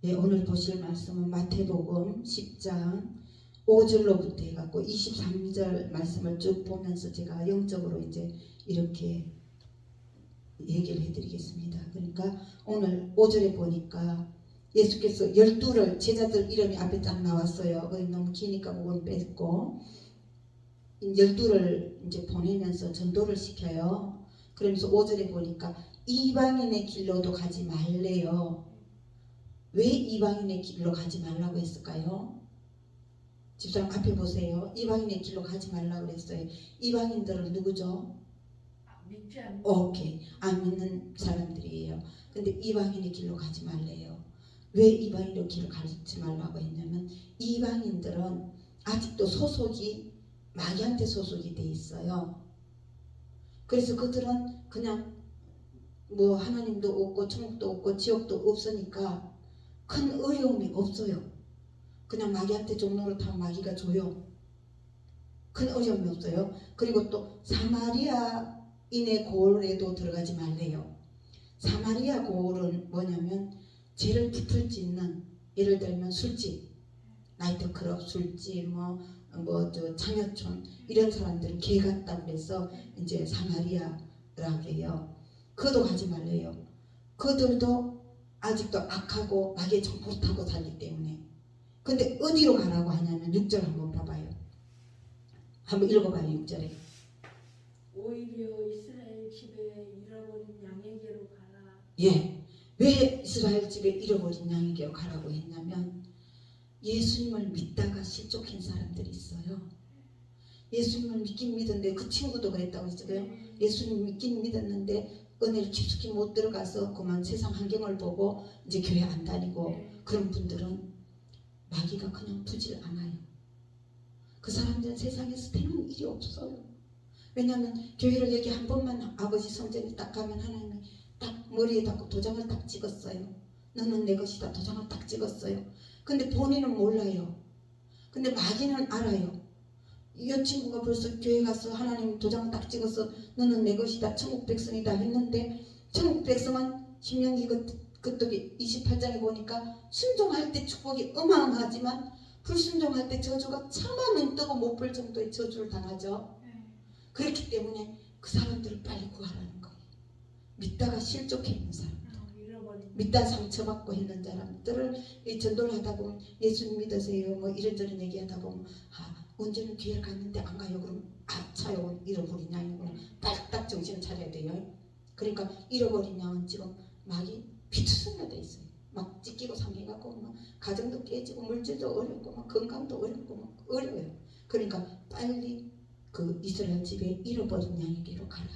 예, 오늘 보실 말씀은 마태복음 10장 5절로부터 해갖고 23절 말씀을 쭉 보면서 제가 영적으로 이제 이렇게 얘기를 해드리겠습니다. 그러니까 오늘 5절에 보니까 예수께서 12를 제자들 이름이 앞에 딱 나왔어요. 너무 기니까 그건 뺐고 12를 이제 보내면서 전도를 시켜요. 그러면서 5절에 보니까 이방인의 길로도 가지 말래요. 왜 이방인의 길로 가지 말라고 했을까요? 집사람 앞에 보세요. 이방인의 길로 가지 말라고 했어요. 이방인들은 누구죠? 믿지 않는. 오케이. 안 믿는 사람들이에요. 근데 이방인의 길로 가지 말래요. 왜 이방인의 길로 가지 말라고 했냐면 이방인들은 아직도 소속이 마귀한테 소속이 돼 있어요. 그래서 그들은 그냥 뭐 하나님도 없고 천국도 없고 지옥도 없으니까 큰 어려움이 없어요. 그냥 마귀한테 종로를 타면 마귀가 줘요. 큰 어려움이 없어요. 그리고 또 사마리아인의 고을에도 들어가지 말래요. 사마리아 고을은 뭐냐면 죄를 뒤풀 수 있는, 예를 들면 술집, 나이트클럽, 술집, 저 창녀촌 이런 사람들은 개 같다고 해서 이제 사마리아라고 해요. 그도 가지 말래요. 그들도 아직도 악하고 마귀의 정보를 타고 살기 때문에. 근데 어디로 가라고 하냐면 6절 한번 봐봐요. 한번 읽어봐요. 6절에. 오히려 이스라엘 집에 잃어버린 양에게로 가라. 예. 왜 이스라엘 집에 잃어버린 양에게로 가라고 했냐면 예수님을 믿다가 실족한 사람들이 있어요. 예수님을 믿긴 믿었는데 그 친구도 그랬다고 했어요. 예수님 믿긴 믿었는데 은혜를 깊숙이 못 들어가서 그만 세상 환경을 보고 이제 교회 안 다니고 그런 분들은 마귀가 그냥 두질 않아요. 그 사람들은 세상에서 되는 일이 없어요. 왜냐하면 교회를 여기 한 번만 아버지 성전에 딱 가면 하나님이 딱 머리에 딱 도장을 딱 찍었어요. 너는 내 것이다 도장을 딱 찍었어요. 근데 본인은 몰라요. 근데 마귀는 알아요. 이 친구가 벌써 교회 가서 하나님 도장 딱 찍어서 너는 내 것이다 천국 백성이다 했는데 천국 백성은 신명기 그쪽에 28장에 보니까 순종할 때 축복이 어마어마하지만 불순종할 때 저주가 차마 눈 뜨고 못 볼 정도의 저주를 당하죠. 그렇기 때문에 그 사람들을 빨리 구하라는 거예요. 믿다가 실족해 있는 사람들, 믿다 상처받고 있는 사람들을 전도를 하다 보면 예수님 믿으세요 뭐 이런저런 얘기하다 보면 언제는 교회를 갔는데 안 가요. 그럼 차요 잃어버린 양이구나. 딱 정신을 차려야 돼요. 그러니까 잃어버린 양은 지금 마귀 피투성이가 돼 있어요. 막 찢기고 삼켜갖고 막 가정도 깨지고 물질도 어렵고 막 건강도 어렵고 막 어려워요. 그러니까 빨리 그 이스라엘 집에 잃어버린 양에게로 가라.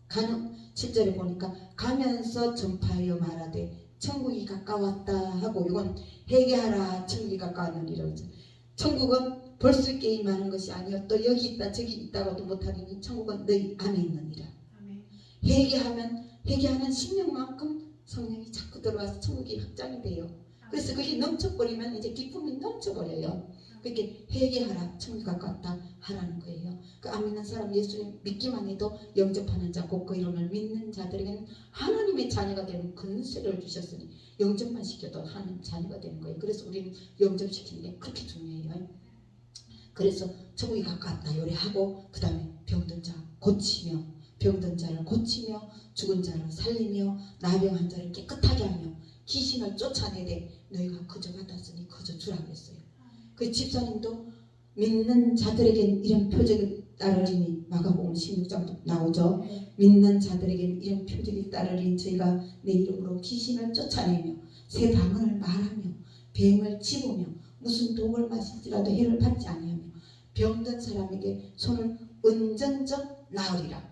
가는 7절에 보니까 가면서 전파하여 말하되 천국이 가까웠다 하고 이건 회개하라 천국이 가까웠느니라. 천국은 볼 수 있게 임하는 것이 아니요 또 여기 있다 저기 있다고도 못하리니 천국은 너희 안에 있느니라. 회개하는 심령만큼 성령이 자꾸 들어와서 천국이 확장이 돼요. 그래서 그게 넘쳐버리면 이제 기쁨이 넘쳐버려요. 그렇게 회개하라 천국이 가깝다 하라는 거예요. 그 안 믿는 사람 예수님 믿기만 해도 영접하는 자 곧 그 이름을 믿는 자들에게는 하나님의 자녀가 되는 권세를 주셨으니 영접만 시켜도 하나님 자녀가 되는 거예요. 그래서 우리는 영접시키는 게 그렇게 중요해요. 그래서 천국이 가깝다 요래하고 그 다음에 병든 자 고치며 병든 자를 고치며 죽은 자를 살리며 나병한 자를 깨끗하게 하며 귀신을 쫓아내되 너희가 거저 받았으니 거저 주라고 했어요. 그 집사님도 믿는 자들에겐 이런 표적이 따르리니 마가복음 16장도 나오죠. 믿는 자들에겐 이런 표적이 따르리니 저희가 내 이름으로 귀신을 쫓아내며 새 방언을 말하며 뱀을 집으며 무슨 독을 마실지라도 해를 받지 아니하며 병든 사람에게 손을 은전적 나으리라.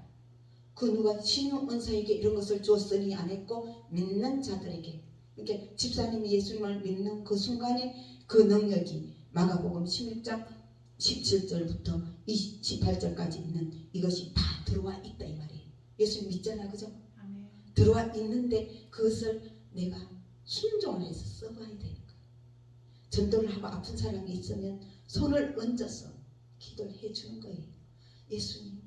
그 누가 신용 은사에게 이런 것을 주었으니 안 했고 믿는 자들에게. 그러니까 집사님이 예수님을 믿는 그 순간에 그 능력이 마가복음 16장 17절부터 28절까지 있는 이것이 다 들어와 있다 이 말이에요. 예수님 믿잖아, 그죠? 아멘. 들어와 있는데 그것을 내가 순종을 해서 써봐야 되는 거예요. 전도를 하고 아픈 사람이 있으면 손을 얹어서 기도를 해주는 거예요. 예수님,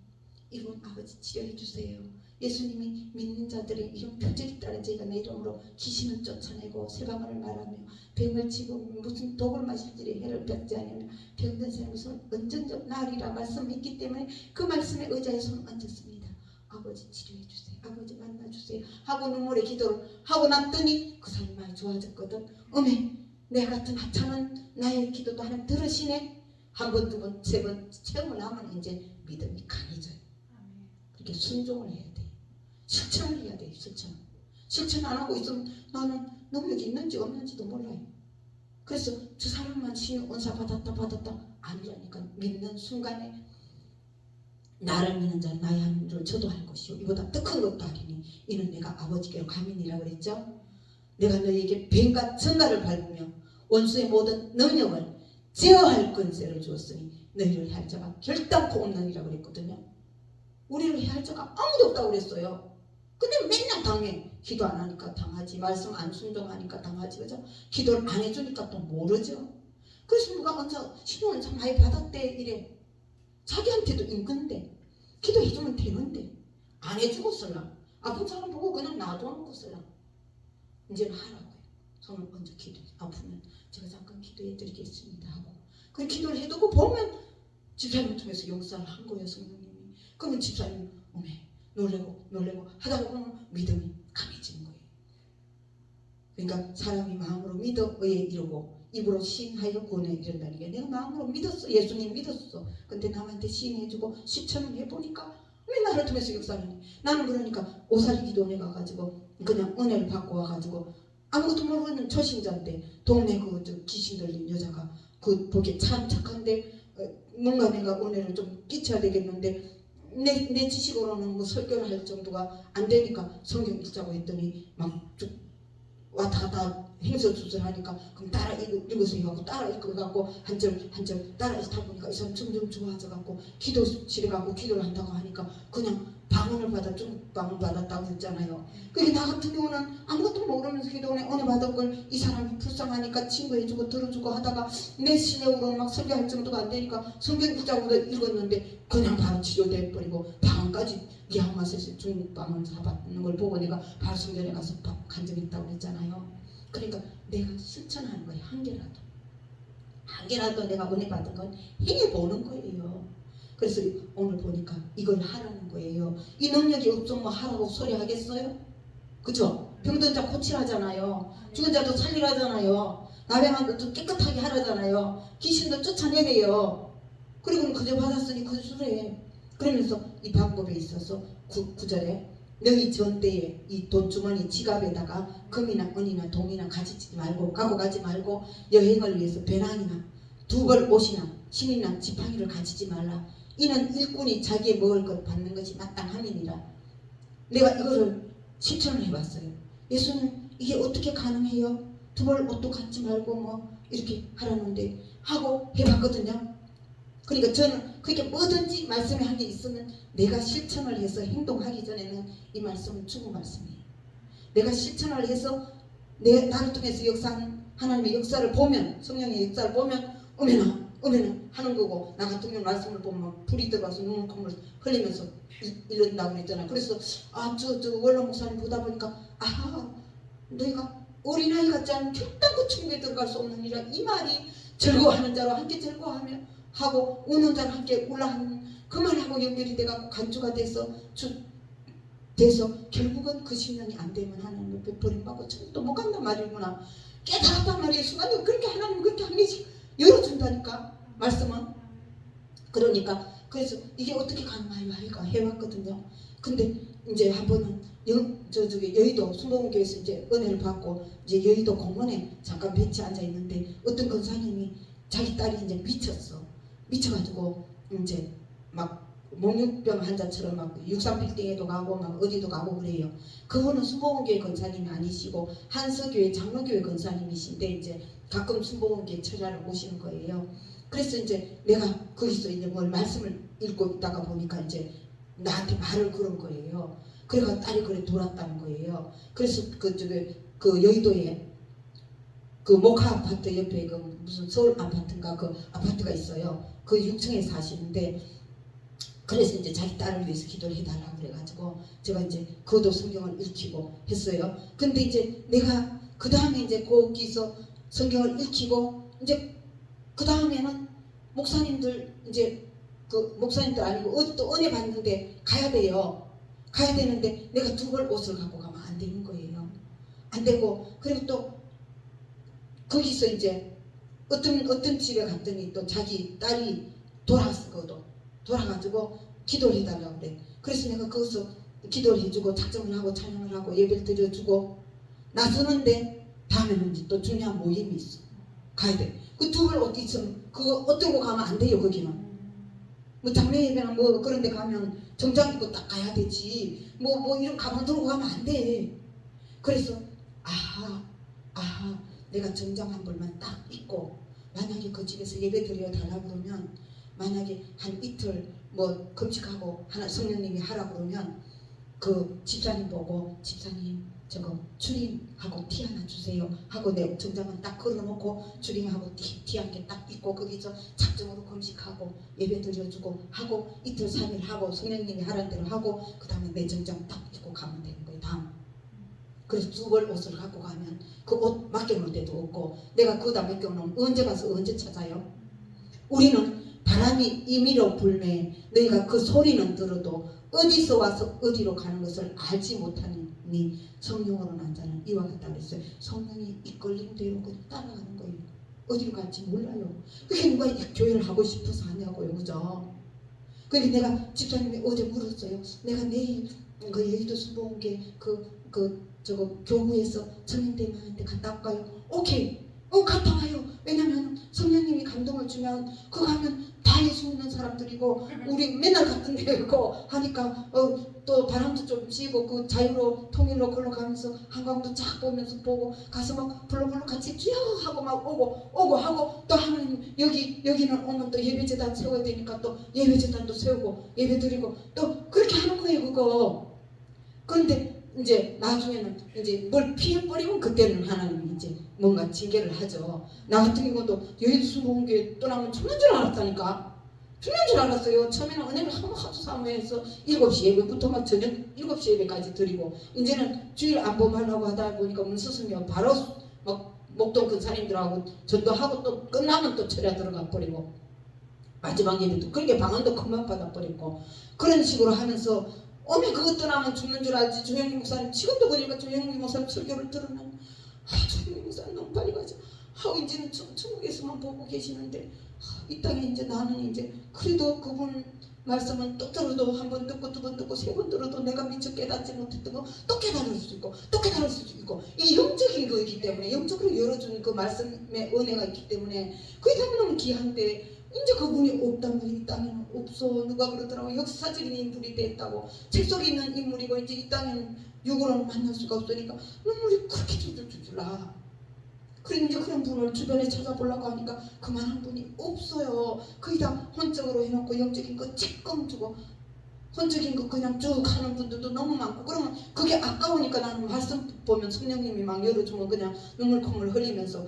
이분 아버지 치료해 주세요. 예수님이 믿는 자들의 이런 표적이 있다는 저희가 내 이름으로 귀신을 쫓아내고 새방언을 말하며 병을 치고 무슨 독을 마실지를 해를 뺏지 않으며 병든 사람의 손 언전적 나으리라 말씀했기 때문에 그 말씀에 의자에 손을 얹었습니다. 아버지 치료해 주세요. 아버지 만나 주세요. 하고 눈물의 기도를 하고 났더니 그 사람이 많이 좋아졌거든. 어메, 내 같은 하찮은 나의 기도도 하나님 들으시네. 한 번, 두 번, 세 번 체험을 하면 이제 믿음이 강해져요. 그렇게 순종을 해야 돼. 실천을 해야 돼. 실천 안 하고 있으면 나는 능력이 있는지 없는지도 몰라요. 그래서 저 사람만 신의 은사 받았다 아니라니까. 믿는 순간에 나를 믿는 자는 나의 하나님을 저도 할 것이요 이보다 더 큰 것도 하리니 이는 내가 아버지께로 가민이라고 그랬죠. 내가 너희에게 뱀과 전갈을 밟으며 원수의 모든 능력을 제어할 권세를 주었으니 너희를 해할 자가 결단코 없느니라고 그랬거든요. 우리를 해할 자가 아무도 없다고 그랬어요. 근데 맨날 당해. 기도 안 하니까 당하지. 말씀 안 순종하니까 당하지. 그죠? 기도를 안 해주니까 또 모르죠. 그래서 누가 신의 은사 많이 받았대 이래. 자기한테도 임근데 기도해주면 되는데 안 해주고 쓸라. 아픈 사람 보고 그냥 놔둬놓고 쓸라. 이제는 하라고요. 손을 얹어 기도해. 아프면 제가 잠깐 기도해 드리겠습니다 하고 그 기도를 해두고 보면 집사님 통해서 역사를 한 거예요. 성령님이. 그러면 집사님 어메 놀래고 하다 보면 믿음이 강해지는 거예요. 그러니까 사람이 마음으로 믿어 의에 이르고 입으로 시인하여 구원에 이른다는 게 내가 마음으로 믿었어. 예수님 믿었어. 근데 남한테 시인해주고 실천을 해보니까 왜 나를 통해서 역사를 해. 나는 그러니까 오사리 기도원에 가가지고 그냥 은혜를 받고 와가지고 아무것도 모르는 초신자인데 동네 그 귀신 들린 여자가 그 보기에 참 착한데 뭔가 내가 은혜를 좀 끼쳐야 되겠는데 내 지식으로는 뭐 설교를 할 정도가 안 되니까 성경 읽자고 했더니 막 쭉 왔다 갔다 행설수설하니까 그럼 따라 읽으세요 하고 따라 읽어갖고 한 절 따라 읽다 보니까 이 사람 점점 좋아져갖고 기도실에 가고 기도를 한다고 하니까 그냥 방언을 받아 중국 방언 받았다고 했잖아요. 그게 나 같은 경우는 아무것도 모르면서 기도원에 은혜 받은 걸 이 사람이 불쌍하니까 친구해주고 들어주고 하다가 내 실력으로 막 설교할 정도가 안 되니까 성경 읽자고 읽었는데 그냥 바로 치료돼 버리고 방언까지 미얀마에서 중국 방언 받는 걸 보고 내가 바로 성전에 가서 간증했다고 했잖아요. 그러니까 내가 실천하는 거예요. 한 개라도 내가 은혜 받은 건 행해보는 거예요. 그래서 오늘 보니까 이걸 하라는 거예요. 이 능력이 없으면 하라고 소리 하겠어요? 그죠? 병든 자 고치라잖아요. 죽은 자도 살리라잖아요. 나병한 것도 깨끗하게 하라잖아요. 귀신도 쫓아내래요. 그리고 그저 받았으니 그수래. 그러면서 이 방법에 있어서 9절에 너희 전대에 이 돈주머니 지갑에다가 금이나 은이나 동이나 가지지 말고 갖고 가지 말고 여행을 위해서 배낭이나 두벌 옷이나 신이나 지팡이를 가지지 말라. 이는 일꾼이 자기의 먹을 것 받는 것이 마땅함이니라. 내가 이거를 실천을 해봤어요. 예수님 이게 어떻게 가능해요? 두 벌 옷도 갖지 말고 뭐 이렇게 하라는데 하고 해봤거든요. 그러니까 저는 그게 뭐든지 말씀에 한 게 있으면 내가 실천을 해서 행동하기 전에는 이 말씀은 죽은 말씀이에요. 내가 실천을 해서 나를 통해서 역사하는 하나님의 역사를 보면 성령의 역사를 보면 어메나 하는 거고 나 같은 경우 말씀을 보면 불이 들어가서 눈물 흘리면서 이런다고 그랬잖아요. 그래서 저 원로 목사님 보다 보니까 너희가 어린아이 같지 않은 결단코 천국에 들어갈 수 없는 이라 이 말이 즐거워하는 자로 함께 즐거워하며 하고 우는 자로 함께 울라하는 그 말하고 연결이 돼가지고 간주가 돼서 결국은 그 신령이 안 되면 하나님 옆에 버림받고 천국도 못 간단 말이구나 깨달았단 말이에요. 순간에 그렇게 하나님 그렇게 한 개씩 열어준다니까 말씀은. 그러니까 그래서 이게 어떻게 가능해요 하니까 해왔거든요. 근데 이제 한 번은 여의도 순복음교회에서 이제 은혜를 받고 이제 여의도 공원에 잠깐 벤치에 앉아 있는데 어떤 권사님이 자기 딸이 이제 미쳐가지고 이제 막 목욕병 환자처럼 막 63빌딩에도 가고 막 어디도 가고 그래요. 그분은 순복음교회 권사님이 아니시고 한서교회 장로교회 권사님이신데 이제 가끔 순복음교회 처자를 오시는 거예요. 그래서 이제 내가 거기서 이제 뭘 말씀을 읽고 있다가 보니까 이제 나한테 말을 걸은 거예요. 그래가 딸이 그래 돌았다는 거예요. 그래서 그 여의도에 그 모카 아파트 옆에 그 무슨 서울 아파트인가 그 아파트가 있어요. 그 6층에 사시는데 그래서 이제 자기 딸을 위해서 기도를 해달라고 그래가지고 제가 이제 그도 성경을 읽히고 했어요. 근데 이제 내가 그 다음에 이제 거기서 성경을 읽히고 이제 그 다음에는 목사님들 이제 그 목사님들 아니고 어디 또 은혜 받는데 가야 돼요. 가야 되는데 내가 두 벌 옷을 갖고 가면 안 되는 거예요. 안 되고 그리고 또 거기서 이제 어떤 집에 갔더니 또 자기 딸이 돌아왔거든. 돌아가지고 기도를 해달라고 그래. 그래서 내가 거기서 기도를 해주고 작정을 하고 찬양을 하고 예배를 드려주고 나서는데 다음에는 이제 또 중요한 모임이 있어. 가야 돼. 그 두 벌 옷 있으면 그거 어떻게 가면 안 돼요. 거기는 뭐 장례 예배나 뭐 그런 데 가면 정장 입고 딱 가야 되지. 뭐 이런 가방 들고 가면 안 돼. 그래서 아하 내가 정장 한 벌만 딱 입고 만약에 그 집에서 예배 드려 달라 그러면 만약에 한 이틀 뭐 금식하고 하나 성령님이 하라 그러면 그 집사님 보고 집사님 저거 주림하고 티 하나 주세요 하고 내 정장은 딱 걸어놓고 주림하고 티 한 개 딱 입고 거기서 작정으로 금식하고 예배 드려주고 하고 이틀 3일 하고 성령님이 하라는 대로 하고 그 다음에 내 정장 딱 입고 가면 되는 거예요. 다음 그래서 두 벌 옷을 갖고 가면 그 옷 맡겨놓을 데도 없고 내가 그다 맡겨놓으면 언제 가서 언제 찾아요? 우리는 바람이 임의로 불매 너희가 그 소리는 들어도 어디서 와서 어디로 가는 것을 알지 못하니 성령으로 난 자는 이와 같다 그랬어요. 성령이 이끌린 대로 그냥 따라가는 거예요. 어디로 갈지 몰라요. 그게 누가 이 교회를 하고 싶어서 하냐고요. 그죠? 그러니까 내가 집사님이 어제 물었어요. 내가 내일 그 여의도 수봉계 저거 교구에서 청년대만한테 갔다 올까요? 오케이. 갔다 와요. 왜냐면 성령님이 감동을 주면 그거 하면 다 예수 믿는 사람들이고 우리 맨날 같은 데고 하니까 또 바람도 좀 쐬고 그 자유로 통일로 걸어가면서 한강도 쫙 보면서 보고 가서 막 불러불러 같이 쭉 하고 막 오고 하고 또 하나님 여기는 오면 또 예배재단 세워야 되니까 또 예배재단도 세우고 예배 드리고 또 그렇게 하는 거예요. 그거. 그런데 이제 나중에는 이제 뭘 피해버리면 그때는 하나님이 이제 뭔가 징계를 하죠. 나 같은 경우도 여의도 수목원교회 떠나면 죽는 줄 알았다니까. 죽는 줄 알았어요. 처음에는 은혜를 하도 사모해서 7시 예배부터 막 저녁 7시 예배까지 드리고 이제는 주일 안보하려고 하다 보니까 문스승이요 바로 막 목동 근사님들하고 전도하고 또 끝나면 또 철야 들어가 버리고 마지막 예배도 그렇게 방언도 그만 받아버리고 그런 식으로 하면서 오면 그것 떠나면 죽는 줄 알지. 조영기 목사님 지금도 그러니까 조영기 목사님 설교를 들으면 조영기 목사님 너무 빨리 가죠. 이제는 천국에서만 보고 계시는데 이 땅에 이제 나는 이제 그래도 그분 말씀은 또 들어도 한 번 듣고 두 번 듣고 세 번 들어도 내가 미처 깨닫지 못했던 거 또 깨달을 수 있고 또 깨달을 수 있고 이 영적인 거이기 때문에 영적으로 열어주는 그 말씀의 은혜가 있기 때문에 그게 너무너무 귀한데 이제 그분이 없다면 이 땅에는 없어. 누가 그러더라고. 역사적인 인물이 됐다고. 책 속에 있는 인물이고 이제 이 땅에는 육으로는 만날 수가 없으니까 눈물이 그렇게 줄줄줄라. 그리고 이제 그런 분을 주변에 찾아보려고 하니까 그만한 분이 없어요. 거의 다 혼적으로 해놓고 영적인 거 쬐끔 주고 혼적인 거 그냥 쭉 하는 분들도 너무 많고 그러면 그게 아까우니까 나는 말씀 보면 성령님이 막 열어주면 그냥 눈물 콧물 흘리면서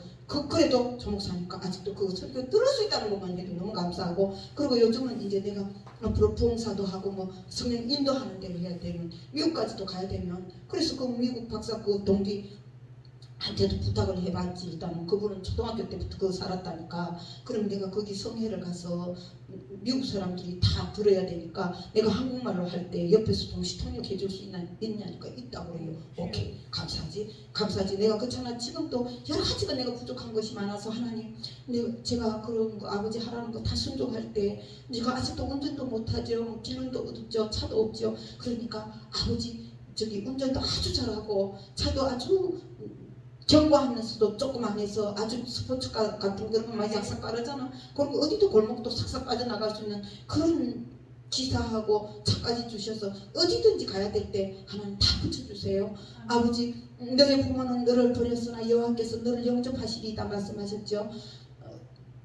그래도 조 목사니까 아직도 그 설교 들을 수 있다는 것만 해도 너무 감사하고 그리고 요즘은 이제 내가 앞으로 부흥사도 하고 뭐 성령 인도하는 데를 해야 되면 미국까지도 가야 되면 그래서 그 미국 박사 그 동기 한테도 부탁을 해봤지. 일단은 그분은 초등학교 때부터 그거 살았다니까. 그럼 내가 거기 성회를 가서 미국 사람들이 다 들어야 되니까 내가 한국말로 할 때 옆에서 동시 통역해 줄 수 있냐니까 있다고 그래요. 오케이, 감사하지. 내가 그렇잖아. 지금도 여러 가지가 내가 부족한 것이 많아서 하나님 제가 그런 거 아버지 하라는 거 다 순종할 때 제가 아직도 운전도 못하죠. 기름도 없죠. 차도 없죠. 그러니까 아버지 운전도 아주 잘하고 차도 아주 경고하면서도 조금 안 해서 아주 스포츠카 같은 그런 거 많이 약삭 빠르잖아. 그리고 어디도 골목도 싹싹 빠져나갈 수 있는 그런 기사하고 차까지 주셔서 어디든지 가야 될 때 하나님 다 붙여주세요. 아버지 너의 부모는 너를 버렸으나 여호와께서 너를 영접하시리이다 말씀하셨죠.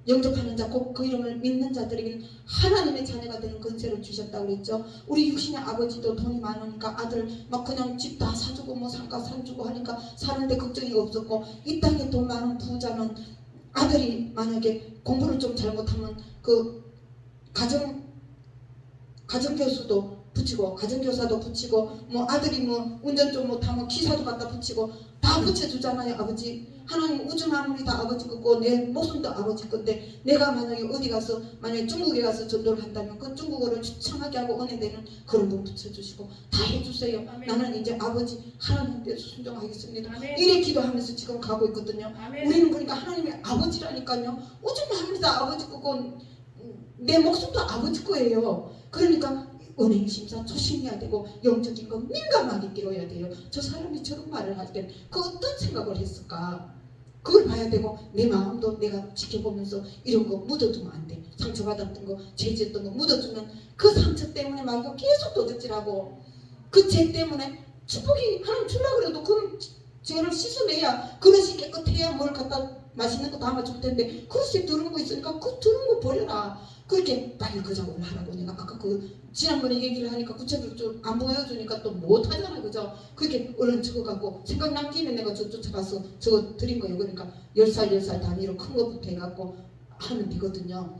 영접하는 자 곧 그 이름을 믿는 자들에게는 하나님의 자녀가 되는 권세를 주셨다고 그랬죠. 우리 육신의 아버지도 돈이 많으니까 아들 막 그냥 집 다 사주고 뭐 상가 사주고 하니까 사는데 걱정이 없었고 이 땅에 돈 많은 부자는 아들이 만약에 공부를 좀 잘못하면 그 가정 가정교수도 붙이고 가정교사도 붙이고 뭐 아들이 뭐 운전 좀 못하면 기사도 갖다 붙이고 다 붙여주잖아요. 아버지 하나님 우주 만물이 다 아버지 거고 내 목숨도 아버지 건데 내가 만약에 어디 가서 만약에 중국에 가서 전도를 한다면 그 중국어를 추청하게 하고 은혜되는 그런 분 붙여주시고 다 해주세요. 아멘. 나는 이제 아버지 하나님께 순종하겠습니다. 아멘. 이래 기도하면서 지금 가고 있거든요. 아멘. 우리는 그러니까 하나님의 아버지라니까요. 우주 만물이 다 아버지 거고 내 목숨도 아버지 거예요. 그러니까 은행 심사 조심해야 되고 영적인 거 민감하게 끼워야 돼요. 저 사람이 저런 말을 할 때 그 어떤 생각을 했을까? 그걸 봐야 되고 내 마음도 내가 지켜보면서 이런 거 묻어두면 안 돼. 상처받았던 거, 죄지었던 거 묻어두면 그 상처 때문에 마귀가 계속 도둑질하고 그 죄 때문에 축복이 하나님 주려고 그래도 그 죄를 씻어내야 그릇이 깨끗해야 뭘 갖다 맛있는 거 담아줄 텐데 그릇에 더러운 거 있으니까 그 더러운 거 버려라. 그렇게 빨리 그 작업을 하라고 내가 아까 그 지난번에 얘기를 하니까 구체적으로 좀 안 보여주니까 또 못하잖아 그죠? 그렇게 얼른 적어갖고 생각난 김에 내가 저 쫓아가서 저거 드린 거예요. 그러니까 10살 단위로 큰 거부터 해갖고 하면 되거든요.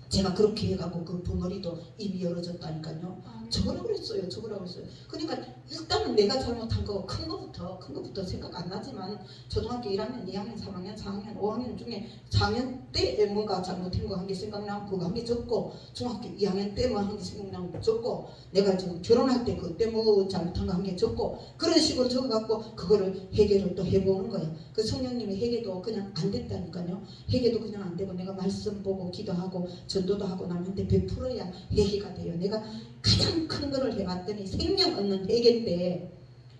제가 그렇게 해갖고 그 벙어리도 입이 열어졌다니까요. 적으라고 그랬어요. 적으라고 그랬어요. 그러니까 일단은 내가 잘못한 거 큰 거부터 생각 안 나지만 초등학교 1학년, 2학년, 3학년, 4학년, 5학년 중에 4학년 때 뭔가 잘못한 거 한 개 생각나면 그거 한 개 적고 중학교 2학년 때 뭐 한 개 생각나면 적고 내가 지금 결혼할 때 그때 뭐 잘못한 거 한 개 적고 그런 식으로 적어갖고 그거를 해결을 또 해보는 거예요. 그 성령님의 해결도 그냥 안 됐다니까요. 해결도 그냥 안 되고 내가 말씀 보고 기도하고 전도도 하고 남한테 베풀어야 해결가 돼요. 내가 가장 큰 거를 해봤더니 생명 얻는 해결인데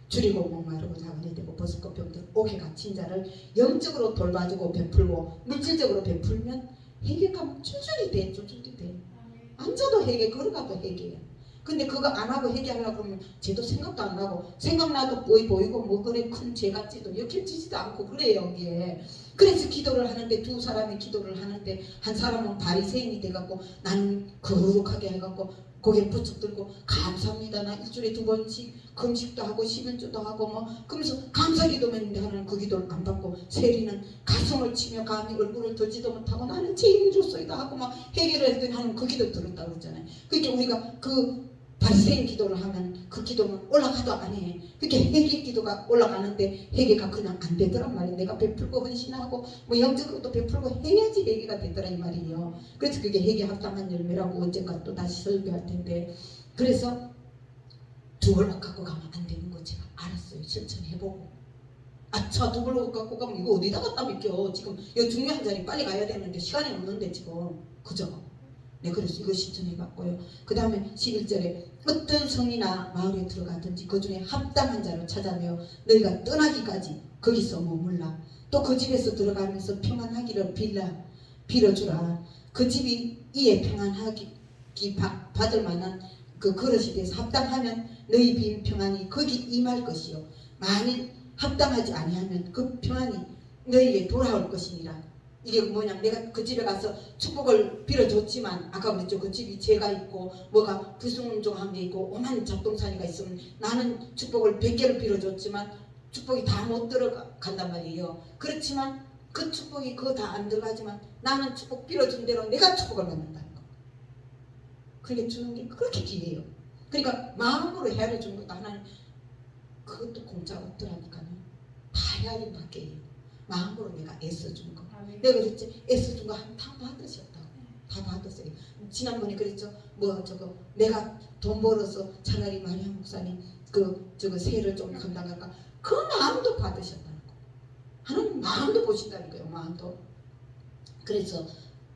줄이고 목마르고 작은이 되고 버섯과 병들 옥에 갇힌 자를 영적으로 돌봐주고 베풀고 물질적으로 베풀면 해결가 줄줄이 돼. 줄줄이 돼. 앉아도 해결 걸어가도 해결이야. 근데 그거 안 하고 해결하려고 그러면 쟤도 생각도 안 나고 생각나도 보이고 뭐 그래 큰 죄 같지도 역해지지도 않고 그래요 이게. 그래서 기도를 하는데 두 사람이 기도를 하는데 한 사람은 바리새인이 돼갖고 나는 거룩하게 해갖고 고개 부쩍 들고 감사합니다. 나 일주일에 2번씩 금식도 하고 11조도 하고 뭐 그러면서 감사기도만 했는데 하나는 그 기도를 안 받고 세리는 가슴을 치며 감히 얼굴을 들지도 못하고 나는 죄인으로서이다 하고 막 해결을 했더니 하나는 그 기도 들었다고 그랬잖아요. 그러니까 우리가 그 바리새인 기도를 하면 그 기도는 올라가도 안 해. 그렇게 회개 기도가 올라가는데 회개가 그냥 안 되더란 말이에요. 내가 베풀고 헌신하고 뭐 영적으로도 베풀고 해야지 회개가 되더라 이 말이에요. 그래서 그게 회개 합당한 열매라고 언젠가 또 다시 설교할 텐데 그래서 두 벌목 갖고 가면 안 되는 거 제가 알았어요. 실천해보고 아차 두 벌목 갖고 가면 이거 어디다 갖다 맡겨. 지금 이 중요한 자리 빨리 가야 되는데 시간이 없는데 지금 그죠? 네, 그래서 이거 실천해봤고요. 그 다음에 11절에 어떤 성이나 마을에 들어가든지 그 중에 합당한 자를 찾아내어 너희가 떠나기까지 거기서 머물라. 또 그 집에서 들어가면서 평안하기를 빌어주라. 그 집이 이에 평안하기 받을 만한 그 그릇이 돼서 합당하면 너희 빈 평안이 거기 임할 것이요. 만일 합당하지 아니하면 그 평안이 너희에게 돌아올 것이니라. 이게 뭐냐면 내가 그 집에 가서 축복을 빌어줬지만 아까 그랬죠. 그 집이 죄가 있고 뭐가 불순종한 게 있고 오만 잡동사니가 있으면 나는 축복을 100개를 빌어줬지만 축복이 다 못 들어간단 말이에요. 그렇지만 그 축복이 그거 다 안 들어가지만 나는 축복 빌어준 대로 내가 축복을 받는다는 거. 그렇게 주는 게 그렇게 기회예요. 그러니까 마음으로 헤아려 주는 것도 하나님 그것도 공짜가 없더라니까요. 다 헤아림 밖에요. 마음으로 내가 애써준 거. 내가 그랬지 애써준 거 다 받으셨다고. 다 받았어요. 지난번에 그랬죠. 뭐 저거 내가 돈 벌어서 차라리 마리아 목사님 저거 세를 좀 감당할까. 그 마음도 받으셨다는 거. 하나님 마음도 보신다니까요. 마음도. 그래서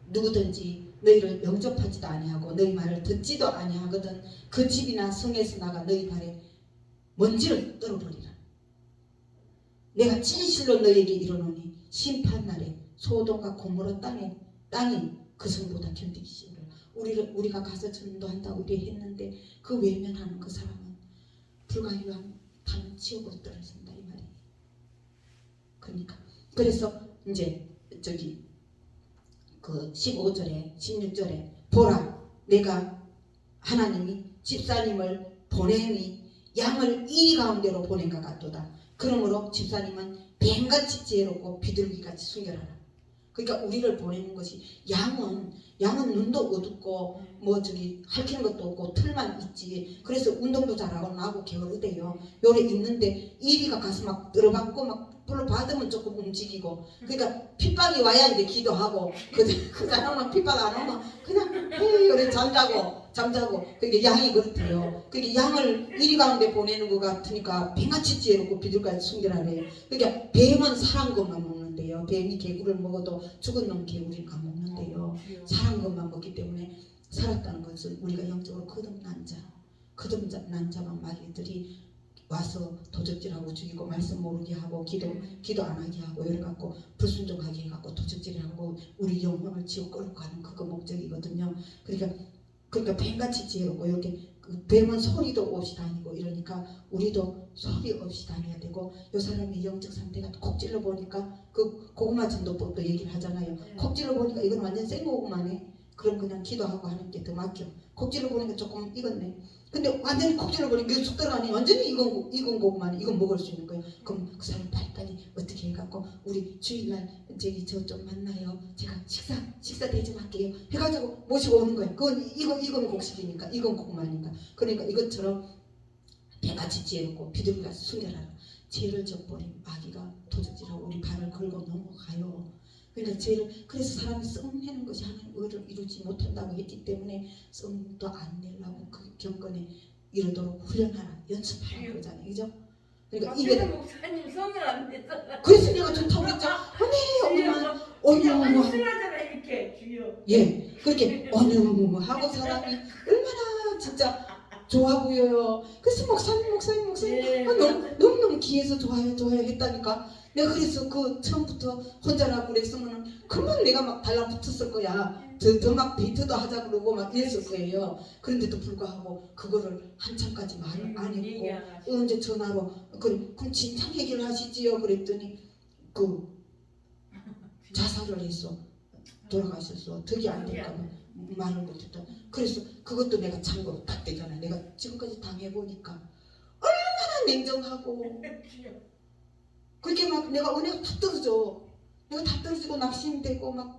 누구든지 너희를 영접하지도 아니하고 너희 말을 듣지도 아니하거든 그 집이나 성에서 나가 너희 발에 먼지를 떨어버리라. 내가 진실로 너희에게 이르노니 심판날에 소돔과 고모라 땅이 그 성보다 견디기 쉬우리라. 우리가 가서 전도한다고 했는데 그 외면하는 그 사람은 불가유한 타는 지옥으로 떨어진다 이 말이에요. 그러니까 그래서 이제 저기 그 15절에 16절에 보라 내가 하나님이 집사님을 보내니 양을 이리 가운데로 보낸 것 같도다. 그러므로 집사님은 뱀같이 지혜롭고 비둘기같이 순결하라. 그러니까 우리를 보내는 것이 양은 눈도 어둡고 뭐 저기 핥히는 것도 없고 털만 있지. 그래서 운동도 잘하고 나하고 게으르대요. 요래 있는데 이리가 가서 막 들어받고 막 불러 받으면 조금 움직이고. 그러니까 핍박이 와야 이제 기도하고 그 사람은 핍박 안 오면 그냥 요래 잠자고. 그게 양이 그렇대요. 그게 양을 이리 가운데 보내는 것 같으니까 뱀같이 지혜롭고 비둘기같이 순결하래요. 그러니까 뱀은 사람 것만 먹는데요. 뱀이 개구를 먹어도 죽은 놈 개구리는 안 먹는데요. 사람 것만 먹기 때문에 살았다는 것은 우리가 영적으로 거듭난 자만 마귀들이 와서 도적질하고 죽이고 말씀 모르게 하고 기도 안 하게 하고 이래갖고 불순종하게 해갖고 도적질하고 우리 영혼을 지옥 끌고 가는 그거 목적이거든요. 그러니까 뱀같이 지혜롭고 이렇게 뱀은 소리도 없이 다니고 이러니까 우리도 소리 없이 다녀야 되고 이 사람의 영적 상태가 콕 찔러 보니까 그 고구마 전도법도 얘기를 하잖아요. 콕 찔러 보니까 이건 완전 생 고구마네. 그럼 그냥 기도하고 하는 게 더 맡겨. 콕 찔러 보니까 조금 익었네. 근데 완전히 콕 찔러 보니까 쑥 들어가니 완전히 익은 고구마네. 이건 먹을 수 있는 거예요. 그럼 그 사람 빨리 어떻게 해갖고 우리 주일날 저기 저 좀 만나요. 제가 식사 대접할게요. 해가지고 모시고 오는 거예요. 그건 익은 곡식이니까 익은 고구마니까. 그러니까 이것처럼 배같이 지혜롭고 비둘기가 순결하라. 죄를 져버린 마귀가 도적질하고 우리 발을 걸고 넘어가요. 그러니까 그래서 사람이 썩내는 것이 하나님 의를 이루지 못한다고 했기 때문에 썩도 안 내려고 그 경건에 이르도록 훈련하라, 연습하라 그러잖아요. 그죠? 그러니까 이게 목사님 성을 안 냈잖아. 그래서 내가 좋다고 그랬잖아. 어느 안쓰라잖아 이렇게 주여. 예, 그렇게 어느 하고 사람이 얼마나 진짜 좋아 보여요. 그래서 목사님 예. 너무너무 귀해서 좋아요 했다니까. 내가 그래서 그 처음부터 혼자라고 그랬으면은 금방 내가 막 달라붙었을 거야. 더 막 데이트도 하자 그러고 막 이랬을 거예요. 그런데도 불구하고 그거를 한참까지 말을 안 했고 언제 전화로 그럼 진작 얘기를 하시지요 그랬더니 그 자살을 했어. 돌아가셨어. 덕이 안 될까 봐 말을 못했다. 그래서 그것도 내가 참고로 딱 되잖아. 내가 지금까지 당해보니까 얼마나 냉정하고 그렇게 막 내가 은혜가 다 떨어져. 내가 다 떨어지고 낙심되고 막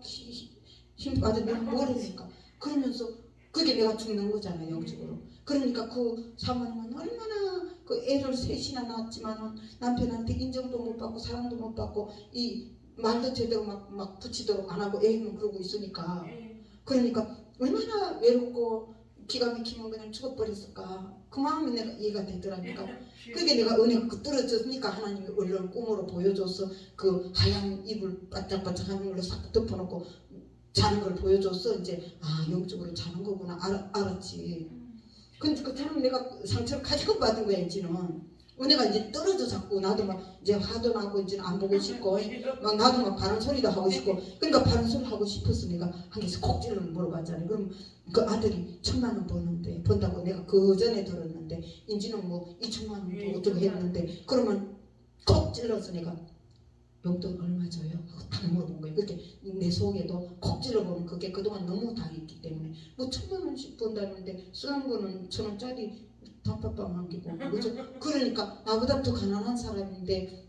힘 빠져. 내가 모르니까. 그러면서 그게 내가 죽는 거잖아 영적으로. 그러니까 그 사모님은 얼마나 그 애를 셋이나 낳았지만은 남편한테 인정도 못 받고 사랑도 못 받고 이 말도 제대로 막 붙이도록 안 하고 애는 그러고 있으니까. 그러니까 얼마나 외롭고 기가 막히면 그냥 죽어버렸을까. 그 마음이 내가 이해가 되더라니까. 그게 내가 은혜가 떨어졌으니까 하나님이 얼른 꿈으로 보여줘서 그 하얀 이불 바짝바짝하는 걸로 싹 덮어놓고 자는 걸 보여줘서 이제 영적으로 자는 거구나 알았지. 근데 그 사람 내가 상처를 가지고 받은 거야 이제는. 은혜가 이제 떨어져 자꾸 나도 막 이제 화도 나고 이제 안 보고 싶고 막 나도 막 바른 소리도 하고 싶고 그러니까 바른 소리 하고 싶어서 내가 한 개씩 콕 찔러 물어봤잖아요. 그럼 그 아들이 1,000만 원 번다고 내가 그 전에 들었는데 인지는 뭐 2천만 원 어떻게 했는데 그러면 콕 찔러서 내가 용돈 얼마 줘요? 하고 딱 물어본 거예요. 그렇게 내 속에도 콕 찔러보면 그게 그동안 너무 당했기 때문에 뭐 1,000만 원씩 번다는데 쓰는 거는 1,000원짜리 단팥빵 한 개고 그죠? 그러니까 나보다 더 가난한 사람인데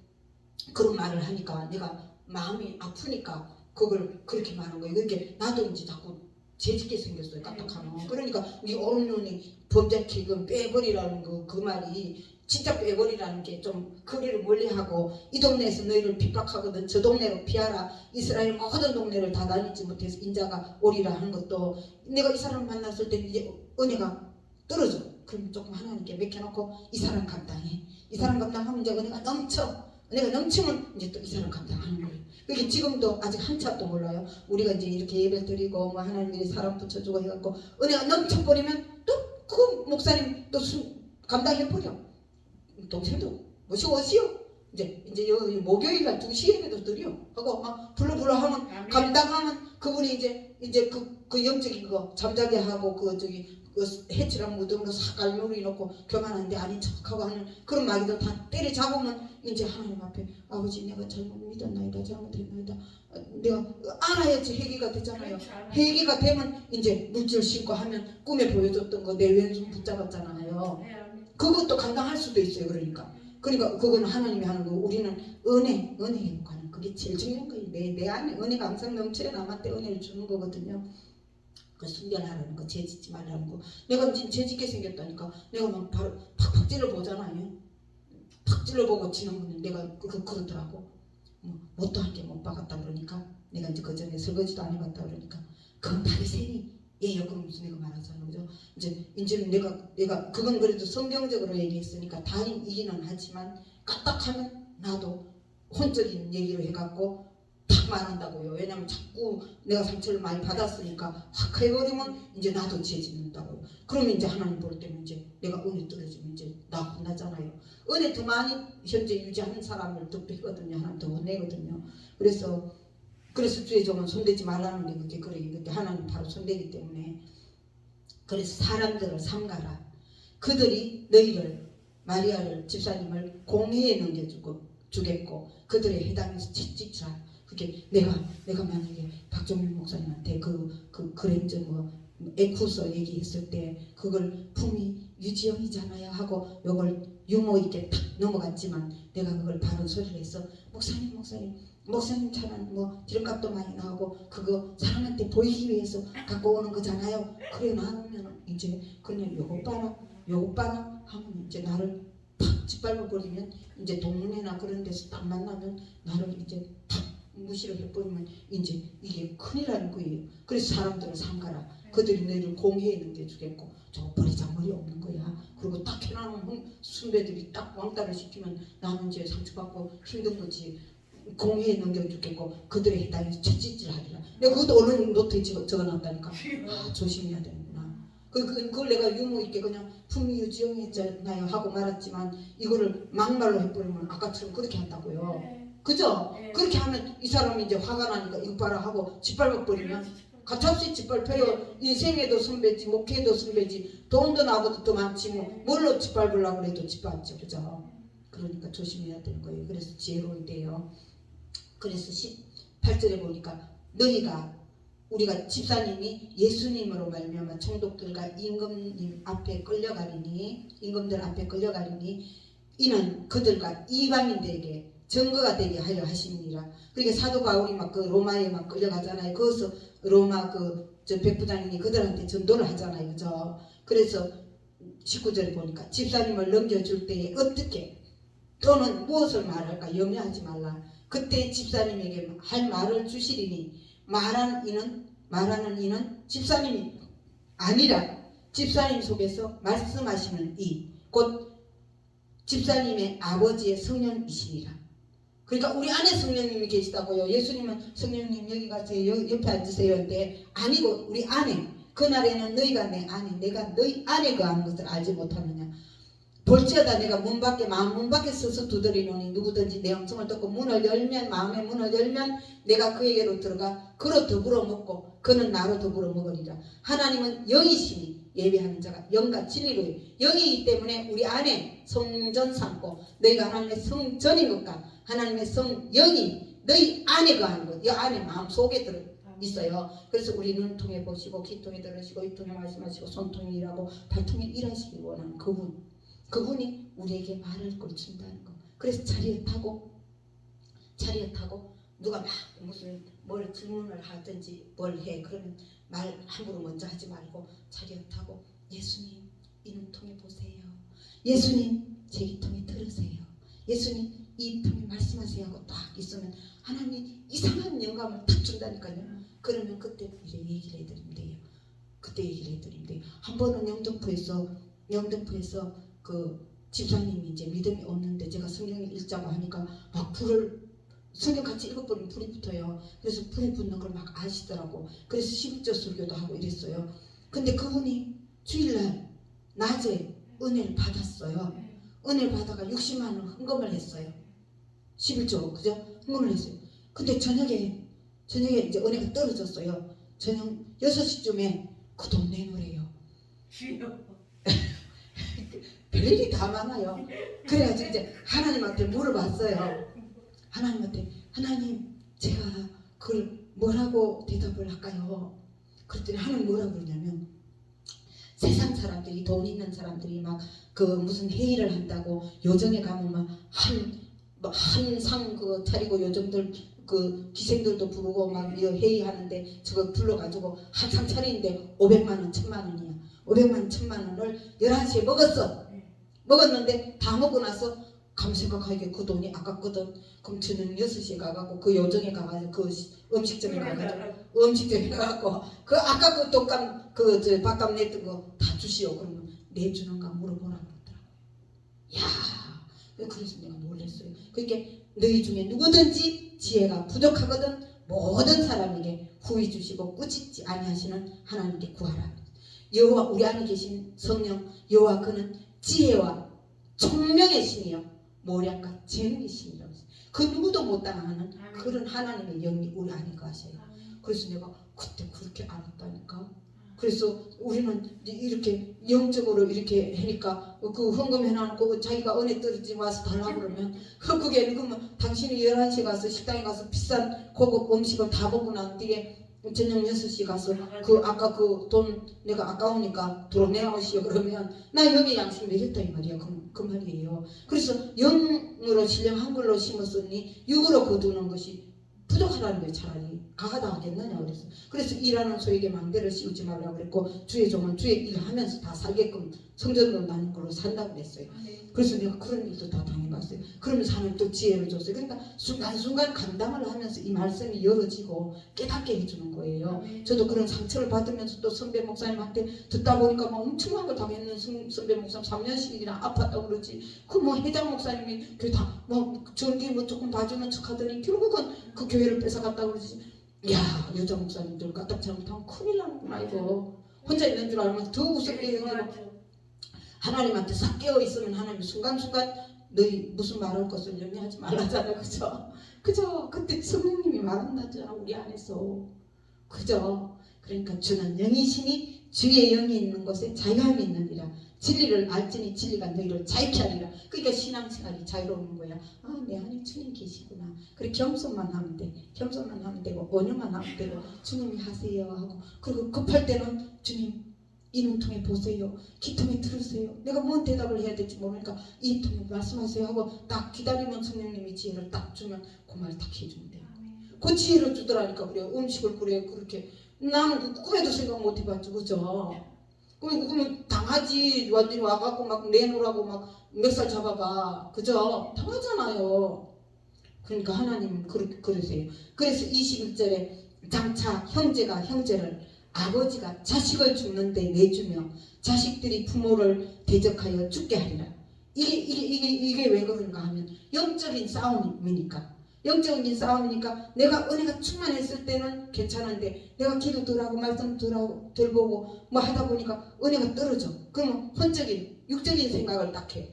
그런 말을 하니까 내가 마음이 아프니까 그걸 그렇게 말한 거예요. 그러니까 나도 이제 자꾸 재짓게 생겼어요. 까딱하면. 그러니까 우리 어른이 범죄 그 빼버리라는 그 말이 진짜 빼버리라는 게 좀 거리를 멀리하고 이 동네에서 너희를 핍박하거든 저 동네로 피하라. 이스라엘 모든 동네를 다 다니지 못해서 인자가 오리라 하는 것도 내가 이 사람 만났을 때 이제 은혜가 떨어져. 그럼 조금 하나님께 맡겨놓고 이 사람 감당해. 이 사람 감당하면 이제 은혜가 넘치면 이제 또 이 사람 감당하는 거예요. 그게 지금도 아직 한참도 몰라요. 우리가 이제 이렇게 예배 드리고 뭐 하나님이 사람 붙여주고 해갖고 은혜가 넘쳐버리면 또 그 목사님 또 감당해버려. 동생도 모시고 오시오. 이제 여기 목요일날 2시 예배도 드려. 하고 막 불러 하면 감당하면 그분이 이제 그 영적인 거 잠자게 하고 그 해치랑 무덤으로 싹 갈무리 놓고 교만한데 아닌 척하고 하는 그런 마귀들 다 때려잡으면 이제 하나님 앞에 아버지 내가 잘못 믿었나이다 잘못했나이다 내가 알아야지 회개가 되잖아요. 회개가 되면 이제 물질 신고 하면 꿈에 보여줬던 거 내 왼손 붙잡았잖아요. 그것도 감당할 수도 있어요. 그러니까 그거는 하나님이 하는 거 우리는 은혜 회복하는 거 그게 제일 중요한 거예요. 내 안에 은혜가 항상 넘쳐야 남한테 은혜를 주는 거거든요. 그 순결하라는 거, 죄짓지 말라는 거. 내가 지금 죄짓게 생겼다니까. 내가 막 바로 팍팍 찔러보잖아요. 팍 찔러보고 지나면 내가 그러더라고. 뭐 뭣도 한 게 못 박았다 그러니까 내가 이제 그 전에 설거지도 안 해봤다 그러니까 그건 바리새인이에요. 그러면서 내가 말하잖아. 그죠? 이제는 내가 그건 그래도 성경적으로 얘기했으니까 다행이기는 하지만 까딱하면 나도 혼적인 얘기로 해갖고 탁 말한다고요. 왜냐면 자꾸 내가 상처를 많이 받았으니까 확 해버리면 이제 나도 죄 짓는다고요. 그러면 이제 하나님 볼 때는 이제 내가 은혜 떨어지면 이제 나 혼나잖아요. 은혜 더 많이 현재 유지하는 사람을 더 빼거든요. 하나님 더 혼내거든요. 그래서 주의 종은 손대지 말라는 게 그게 그래. 그게 하나님 바로 손대기 때문에. 그래서 사람들을 삼가라. 그들이 너희를 마리아를 집사님을 공회에 넘겨주겠고 그들의 해당에서 채찍질하라. 그게 내가 만약에 박종민 목사님한테 그 그랜저 에쿠서 얘기했을 때 그걸 품이 유지영이잖아요 하고 요걸 유머 있게 탁 넘어갔지만 내가 그걸 바른 소리를 해서 목사님 차는 기름값도 많이 나오고 그거 사람한테 보이기 위해서 갖고 오는 거잖아요. 그래 나오면 이제 그냥 요거 봐라 하면 이제 나를 탁 짓밟아 버리면 이제 동문회나 그런 데서 딱 만나면 나를 이제 탁 무시를 해버리면 이제 이게 큰일 나는 거예요. 그래서 사람들을 삼가라. 그들이 너희를 공회에 넘겨주겠고 저거 버리장머리 없는 거야. 그리고 딱 해놓은 순배들이 딱 왕따를 시키면 나는 이제 상처받고 힘든 거지. 공회에 넘겨주겠고 그들의 해당에서 채찍질하리라. 내가 그것도 언론 노트에 적어놨다니까. 아, 조심해야 되는구나. 그걸 내가 유머 있게 그냥 품위 유지영이잖아요 하고 말았지만 이거를 막말로 해버리면 아까처럼 그렇게 한다고요. 그죠? 그렇게 하면 이 사람이 이제 화가 나니까 이거 봐라 하고 짓밟아버리면 가차없이 짓밟혀요. 인생에도 선배지 목회에도 선배지 돈도 나보다 더 많지 뭘로 짓밟으려고 해도 짓밟죠. 그죠? 그러니까 조심해야 되는 거예요. 그래서 지혜로워야 돼요. 그래서 18절에 보니까 우리가 집사님이 예수님으로 말미암아 총독들과 임금들 앞에 끌려가리니 이는 그들과 이방인들에게 증거가 되게 하려 하십니다. 그러니까 사도 바울이 막 그 로마에 막 끌려가잖아요. 거기서 로마 저 백부장님이 그들한테 전도를 하잖아요. 그죠? 그래서 19절에 보니까 집사님을 넘겨줄 때에 어떻게 또는 무엇을 말할까 염려하지 말라. 그때 집사님에게 할 말을 주시리니 말하는 이는 집사님이 아니라 집사님 속에서 말씀하시는 이 곧 집사님의 아버지의 성령이시니라. 그러니까 우리 안에 성령님이 계시다고요. 예수님은 성령님 여기 가세요. 옆에 앉으세요. 근데 아니고 우리 안에 그날에는 너희가 내 안에 내가 너희 안에 거하는 것을 알지 못하느냐. 볼지어다 내가 마음 문 밖에 서서 두드리노니 누구든지 내 음성을 듣고 마음의 문을 열면 내가 그에게로 들어가 그로 더불어 먹고 그는 나로 더불어 먹으리라. 하나님은 영이시니 예배하는 자가 영과 진리로 영이기 때문에 우리 안에 성전 삼고 너희가 하나님의 성전인 것과 하나님의 성영이 너희 안에 거하는 것, 이 안에 마음속에 들어 있어요. 그래서 우리 눈 통해 보시고 귀 통해 들으시고 입 통해 말씀하시고 손 통해 일하고 발 통해 일하시길 원하는 그분이 우리에게 말할 걸 준다는 거. 그래서 자리에 타고 누가 막 무슨 뭘 질문을 하든지 뭘 해 그러면 말 함부로 먼저 하지 말고 자리에 타고 예수님 이 눈 통해 보세요. 예수님 제 귀 통해 들으세요. 예수님 이 통해 말씀하세요 하고 딱 있으면 하나님 이상한 영감을 딱 준다니까요. 그러면 그때 이제 얘기를 해드리면 돼요. 한 번은 영등포에서 그 집사님이 이제 믿음이 없는데 제가 성경을 읽자고 하니까 막 성경 같이 읽어버리면 불이 붙어요. 그래서 불이 붙는 걸 막 아시더라고. 그래서 11조 설교도 하고 이랬어요. 근데 그분이 주일날 낮에 은혜를 받았어요. 은혜를 받아가 60만 원 헌금을 했어요. 11조 그죠? 헌금을 했어요. 근데 저녁에 이제 은혜가 떨어졌어요. 저녁 6시쯤에 그 돈 내놓으래요. 별일이 다 많아요. 그래가지고 이제 하나님한테 물어봤어요. 하나님 제가 그걸 뭐라고 대답을 할까요? 그랬더니 하나님 뭐라고 그러냐면 세상 사람들이 돈 있는 사람들이 막 그 무슨 회의를 한다고 요정에 가면 막 뭐 한 상 그 차리고 요즘들 그 기생들도 부르고 막 회의하는데 저거 불러가지고 한 상 차리는데 500만 원, 1000만 원이야. 500만 원, 1000만 원을 11시에 먹었어. 먹었는데 다 먹고 나서 감생각하게 그 돈이 아깝거든. 그럼 저녁 6시에 가갖고 그 요정에 가가지고 그 음식점에 가가지고 음식점에 가갖고 그 아까 그 돈값 그저 밥값 냈던 거 다 주시오. 그러면 내주는가 물어보라고 그러더라고. 야, 그래서 내가 놀랐어요. 그러니까 너희 중에 누구든지 지혜가 부족하거든 모든 사람에게 후히 주시고 꾸짖지 아니하시는 하나님께 구하라. 여호와 우리 안에 계신 성령 여호와 그는 지혜와 총명의 신이요 모략과 재능의 신이라고 했어요. 그 누구도 못 따라하는 그런 하나님의 영이 우리 안에 가셔요. 그래서 내가 그때 그렇게 알았다니까. 그래서 우리는 이렇게 영적으로 이렇게 하니까 그 헌금해놔놓고 자기가 은혜 떨어지지 와서 달라고 그러면 그게 그러면 당신이 11시에 가서 식당에 가서 비싼 고급 음식을 다 먹고 난 뒤에 저녁 6시 가서 그 아까 그 돈 내가 아까우니까 도로 내놓으시오 그러면 나 영의 양식이 매겼다 이 말이야. 그 말이에요. 그래서 영으로 신령한 걸로 심었으니 육으로 거두는 것이 부족하다는 거예요. 차라리 가하다 하겠느냐 그래서 일하는 소에게 망대를 씌우지 말라고 그랬고 주의 종은 주의 일을 하면서 다 살게끔 성전으로 나는 걸로 산다고 그랬어요. 그래서 내가 그런 일도 다 당해봤어요. 그러면서 하나님 또 지혜를 줬어요. 그러니까 순간순간 감당을 하면서 이 말씀이 열어지고 깨닫게 해주는 거예요. 저도 그런 상처를 받으면서 또 선배 목사님한테 듣다 보니까 막 엄청난 걸 당했는 선배 목사님 3년씩이나 아팠다고 그러지. 그 뭐 회장 목사님이 그 다 뭐 전기 뭐 조금 봐주는 척하더니 결국은 그 교회를 뺏어갔다고 그러지. 야 여자 목사님들 까딱 잘못하면 큰일 나는구나 이거. 혼자 있는 줄 알면 더 우습게 얘기하고 하나님한테 싹 깨어있으면 하나님 순간순간 너희 무슨 말할 것을 염려하지 말라잖아. 그죠? 그때 성령님이 말한다잖아 우리 안에서. 그죠? 그러니까 주는 영이시니 주의 영이 있는 곳에 자유함이 있느니라. 진리를 알지니 진리가 너희를 자유케 하리라. 그러니까 신앙생활이 자유로운 거야. 아, 내 안에 주님 계시구나. 그래 겸손만 하면 돼. 겸손만 하면 되고 온유만 하면 되고 주님이 하세요 하고 그리고 급할 때는 주님 이눈 통해 보세요. 귀 통해 들으세요. 내가 뭔 대답을 해야 될지 모르니까 이 통해 말씀하세요 하고 딱 기다리면 성령님이 지혜를 딱 주면 그 말 딱 해주면 돼요. 그 지혜를 주더라니까. 그래 음식을 그래 그렇게 나는 그 꿈에도 생각 못 해봤죠. 그죠? 그러면 당하지. 완전히 와갖고 막 내놓으라고 막 멱살 잡아봐. 그죠? 당하잖아요. 그러니까 하나님은 그러세요. 그래서 21절에 장차 형제가 형제를 아버지가 자식을 죽는데 내주며 자식들이 부모를 대적하여 죽게 하리라. 이게 왜 그런가 하면 영적인 싸움이니까. 영적인 싸움이니까 내가 은혜가 충만했을 때는 괜찮은데 내가 기도 덜 하고 말씀 덜 보고 뭐 하다 보니까 은혜가 떨어져. 그러면 혼적인 육적인 생각을 딱 해.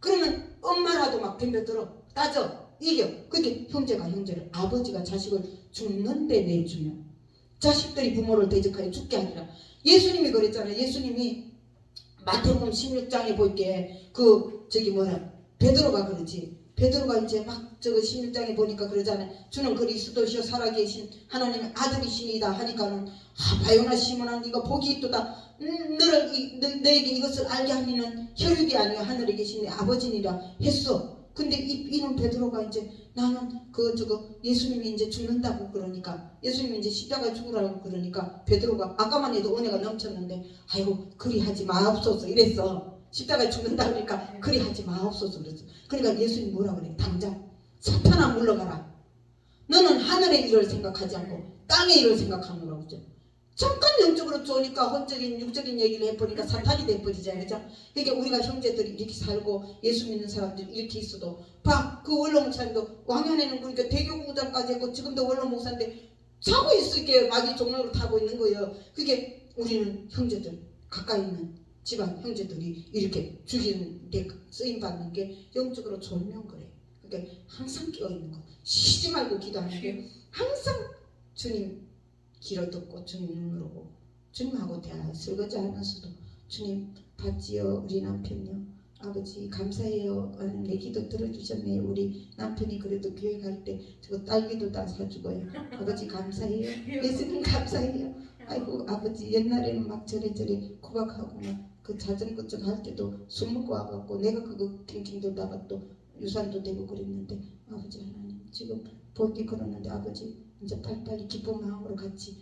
그러면 엄마라도 막 덤벼들어 따져 이겨. 그게 형제가 형제를 아버지가 자식을 죽는데 내주며 자식들이 부모를 대적하여 죽게 하니라. 예수님이 그랬잖아요. 예수님이 마태복음 16장에 볼게 베드로가 그러지. 베드로가 이제 막 16장에 보니까 그러잖아요. 주는 그리스도시요 살아계신 하나님의 아들이시니다 하니까는 바요나 시몬아 네가 복이 있도다. 너에게 이것을 알게 하니는 혈육이 아니요 하늘에 계신 내 아버지니라 했어. 근데 이는 베드로가 이제 나는 예수님이 이제 죽는다고 그러니까 예수님이 이제 십자가에 죽으라고 그러니까 베드로가 아까만 해도 은혜가 넘쳤는데 아이고 그리 하지 마옵소서 이랬어. 십자가에 죽는다 그러니까 그리 하지 마옵소서 그랬어. 그러니까 예수님 뭐라 그래? 당장 사탄아 물러가라. 너는 하늘의 일을 생각하지 않고 땅의 일을 생각하노라고 그러죠. 잠깐 영적으로 좋으니까 혼적인 육적인 얘기를 해버리니까 사탄이 돼버리잖아요. 그죠? 그러니까 우리가 형제들이 이렇게 살고 예수 믿는 사람들이 이렇게 있어도 그 원로 목사님도 왕년에는 그러니까 대교구장까지 했고 지금도 원로 목사인데 사고 있을게 마귀 종로를 타고 있는 거예요. 그게 우리는 형제들 가까이 있는 집안 형제들이 이렇게 죽이는 데 쓰임받는 게 영적으로 좋으면 그래. 그러니까 항상 깨어있는 거 쉬지 말고 기도하는 게 항상 주님 길을 듣고 주님 눈으로 보고 주님하고 대화 설거지 하면서도 주님 봤지요 우리 남편요 아버지 감사해요 내 기도 들어주셨네요. 우리 남편이 그래도 교회 갈 때 저거 딸기도 다 사주고요. 아버지 감사해요. 예수님 감사해요. 아이고 아버지 옛날에는 막 저래 고박하고 막 그 자전거 쪽 할 때도 술 먹고 와갖고 내가 그거 낑낑 돌다가 또 유산도 되고 그랬는데 아버지 하나님 지금 볼게 걸었는데 아버지 이제 빨리빨리 기쁜 마음으로 같이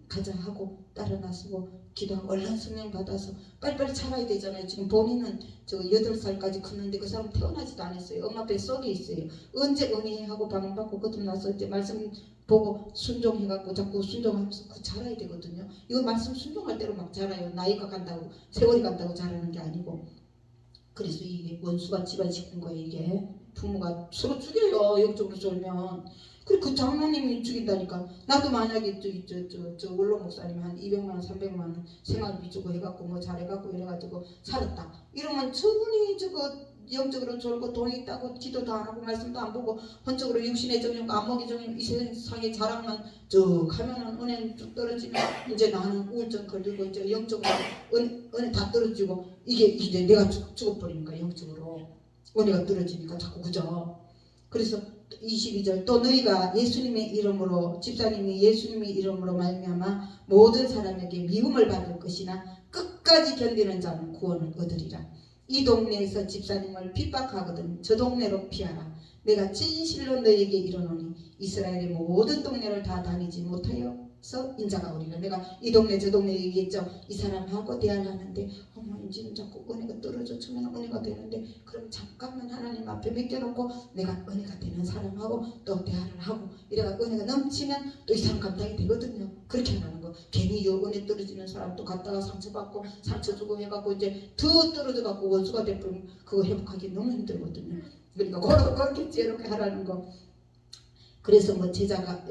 가자 하고 따라 나서고 기도하고 얼른 성령 받아서 빨리빨리 살아야 되잖아요. 지금 본인은 저 8살까지 컸는데 그 사람 태어나지도 않았어요. 엄마 뱃속에 있어요. 언제 은혜하고 방언받고 거듭 나서 이제 말씀 보고 순종해갖고 자꾸 순종하면서 그 자라야 되거든요. 이거 말씀 순종할 대로 막 자라요. 나이가 간다고 세월이 간다고 자라는 게 아니고. 그래서 이게 원수가 집안 시킨 거예요. 이게 부모가 서로 죽여요. 영적으로 쫄면. 그 장로님이 죽인다니까. 나도 만약에 저 원로 목사님 한 200만 원 300만 원 생활비 주고 해갖고 뭐 잘해갖고 이래가지고 살았다 이러면 저분이 저거 영적으로 졸고 돈이 있다고 기도도 안 하고 말씀도 안 보고 혼적으로 육신의 정욕 안목의 정욕 이 세상의 자랑만 쭉 하면은 은혜 쭉 떨어지면 이제 나는 우울증 걸리고 이제 영적으로 은혜 다 떨어지고 이게 내가 죽어버리니까 영적으로 은혜가 떨어지니까 자꾸 그죠. 그래서 22절 또 너희가 예수님의 이름으로 집사님이 예수님의 이름으로 말미암아 모든 사람에게 미움을 받을 것이나 끝까지 견디는 자는 구원을 얻으리라. 이 동네에서 집사님을 핍박하거든 저 동네로 피하라. 내가 진실로 너희에게 이르노니 이스라엘의 모든 동네를 다 다니지 못하여서 인자가 오리라. 내가 이 동네 저 동네 얘기했죠. 이 사람하고 대화를 하는데 어머 이제는 자꾸 은혜가 떨어져 주면 은혜가 되는데 그럼 잠깐만 하나님 앞에 맡겨놓고 내가 은혜가 되는 사람하고 또 대화를 하고 이래가 은혜가 넘치면 또 이 사람 감당이 되거든요. 그렇게 하는 거. 괜히 이 은혜 떨어지는 사람도 갔다가 상처받고 상처 주고 해갖고 이제 더 떨어져갖고 원수가 되면 그거 회복하기 너무 힘들거든요. 그러니까 그렇게 지혜롭게 하라는 거. 그래서 뭐 제자가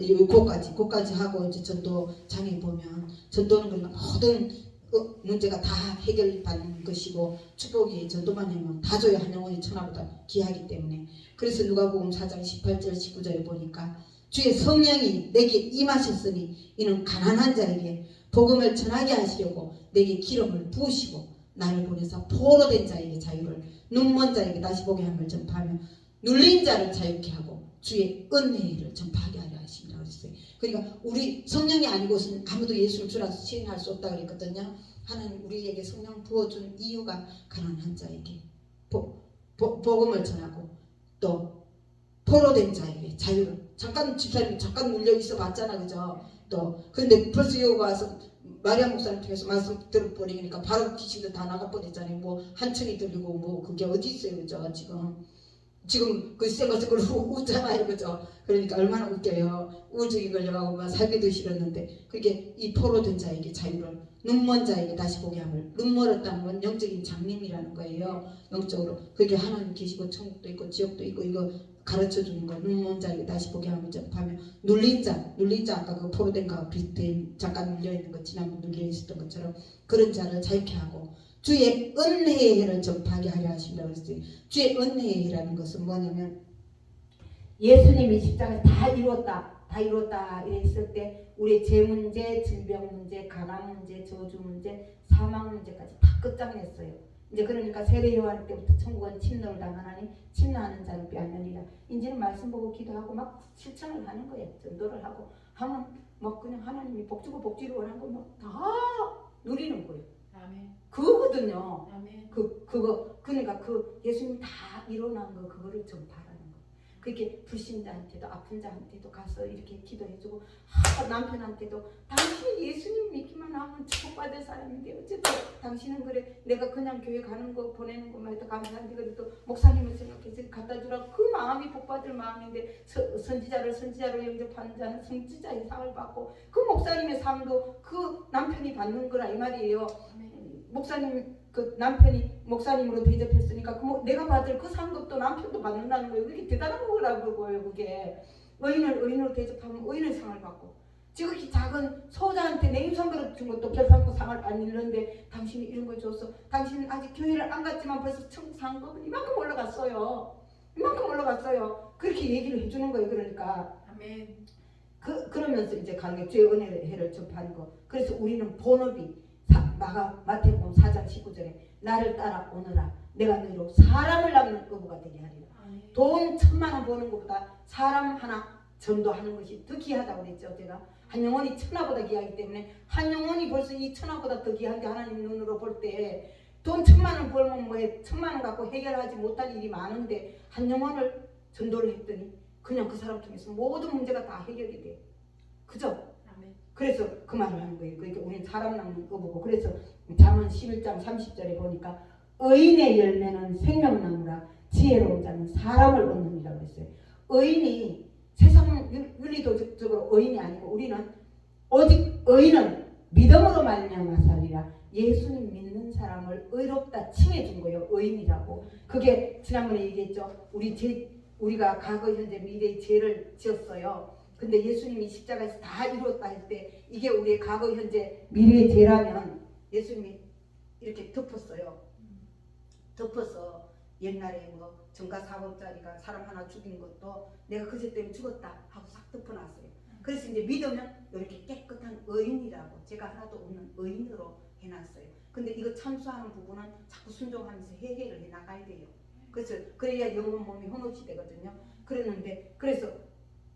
고까지 하고 이제 전도장에 보면 전도는 그냥 모든 문제가 다 해결받는 것이고 축복이 전도만 하면 다 줘야 한 영혼이 천하보다 귀하기 때문에. 그래서 누가복음 4장 18절 19절에 보니까 주의 성령이 내게 임하셨으니 이는 가난한 자에게 복음을 전하게 하시려고 내게 기름을 부으시고 나를 보내서 포로된 자에게 자유를 눈먼 자에게 다시 보게 함을 전파하며 눌린 자를 자유케 하고 주의 은혜를 전파하게 하려 하십니다. 그랬어요. 그러니까 우리 성령이 아니고서는 아무도 예수를 주라서 시행할 수 없다 그랬거든요. 하나님 우리에게 성령 부어준 이유가 가난한 자에게 복음을 전하고 또 포로된 자에게 자유를. 잠깐 집사님이 잠깐 눌려 있어 봤잖아 그죠. 또 근데 벌써 여기 와서 마리아 목사님 통해서 말씀 들어버리니까 바로 귀신도 다 나가버렸잖아요. 뭐 한층이 들리고 뭐 그게 어디 있어요 그죠. 지금 그 생각을 웃잖아요 그죠. 그러니까 얼마나 웃겨요. 우울증이 걸려가고 막 살기도 싫었는데 그게 이 포로된 자에게 자유를 눈먼 자에게 다시 보게 함을. 눈 멀었다는 건 영적인 장님이라는 거예요. 영적으로 그게 하나님 계시고 천국도 있고 지옥도 있고 이거 가르쳐주는 거. 눈먼 자에게 다시 보게 함을 전파하며 눌린 자 아까 그 포로된 거와 비슷해. 잠깐 눌려있는 거 지난번 눌려있었던 것처럼 그런 자를 자유케 하고 주의 은혜의 해를 전파하게 하려 하신다 그랬어요. 주의 은혜의 해라는 것은 뭐냐면 예수님이 십자가에 다 이루었다 이랬을 때 우리의 죄 문제, 질병 문제, 가난 문제, 저주 문제, 사망 문제까지 다 끝장냈어요. 이제 그러니까 세례 요한 때부터 천국은 침노를 당하나니 침노하는 자를 빼앗느니라. 이제는 말씀 보고 기도하고 막 실천을 하는 거예요. 전도를 하고 하면 막 그냥 하나님이 복주고 복지를 원한 거 막 다 누리는 거예요. 아멘. 그거거든요. 아멘. 그거 그러니까 그 예수님이 다 일어난 거 그거를 전파하는 거. 그렇게 불신자한테도 아픈 자한테도 가서 이렇게 기도해주고 남편한테도 당신이 예수님 믿기만 하면 축복받을 사람인데 어쨌든 당신은 그래 내가 그냥 교회 가는 거 보내는 것만 해도 감사한데 그래도 목사님을 생각해서 갖다 주라 그 마음이 복받을 마음인데 선지자로 영접하는 자는 선지자의 상을 받고 그 목사님의 삶도 그 남편이 받는 거라 이 말이에요. 목사님 그 남편이 목사님으로 대접했으니까 내가 받을 그 상급도 남편도 받는다는 거예요. 그게 대단한 거라고 그거예요. 그게 의인으로 대접하면 의인의 상을 받고 지극히 작은 소자한테 냉수한 그릇 준 것도 결산코 상을 안 잃는데 당신이 이런 걸 줬어. 당신은 아직 교회를 안 갔지만 벌써 천국 상급은 이만큼 올라갔어요. 그렇게 얘기를 해주는 거예요. 그러니까 아멘. 그러면서 이제 가는 게 주의 은혜의 해를 전파하는 거. 그래서 우리는 본업이 마태복음 4장 19절에 나를 따라 오너라 내가 너희로 사람을 낳는 의무가 되게 하리라. 돈 1000만원 버는 것보다 사람 하나 전도하는 것이 더 귀하다고 그랬죠. 제가 한 영혼이 천하보다 귀하기 때문에 한 영혼이 벌써 이 천하보다 더 귀한데 하나님 눈으로 볼 때 돈 1,000만 원 벌면 뭐해 1,000만 원 갖고 해결하지 못할 일이 많은데 한 영혼을 전도를 했더니 그냥 그 사람 통해서 모든 문제가 다 해결이 돼. 그죠? 아멘. 그래서 그 말을 하는 거예요. 그러니까 우리는 사람 낚는 거 보고 그래서 잠언 11장 30절에 보니까 의인의 열매는 생명나무라 지혜로운 자는 사람을 얻느니라 그랬어요. 의인이 세상 윤리도적으로 의인이 아니고 우리는 오직 의인은 믿음으로 말미암아 살리라. 예수님 믿는 사람을 의롭다 칭해준 거예요. 의인이라고. 그게 지난번에 얘기했죠. 우리가 과거 현재 미래의 죄를 지었어요. 근데 예수님이 십자가에서 다 이루었다 할 때 이게 우리의 과거 현재 미래의 죄라면 예수님이 이렇게 덮었어요. 덮어서 옛날에 뭐 전가사범자리가 사람 하나 죽인 것도 내가 그죄 때문에 죽었다 하고 싹 덮어놨어요. 그래서 이제 믿으면 이렇게 깨끗한 의인이라고 제가 하나도 없는 의인으로 해놨어요. 근데 이거 참수하는 부분은 자꾸 순종하면서 해결을 해나가야 돼요. 그래야 영혼 몸이 혼없이 되거든요. 그랬는데 그래서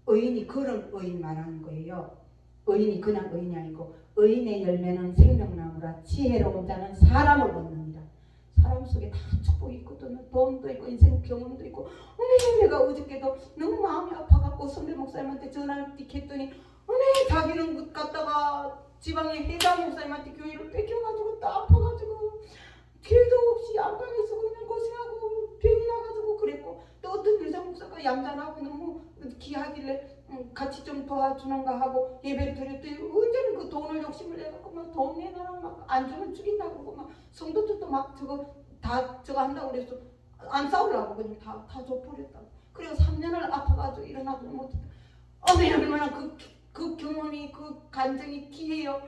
의인이 그런 의인 말하는 거예요. 의인이 그냥 의인이 아니고 의인의 열매는 생명나무라 지혜로운 자는 사람을 얻느니라. 사람 속에 다 축복이 있거든요. 돈도 있고 인생 경험도 있고 내가 어저께도 너무 마음이 아파갖고 선배 목사님한테 전화를 띡 했더니 자기는 갔다가 지방의 해당 목사님한테 교회를 뺏겨가지고 또 아파가지고 길도 없이 안방에서 그냥 고생하고 병이 나가지고 그랬고 또 어떤 여자 목사가 얌전하고 너무 귀하길래 같이 좀 도와주는가 하고 예배를 드렸더니 언제는 그 돈을 욕심을 내갖고 막 돈 내놔라 막 안 주면 죽인다고 그러고 막 성도들도 막 저거 한다고 그래서 안 싸우려고 그냥 다 줘버렸다고. 그래서 3년을 아파가지고 일어나도 못했다. 얼마나 그 경험이 그 감정이 귀해요.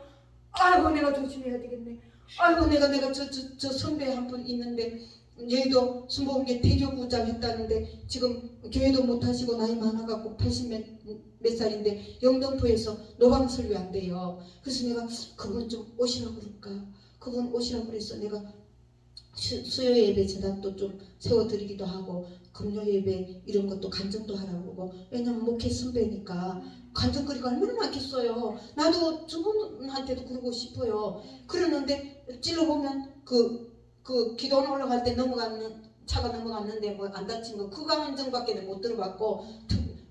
아이고 내가 조심해야 되겠네. 아이고 내가 저 선배 한 분 있는데 얘도 순복음교회 대교부장 했다는데 지금 교회도 못하시고 나이 많아갖고 80 몇 살인데 영등포에서 노방설교 한대요. 그래서 내가 그분 좀 오시라고 그럴까? 그분 오시라고 그래서 내가 수요 예배 재단도 좀 세워드리기도 하고 금요 예배 이런 것도 간증도 하라고 그러고 왜냐면 목회 선배니까 간증거리가 얼마나 많겠어요. 나도 저분한테도 그러고 싶어요. 그러는데 찔러보면 그 기도원 올라갈 때 차가 넘어갔는데 뭐 안 다친 거 그 간증밖에 못 들어봤고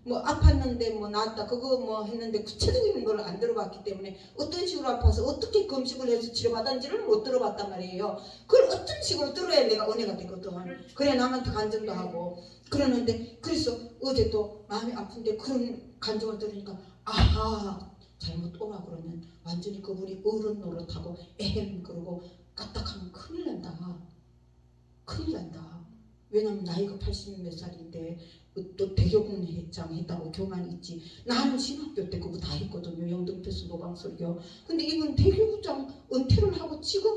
뭐 아팠는데 뭐 나았다 그거 뭐 했는데 구체적인 걸 안 들어봤기 때문에 어떤 식으로 아파서 어떻게 금식을 해서 치료받았는지를 못 들어봤단 말이에요. 그걸 어떤 식으로 들어야 내가 은혜가 되거든. 그래 남한테 간증도 하고 그러는데 그래서 어제 또 마음이 아픈데 그런 간증을 들으니까 아하 잘못 오라 그러면 완전히 그분이 어른 노릇하고 에헴 그러고 까딱하면 큰일 난다. 왜냐면 나이가 80 몇 살인데 또 대교공회장 했다고 교만 있지. 나는 신학교 때 그거 다 했거든요. 영등포에서 노방설교. 근데 이분 대교부장 은퇴를 하고 지금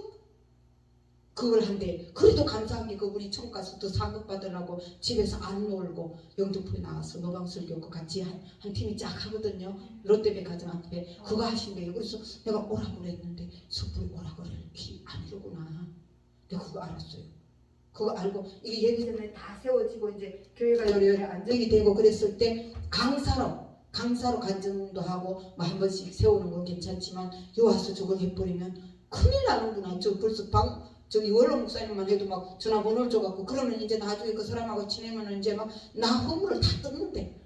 그걸 한대. 그래도 감사한 게 그분이 처음 가서 더 상급 받으려고 집에서 안 놀고 영등포에 나와서 노방설교 그 같이 한 팀이 쫙 하거든요. 롯데백화점 앞에 그거 하신대요. 그래서 내가 오라고 그랬는데 섣불리 오라고 그럴 일이 아니로구나. 내가 그거 알았어요. 그거 알고 이게 예배 전에 다 세워지고 이제 교회가 요리요리 안정이 되고 그랬을 때 강사로 간증도 하고 뭐 한 번씩 세우는 건 괜찮지만 요 와서 저걸 해버리면 큰일 나는구나. 저 벌써 저기 원로 목사님만 해도 막 전화번호를 줘갖고 그러면 이제 나중에 그 사람하고 지내면 이제 막 나 허물을 다 뜯는데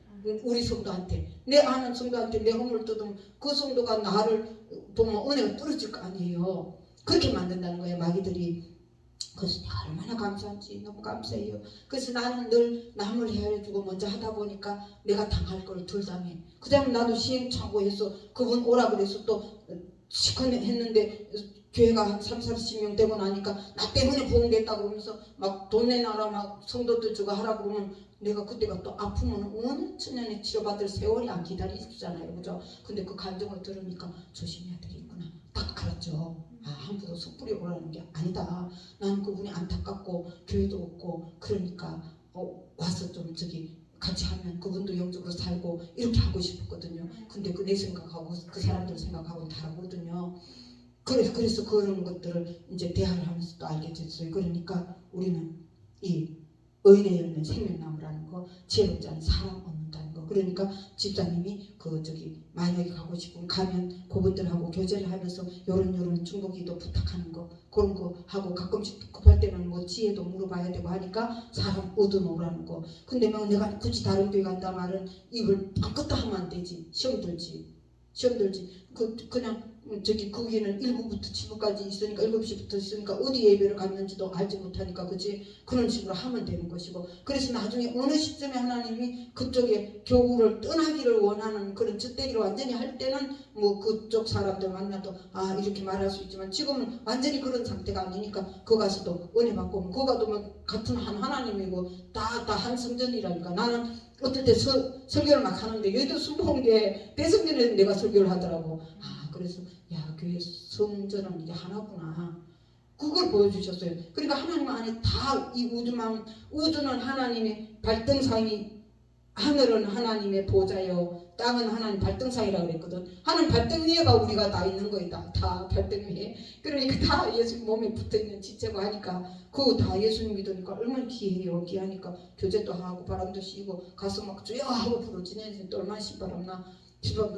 우리 성도한테 내 아는 성도한테 내 허물을 뜯으면 그 성도가 나를 보면 은혜가 떨어질 거 아니에요. 그렇게 만든다는 거예요 마귀들이. 그래서 내가 얼마나 감사한지 너무 감사해요. 그래서 나는 늘 남을 헤아려주고 먼저 하다 보니까 내가 당할 걸 덜 당해. 그 다음에 나도 시행착오해서 그분 오라 그래서 또 시큰했는데 교회가 한 30-40명 되고 나니까 나 때문에 부흥됐다고 그러면서 막 돈 내놔라 막 성도들 저거 하라고 그러면 내가 그때가 또 아프면 어느 천년에 치료받을 세월이 안 기다리잖아요. 그죠? 근데 그 감정을 들으니까 조심해야 되겠구나. 딱 알았죠. 함부로 섣불리 오라는 게 아니다. 나는 그분이 안타깝고 교회도 없고 그러니까 와서 좀 같이 하면 그분도 영적으로 살고 이렇게 하고 싶었거든요. 근데 내 생각하고 그 사람들 생각하고는 다르거든요. 그래서 그런 것들을 이제 대화를 하면서 또 알게 됐어요. 그러니까 우리는 이 의인의 열매 생명나무라는 거 지혜롭지 않은 사람 얻는다는 거 그러니까 집사님이 만약에 가고 싶으면 가면 그분들하고 교제를 하면서 요런 중보기도 부탁하는 거 그런 거 하고 가끔씩 급할 때는 뭐 지혜도 물어봐야 되고 하니까 사람 얻어놓으라는 거. 근데 막 내가 굳이 다른 교회 간다 말은 입을 아무것도 하면 안 되지. 시험 들지. 그냥 거기는 1부부터 7부까지 있으니까 7시부터 있으니까 어디 예배를 갔는지도 알지 못하니까 그지 그런 식으로 하면 되는 것이고 그래서 나중에 어느 시점에 하나님이 그쪽에 교구를 떠나기를 원하는 그런 젖대기를 완전히 할 때는 뭐 그쪽 사람들 만나도 이렇게 말할 수 있지만 지금은 완전히 그런 상태가 아니니까 거 가서도 은혜 받고 거 가도 뭐 같은 한 하나님이고 다 한 성전이라니까 나는 어떨 때 설교를 막 하는데 여기도 순복음교회 대성전에서 내가 설교를 하더라고. 그래서 야 교회 성전은 이제 하나구나. 그걸 보여주셨어요. 그러니까 하나님 안에 다 이 우주는 하나님의 발등상이 하늘은 하나님의 보좌요 땅은 하나님 발등상이라고 그랬거든. 하늘 발등 위에가 우리가 다 있는 거예요. 다 발등 위에. 그러니까 다 예수님 몸에 붙어있는 지체고 하니까 그거 다 예수님 믿으니까 얼마나 귀해요. 귀하니까 교제도 하고 바람도 씌고 가서 막 주여 하고 부르지네. 또 얼마나 신바람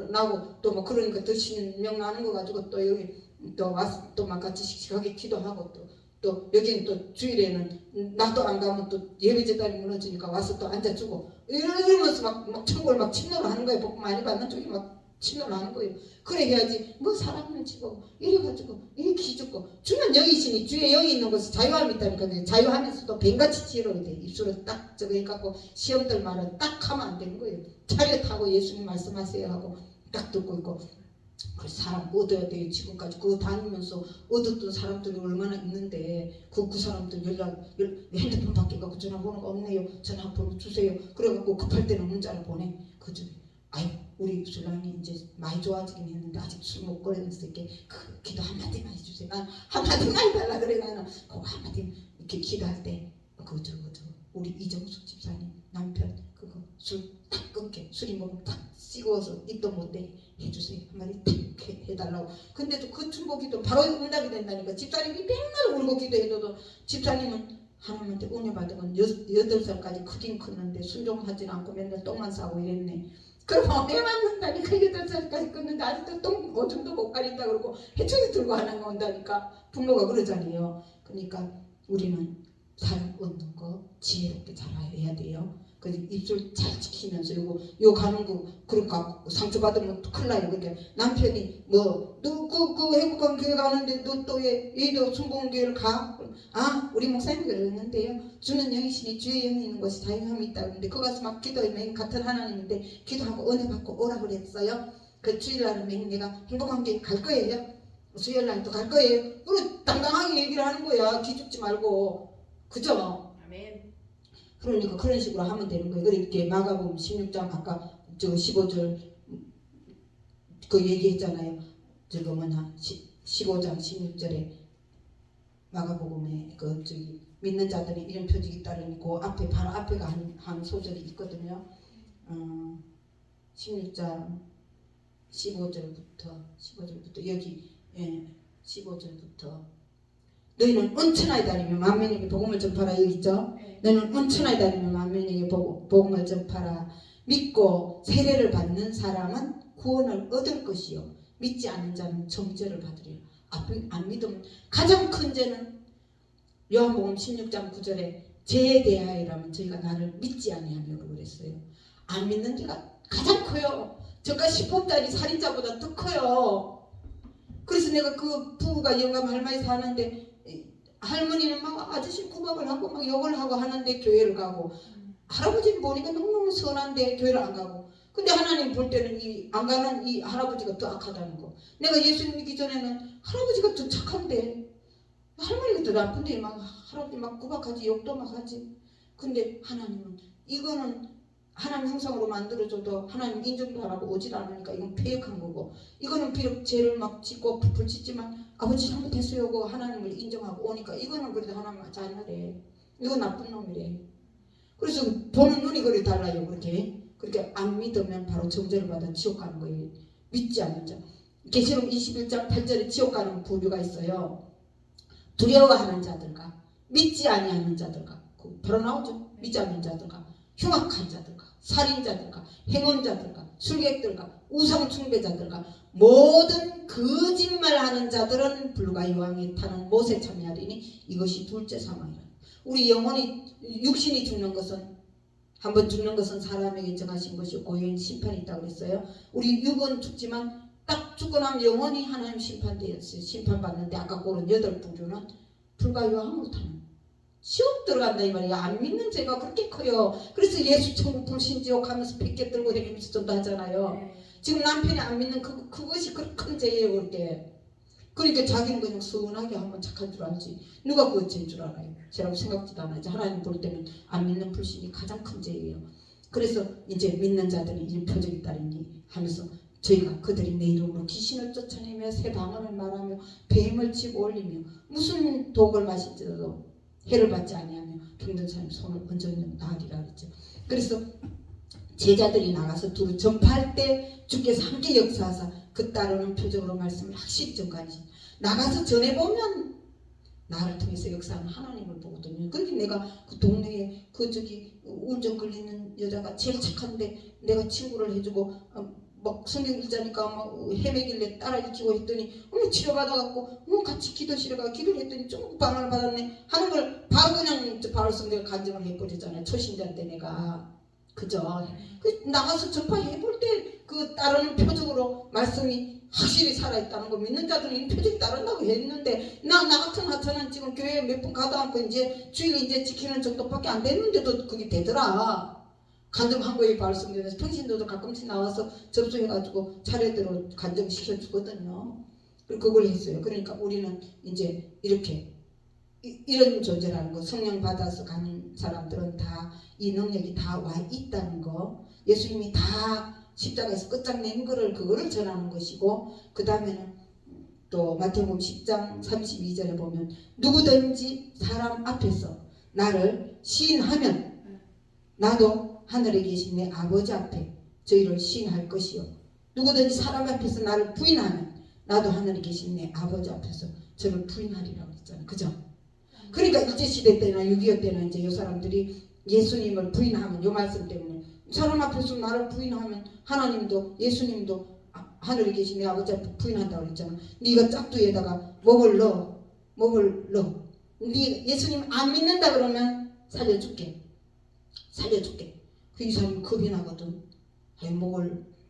나고 또 막 그러니까 더 신명 나는 거 가지고 또 여기 또 와서 또 막 같이 씩씩하게 기도하고 또 여기는 또 주일에는 나도 안 가면 또 예배 제단이 무너지니까 와서 또 앉아주고 이러면서 막 천국을 막 침노를 하는 거예요. 복 많이 받는 쪽이 막 침노를 하는 거예요. 그래 해야지 뭐 사람을 치고 이래가지고 이렇게 기죽고 주는 영이시니 주의 영이 있는 것은 자유함이 있다니까. 자유하면서도 뱀같이 지러야 돼. 입술을 딱 저거 해갖고 시험들 말은 딱 하면 안 되는 거예요. 차례 타고 예수님 말씀하세요 하고 딱 듣고 있고 그 사람 얻어야 돼요. 지금까지 그거 다니면서 얻었던 사람들이 얼마나 있는데 그 사람들 핸드폰 바뀌고 전화번호가 없네요. 전화번호 주세요. 그래갖고 급할 때는 문자를 보내. 그중에 우리 신랑이 이제 많이 좋아지긴 했는데 아직 술 못 끊었으니까 그 기도 한마디만 해주세요. 난 한마디만 해달라 그래. 나는 그거 한마디 이렇게 기도할 때 우리 이정숙 집사님 남편 그거 술 딱 끊게 술이 먹으면 딱 씹어서 입도 못 대게 해주세요. 한마디 딱 해달라고. 근데도 그 중보기도 바로 응답이 된다니까. 집사님이 맨날 울고 기도해도 집사님은 하나님한테 은혜 받은 건 8살까지 크긴 컸는데 순종하지 않고 맨날 똥만 싸고 이랬네. 그럼 애 맞는다니까 8살까지 컸는데 아직도 똥 오줌도 못 가린다 그러고 해초리 들고 하는 거 온다니까. 부모가 그러잖아요. 그러니까 우리는 사람 얻는 거 지혜롭게 잘해야 돼요. 그 입술 잘 지키면서 요 가는 거 그러니까 상처 받으면 큰일 나요. 그러니까 남편이 너 그 행복한 교회 가는데 너 또 왜 얘도 순복음교회를 가? 우리 목사님 그러는데요. 주는 영이시니 주의 영이 있는 것이 자유함이 있다. 그런데 그 가서 막 기도하면 같은 하나님인데 기도하고 은혜 받고 오라 그랬어요. 그 주일날은 내가 행복한 교회 갈 거예요. 수요일날도 갈 거예요. 그리고 당당하게 얘기를 하는 거야. 기죽지 말고. 그죠? 아멘. 그러니까 그런 식으로 하면 되는 거예요. 그렇게 마가복음 16장 아까 15절 그 얘기했잖아요. 15장 16절에 마가복음에 믿는 자들이 이런 표적이 따르니 그 앞에 바로 앞에가 한 소절이 있거든요. 16장 15절부터 여기 15절부터 너희는 온천하에 다니며 만민에게 복음을 전파라. 여기 있죠? 너희는 온천하에 다니며 만민에게 복음을 전파라. 믿고 세례를 받는 사람은 구원을 얻을 것이요 믿지 않는 자는 정죄를 받으리라. 안 믿으면 가장 큰 죄는 요한복음 16장 9절에 죄에 대하여라면 저희가 나를 믿지 아니하며 그랬어요. 안 믿는 죄가 가장 커요. 저까지 10억짜리 살인자보다 더 커요. 그래서 내가 그 부부가 영감 할머니 사는데 할머니는 막 아저씨 구박을 하고 막 욕을 하고 하는데 교회를 가고 할아버지는 보니까 너무너무 선한데 교회를 안 가고 근데 하나님 볼 때는 안 가는 이 할아버지가 더 악하다는 거. 내가 예수 믿기 전에는 할아버지가 더 착한데 할머니가 더 나쁜데 막 할아버지 막 구박하지 욕도 막 하지. 근데 하나님은 이거는 하나님 형상으로 만들어줘도 하나님 인정도 안 하고 오질 않으니까 이건 폐역한 거고 이거는 비록 죄를 막 짓고 부풀짓지만 아버지 잘못했어요 하고 하나님을 인정하고 오니까 이거는 그래도 하나님 자녀래. 이건 나쁜 놈이래. 그래서 보는 눈이 그래 달라요. 그렇게 안 믿으면 바로 정죄를 받아 지옥 가는 거예요. 믿지 않는 자. 계시록 21장 8절에 지옥 가는 부류가 있어요. 두려워하는 자들과 믿지 아니하는 자들과 바로 나오죠. 믿지 않는 자들과 흉악한 자들과 살인자들과 행음자들과 술객들과 우상숭배자들과 모든 거짓말하는 자들은 불과 요한이 타는 못에 참여하리니 이것이 둘째 사망이라. 우리 영혼이 육신이 죽는 것은 한번 죽는 것은 사람에게 정하신 것이고 고유한 심판이 있다고 그랬어요. 우리 육은 죽지만 딱 죽고 나면 영원히 하나님 심판되었어요. 심판받는데 아까 고른 8부류는 불과 요한 못하는 지옥 들어간다 이 말이야. 안 믿는 죄가 그렇게 커요. 그래서 예수 천국 불신지옥 하면서 100개 들고 다니면서 전도하잖아요. 지금 남편이 안 믿는 그것이 그렇게 큰 죄예요. 그렇게. 그러니까 자기는 그냥 서운하게 하면 착한 줄 알지. 누가 그거 죄인 줄 알아요. 죄라고 생각지도 않아요. 하나님 볼 때는 안 믿는 불신이 가장 큰 죄예요. 그래서 이제 믿는 자들이 이 표적이 따르니 하면서 저희가 그들이 내 이름으로 귀신을 쫓아내며 새 방언을 말하며 뱀을 치고 올리며 무슨 독을 마실지라도 해를 받지 아니하며 병든 사람의 손을 얹어놓는 나으리라 그랬죠. 그래서 제자들이 나가서 두루 전파할 때 주께서 함께 역사하사 그 따르는 표적으로 말씀을 확실히 전가하시. 나가서 전해보면 나를 통해서 역사하는 하나님을 보거든요. 그러니까 내가 그 동네에 그 우울증 걸리는 여자가 제일 착한데 내가 친구를 해주고 막 성경 읽자니까 막 헤매길래 따라 읽히고 했더니 치료받아갖고 같이 기도실에 가 기도를 했더니 좀 방언을 받았네 하는 걸 바로 그냥 바로 성경을 간증을 해버리잖아요. 초신자인데 내가 그죠? 나가서 전파해볼 때 그 따르는 표적으로 말씀이 확실히 살아있다는 거 믿는 자들은 이 표적이 따른다고 했는데 나 같은 하찮은 지금 교회에 몇 번 가다 않고 이제 주일 이제 지키는 정도밖에 안 됐는데도 그게 되더라. 간증한 거에 발성되면서 평신도도 가끔씩 나와서 접수해가지고 차례대로 간증시켜 주거든요. 그리고 그걸 했어요. 그러니까 우리는 이제 이렇게 이런 존재라는 거, 성령 받아서 가는 사람들은 다 이 능력이 다 와 있다는 거, 예수님이 다 십자가에서 끝장낸 거를 그거를 전하는 것이고, 그 다음에는 또 마태복음 10장 32절에 보면 누구든지 사람 앞에서 나를 시인하면 나도 하늘에 계신 내 아버지 앞에 저희를 시인할 것이요, 누구든지 사람 앞에서 나를 부인하면 나도 하늘에 계신 내 아버지 앞에서 저를 부인하리라고 했잖아요. 그죠? 그러니까 일제시대 때나 6.25 때나 이제 이 사람들이 예수님을 부인하면, 요 말씀 때문에 사람 앞에서 나를 부인하면 하나님도 예수님도 하늘에 계신 내 아버지 앞에 부인한다고 그랬잖아. 네가 짝두에다가 목을 넣어. 네 예수님 안 믿는다 그러면 살려줄게. 그 이 사람이 겁이 나거든.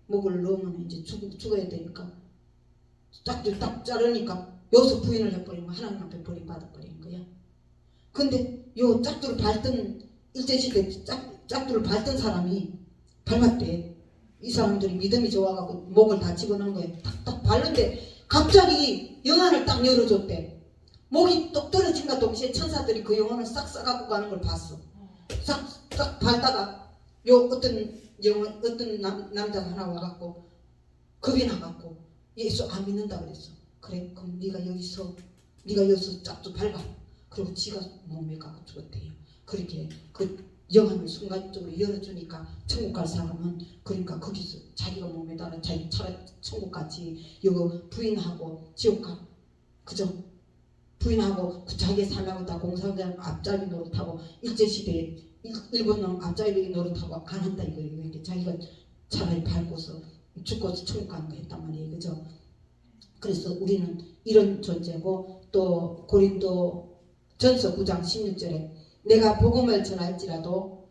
목을 넣으면 이제 죽어야 되니까 짝두 딱 자르니까 여기서 부인을 해버리면 하나님 앞에 버림받아버리는 거야. 근데 요 짝두를 밟던 일제시대 짝두를 밟던 사람이 밟았대. 이 사람들이 믿음이 좋아가지고 목을 다 집어넣은 거예요. 탁탁 밟는데 갑자기 영안을 딱 열어줬대. 목이 똑 떨어진과 동시에 천사들이 그 영혼을 싹 싸갖고 가는 걸 봤어. 싹 밟다가 요 어떤 남자가 하나 와갖고 겁이 나갖고 예수 안 믿는다 그랬어. 그래 그럼 네가 여기서 짝두 밟아. 그리고 지가 몸에 가고 죽었대요. 그렇게 그 영혼을 순간적으로 열어주니까 천국 갈 사람은 그러니까 거기서 자기가 몸에다가 자기 차라리 천국 같이 이거 부인하고 지옥 가. 그죠? 부인하고 자기의 삶하고 다 공사장 앞잡이 노릇하고 일제시대에 일본 놈 앞잡이 노릇하고 가난다 이거예요. 그러니까 자기가 차라리 밟고서 죽고서 천국 가는 거 했단 말이에요. 그죠? 그래서 우리는 이런 존재고, 또 고린도 전서 9장 16절에 내가 복음을 전할지라도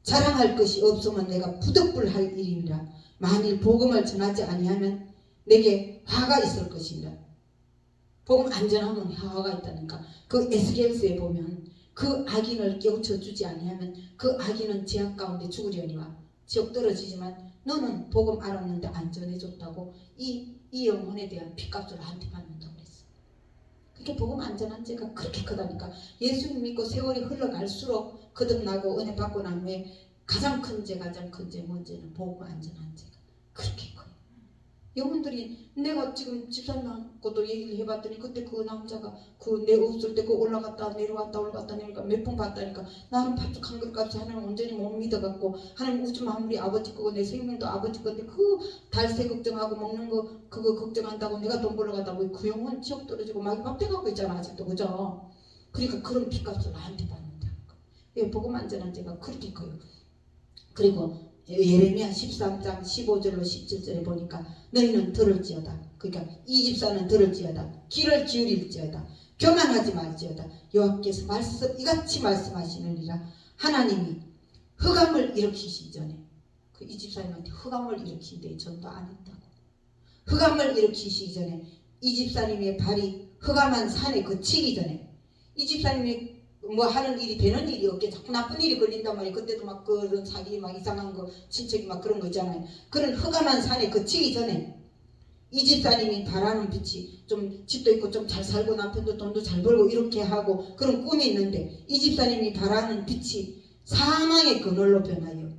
자랑할 것이 없으면 내가 부득불할 일이니라. 만일 복음을 전하지 아니하면 내게 화가 있을 것이니라. 복음 안 전하면 화가 있다니까. 그 에스겔서에 보면 그 악인을 깨우쳐 주지 아니하면 그 악인은 죄악 가운데 죽으려니와 지옥 떨어지지만 너는 복음 알았는데 안 전해줬다고 이 영혼에 대한 핏값을 나한테 받는다고 그랬어. 그게 복음 안 전한 죄가 그렇게 크다니까. 예수님 믿고 세월이 흘러갈수록 거듭나고 은혜 받고 난 후에 가장 큰 죄 문제는 복음 안 전한 죄가 그렇게 커요. 영혼들이 내가 지금 집사님하고도 얘기를 해봤더니 그때 그 남자가 그 내 없을 때 그 올라갔다 내려갔다 몇 번 봤다니까. 나는 밥죽 한 그릇 값에 하나님 온전히 못 믿어갖고 하나님 우주 만물이 아버지 거고 내 생명도 아버지 건데 그 달새 걱정하고 먹는 거 그거 걱정한다고 내가 돈 벌러 간다고 그 영혼 지옥 떨어지고 막 밥대갖고 있잖아 아직도. 그죠? 그러니까 그런 핏값을 나한테 받는다. 예, 복음 안 전한 죄가 그렇게 커요. 그리고 예레미야 13장 15절로 17절에 보니까 너희는 들을지어다. 그러니까 이 집사는 들을지어다. 귀를 기울일지어다. 교만하지 말지어다. 여호와께서 이같이 말씀하시느니라. 하나님이 흑암을 일으키시기 전에 이 집사님한테 흑암을 일으킨대 전도 안 했다고. 흑암을 일으키시기 전에 이 집사님의 발이 흑암한 산에 그치기 전에 이 집사님이 뭐 하는 일이 되는 일이 없게 자꾸 나쁜 일이 걸린단 말이에요. 그때도 막 그런 사기 막 이상한 거 친척이 막 그런 거 있잖아요. 그런 흑암한 산에 그치기 전에 이 집사님이 바라는 빛이 좀 집도 있고 좀 잘 살고 남편도 돈도 잘 벌고 이렇게 하고 그런 꿈이 있는데 이 집사님이 바라는 빛이 사망의 그늘로 변하여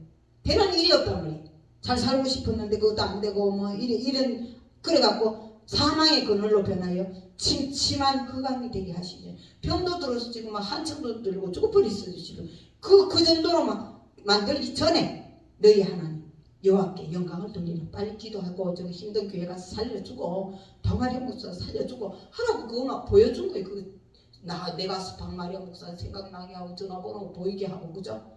되는 일이 없단 말이에요. 잘 살고 싶었는데 그것도 안 되고 뭐 이런 그래갖고 사망의 그늘로 변하여 침침한 흑암이 되게 하시죠. 병도 들어서 지금 막 한층도 들고 쪼그버리시죠. 지금 그 정도로 막 만들기 전에 너희 하나님 여호와께 영광을 돌리라. 빨리 기도하고 저기 힘든 교회 가서 살려주고 박마리아 목사 살려주고 하라고 그거 막 보여준 거예요. 내가 박마리아 목사 생각나게 하고 전화번호 보이게 하고 그죠?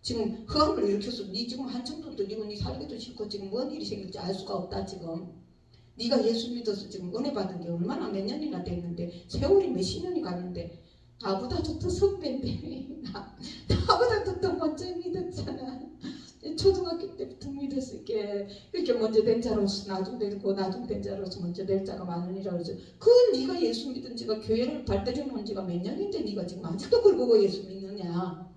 지금 흑암을 일으켜서 니 지금 한층도 들리고 니 살기도 싫고 지금 뭔 일이 생길지 알 수가 없다 지금. 네가 예수 믿어서 지금 은혜 받은 게 얼마나 몇 년이나 됐는데 세월이 몇십 년이 갔는데 나보다도 더 선배인데 나보다도 더 먼저 믿었잖아. 초등학교 때부터 믿었을게. 이렇게 먼저 된 자로서 나중 되고 나중 된 자로서 먼저 될 자가 많으니라 그러죠. 그 네가 예수 믿은 지가 교회를 발달해 놓은 지가 몇 년인데 네가 지금 아직도 그걸 보고 예수 믿느냐.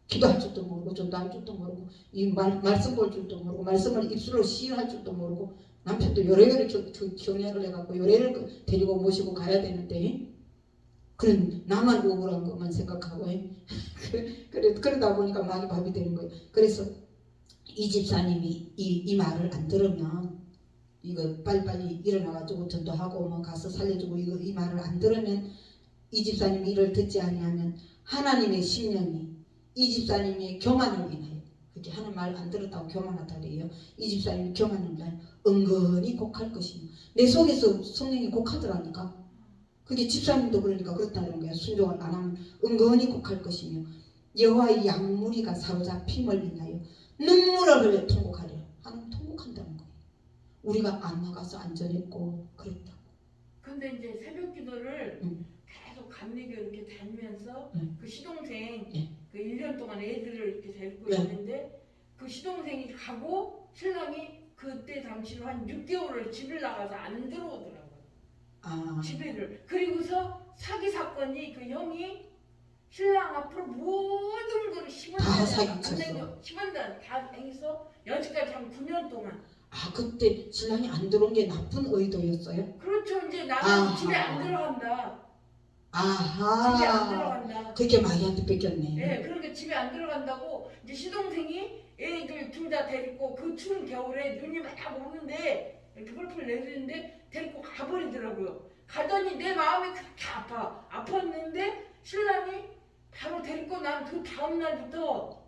기도할 줄도 모르고 전도할 줄도 모르고 이 말씀 볼 줄도 모르고 말씀을 입술로 시인할 줄도 모르고 남편도 요래요래 경례를 해갖고 요래를 데리고 모시고 가야 되는데 그런 나만 억울한 것만 생각하고 그러다 보니까 많이 밥이 되는 거예요. 그래서 이 집사님이 이 말을 안 들으면 이거 빨리빨리 일어나가지고 전도하고 뭐 가서 살려주고 이 말을 안 들으면 이 집사님이 이를 듣지 아니하면 하나님의 심령이 이 집사님의 교만을 인하여 그렇게 하는 말 안 들었다고 교만하다 그래요. 이 집사님이 교만을 인하여 은근히 곡할 것이며 내 속에서 성령이 곡하더라니까. 그게 집사님도 그러니까 그렇다는 거야. 순종을 안 하면 은근히 곡할 것이며 여호와의 양무리가 사로잡힘을 인하여 눈물을 흘려 통곡하리라. 하나님 통곡한다는 거예요. 우리가 안 나가서 안전했고 그랬다고. 근데 이제 새벽 기도를 계속 감리교 이렇게 다니면서 그 시동생 그 1년 동안 애들을 이렇게 데리고 있는데 그 시동생이 가고 신랑이 그때 당시로 한 6개월을 집을 나가서 안 들어오더라고요. 집에를. 그리고서 사기 사건이 그 형이 신랑 앞으로 모든 걸 10원 다 행해서 여지까지 한 9년 동안. 그때 신랑이 안 들어온 게 나쁜 의도였어요? 그렇죠. 이제 나는 집에 안 들어간다. 집에 안 들어간다. 그게 마리한테 뺏겼네. 네, 그러니까 집에 안 들어간다고 이제 시동생이 애들 둘 다 데리고 그 추운 겨울에 눈이 막 오는데 이렇게 펄펄 내리는데 데리고 가버리더라고요. 가더니 내 마음이 그렇게 아팠는데 신랑이 바로 데리고 난 그 다음 날부터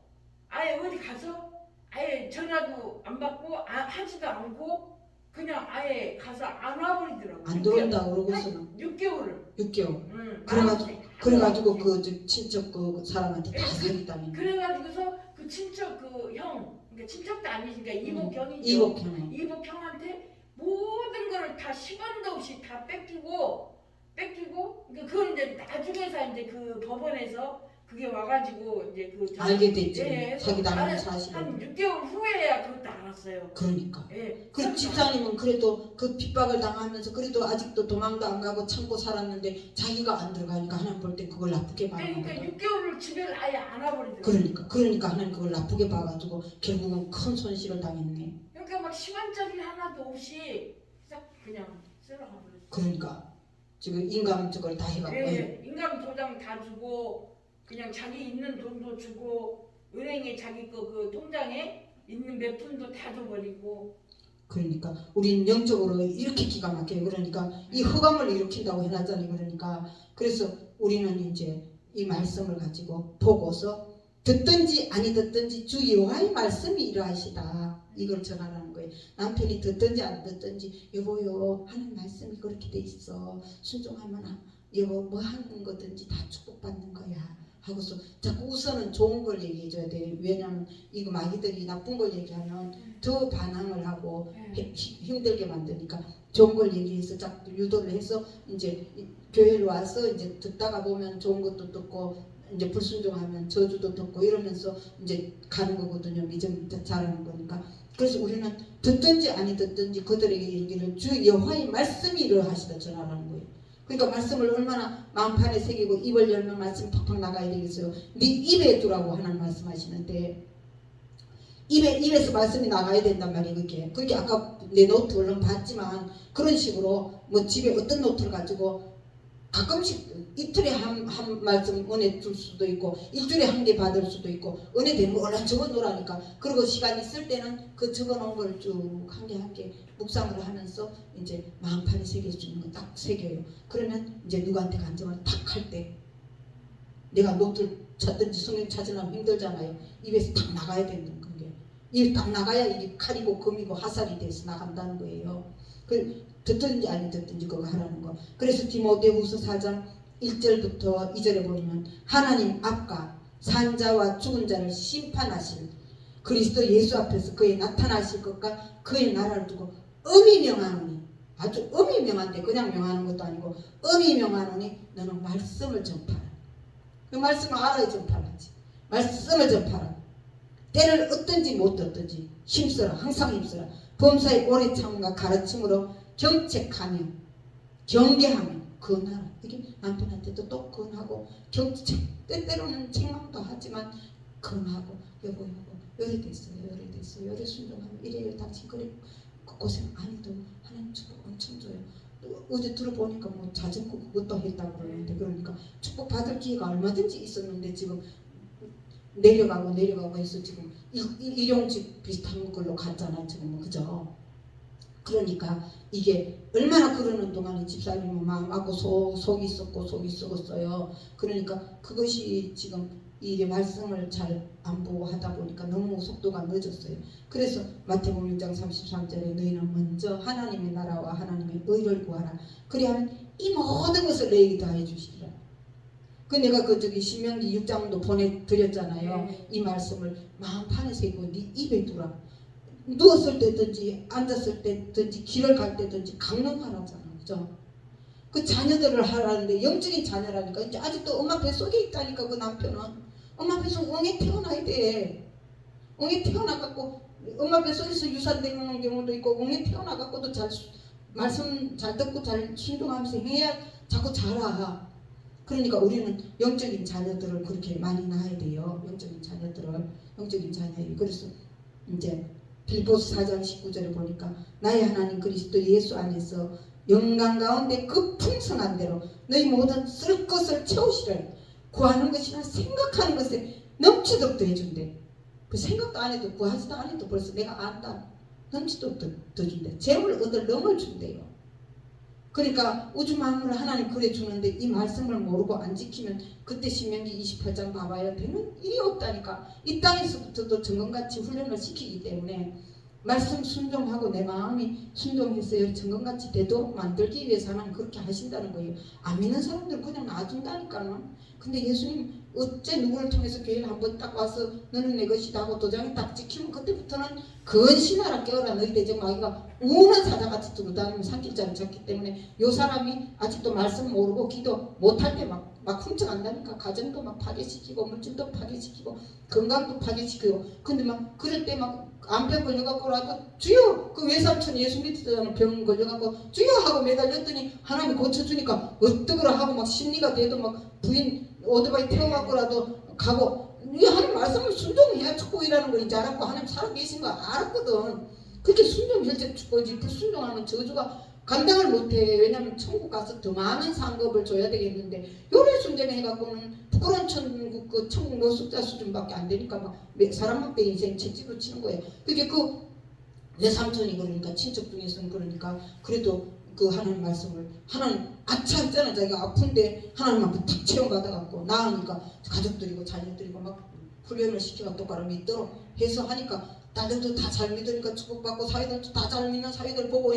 아예 어디 가서 아예 전화도 안 받고 하지도 않고 그냥 아예 가서 안 와버리더라고요. 안 들어온다 그러고서는 6개월. 그래가지고 그 친척 그 사람한테 다 사귀다니. 그래가지고서 그 친척 그 형, 그러니까 친척도 아니니까 이복형이죠. 이복형한테 모든 걸 다 10원도 없이 다 뺏기고 그러니까 그걸 이제 나중에서 이제 그 법원에서 그게 와가지고 이제 그 알게 됐지. 사기당한 사실을. 한 6개월 후에야 그것도 알았어요. 그러니까. 예. 그 집사님은 그래도 그 핍박을 당하면서 그래도 아직도 도망도 안 가고 참고 살았는데 자기가 안 들어가니까 하나님 볼 때 그걸 나쁘게 봐는 거다. 그러니까 6개월을 집에 아예 안 와버리더라고요. 그러니까 하나님 그걸 나쁘게 봐가지고 결국은 큰 손실을 당했네. 그러니까 막 10원짜리 하나도 없이 싹 그냥 쓸어가버렸어요. 그러니까 지금 인감 저걸 다 해갖고. 예, 인감 도장 다 주고 그냥 자기 있는 돈도 주고 은행에 자기 거 그 통장에 있는 몇 푼도 다 줘버리고. 그러니까 우리는 영적으로 이렇게 기가 막혀요. 그러니까 이 흑암을 일으킨다고 해놨잖아요. 그러니까 그래서 우리는 이제 이 말씀을 가지고 보고서 듣든지 아니 듣든지 주 여호와의 말씀이 이러하시다. 이걸 전하라는 거예요. 남편이 듣든지 안 듣든지 여보요 하는 말씀이 그렇게 돼 있어. 순종하면 여보 뭐 하는 거든지 다 축복받는 거야. 하고서 자꾸 우선은 좋은 걸 얘기해줘야 돼. 왜냐면 이거 마귀들이 나쁜 걸 얘기하면 더 반항을 하고 힘들게 만드니까 좋은 걸 얘기해서 자꾸 유도를 해서 이제 교회로 와서 이제 듣다가 보면 좋은 것도 듣고 이제 불순종하면 저주도 듣고 이러면서 이제 가는 거거든요. 믿음 자라는 거니까. 그래서 우리는 듣든지 아니 듣든지 그들에게 이르기를 주 여호와의 말씀이 이러하시다 전하라는 거예요. 그러니까 말씀을 얼마나 마음판에 새기고 입을 열면 말씀이 팍팍 나가야 되겠어요. 네 입에 두라고 하나님 말씀하시는데 입에서 말씀이 나가야 된단 말이에요. 그게 아까 내 노트 얼른 봤지만 그런 식으로 뭐 집에 어떤 노트를 가지고 가끔씩 이틀에 한 말씀 은혜 줄 수도 있고 일주일에 한 개 받을 수도 있고 은혜 되는 거 얼른 적어놓으라니까. 그리고 시간 있을 때는 그 적어놓은 걸 쭉 한 개 한 개 묵상을 하면서 이제 마음판에 새길 수 있는 거 딱 새겨요. 그러면 이제 누구한테 간증을 탁 할 때 내가 노트를 찾든지 성경 찾으려면 힘들잖아요. 입에서 딱 나가야 되는 게 입에 딱 나가야 이게 칼이고 금이고 화살이 돼서 나간다는 거예요. 듣든지 아니 듣든지 그거 하라는 거. 그래서 디모데후서 4장 1절부터 2절에 보면 하나님 앞과 산자와 죽은 자를 심판하실 그리스도 예수 앞에서 그의 나타나실 것과 그의 나라를 두고 엄히 명하노니, 아주 엄히 명한데 그냥 명하는 것도 아니고 엄히 명하노니 너는 말씀을 전파라. 그 말씀을 알아야 전파하지. 말씀을 전파라. 때를 얻든지 못 얻든지 힘써라. 항상 힘써라. 범사의 오래 참음과 가르침으로 정책하며 경계하며 권하라. 이게 남편한테도 또 권하고 때때로는 책망도 하지만 권하고 여보 요래됐어요. 요래 순종하면 이래요. 당신 그래 고생 안 해도 하나님 축복 엄청 줘요. 어제 들어보니까 뭐 자전거 그것도 했다고 그러는데 그러니까 축복 받을 기회가 얼마든지 있었는데 지금 내려가고 해서 지금 일용직 비슷한 걸로 갔잖아 지금 그죠? 그러니까 이게 얼마나 그러는 동안에 집사님은 마음 아고 속이 썩었어요. 그러니까 그것이 지금 이게 말씀을 잘 안 보고 하다 보니까 너무 속도가 늦었어요. 그래서 마태복음 6장 33절에 너희는 먼저 하나님의 나라와 하나님의 의를 구하라. 그리하면 이 모든 것을 너희에게 다 해주시리라. 그 내가 신명기 6장도 보내드렸잖아요. 이 말씀을 마음판에 새기고 네 입에 두라. 누웠을 때든지 앉았을 때든지 길을 갈 때든지 강론하라잖아. 그죠? 그 자녀들을 하라는데 영적인 자녀라니까 이제 아직도 엄마 뱃속에 있다니까 그 남편은. 엄마 뱃속 엉에 태어나야 돼. 엉에 태어나갖고 엄마 뱃속에서 유산되는 경우도 있고 엉에 태어나갖고도 잘 말씀 잘 듣고 잘 순종하면서 해야 자꾸 자라. 그러니까 우리는 영적인 자녀들을 그렇게 많이 낳아야 돼요. 영적인 자녀예요. 그래서 이제 빌보스 4장 19절에 보니까 나의 하나님 그리스도 예수 안에서 영광 가운데 그 풍성한 대로 너희 모든 쓸 것을 채우시라. 구하는 것이나 생각하는 것에 넘치도록 해준대. 그 생각도 안 해도 구하지도 안 해도 벌써 내가 안다. 넘치도록 더 준대. 재물 얻을 넘을 준대요. 그러니까 우주 만물을 하나님 그래 주는데 이 말씀을 모르고 안 지키면 그때 신명기 28장 봐봐요. 되는 일이 없다니까. 이 땅에서부터도 정금같이 훈련을 시키기 때문에 말씀 순종하고 내 마음이 순종해서 정금같이 되도록 만들기 위해서 하나님 그렇게 하신다는 거예요. 안 믿는 사람들은 그냥 놔둔다니까는. 근데 예수님 어째 누구를 통해서 교회를 한번 딱 와서 너는 내 것이다 하고 도장에 딱 찍히면 그때부터는 근신하라 깨어라 너희 대적 마귀가 우는 사자같이 두고 다니면 산길자를 졌기 때문에 요 사람이 아직도 말씀 모르고 기도 못할 때 막 훔쳐간다니까. 가정도 막 파괴시키고 물질도 파괴시키고 건강도 파괴시키고. 근데 막 그럴 때 막 암병 걸려갖고라도 주여 그 외삼촌 예수 믿으라는 병 걸려갖고 주여 하고 매달렸더니 하나님이 고쳐주니까 어떡으라 하고 막 심리가 돼도 막 부인 오토바이 태워갖고라도 가고. 이 하나님 말씀을 순종해야 축복이라는 걸 이제 알았고 하나님 살아계신 거 알았거든. 그렇게 순종해야 축복이지. 불순종하면 저주가 감당을 못해. 왜냐면 천국 가서 더 많은 상급을 줘야 되겠는데 요래 순종해갖고는 부끄러운 천국 그 천국 노숙자 수준밖에 안 되니까 막 사람한테 인생 채찍으로 치는 거예요. 그게 그 외삼촌이 그러니까 친척 중에서는 그러니까 그래도 그 하나님 말씀을 하나님 아차 했잖아. 자기가 아픈데 하나님 앞에 탁 채워받아갖고 나으니까 가족들이고 자녀들이고 막 훈련을 시켜가 똑바로 믿도록 해서 하니까 나들도 다 잘 믿으니까 축복받고 사회들도 다 잘 믿는 사회들 보고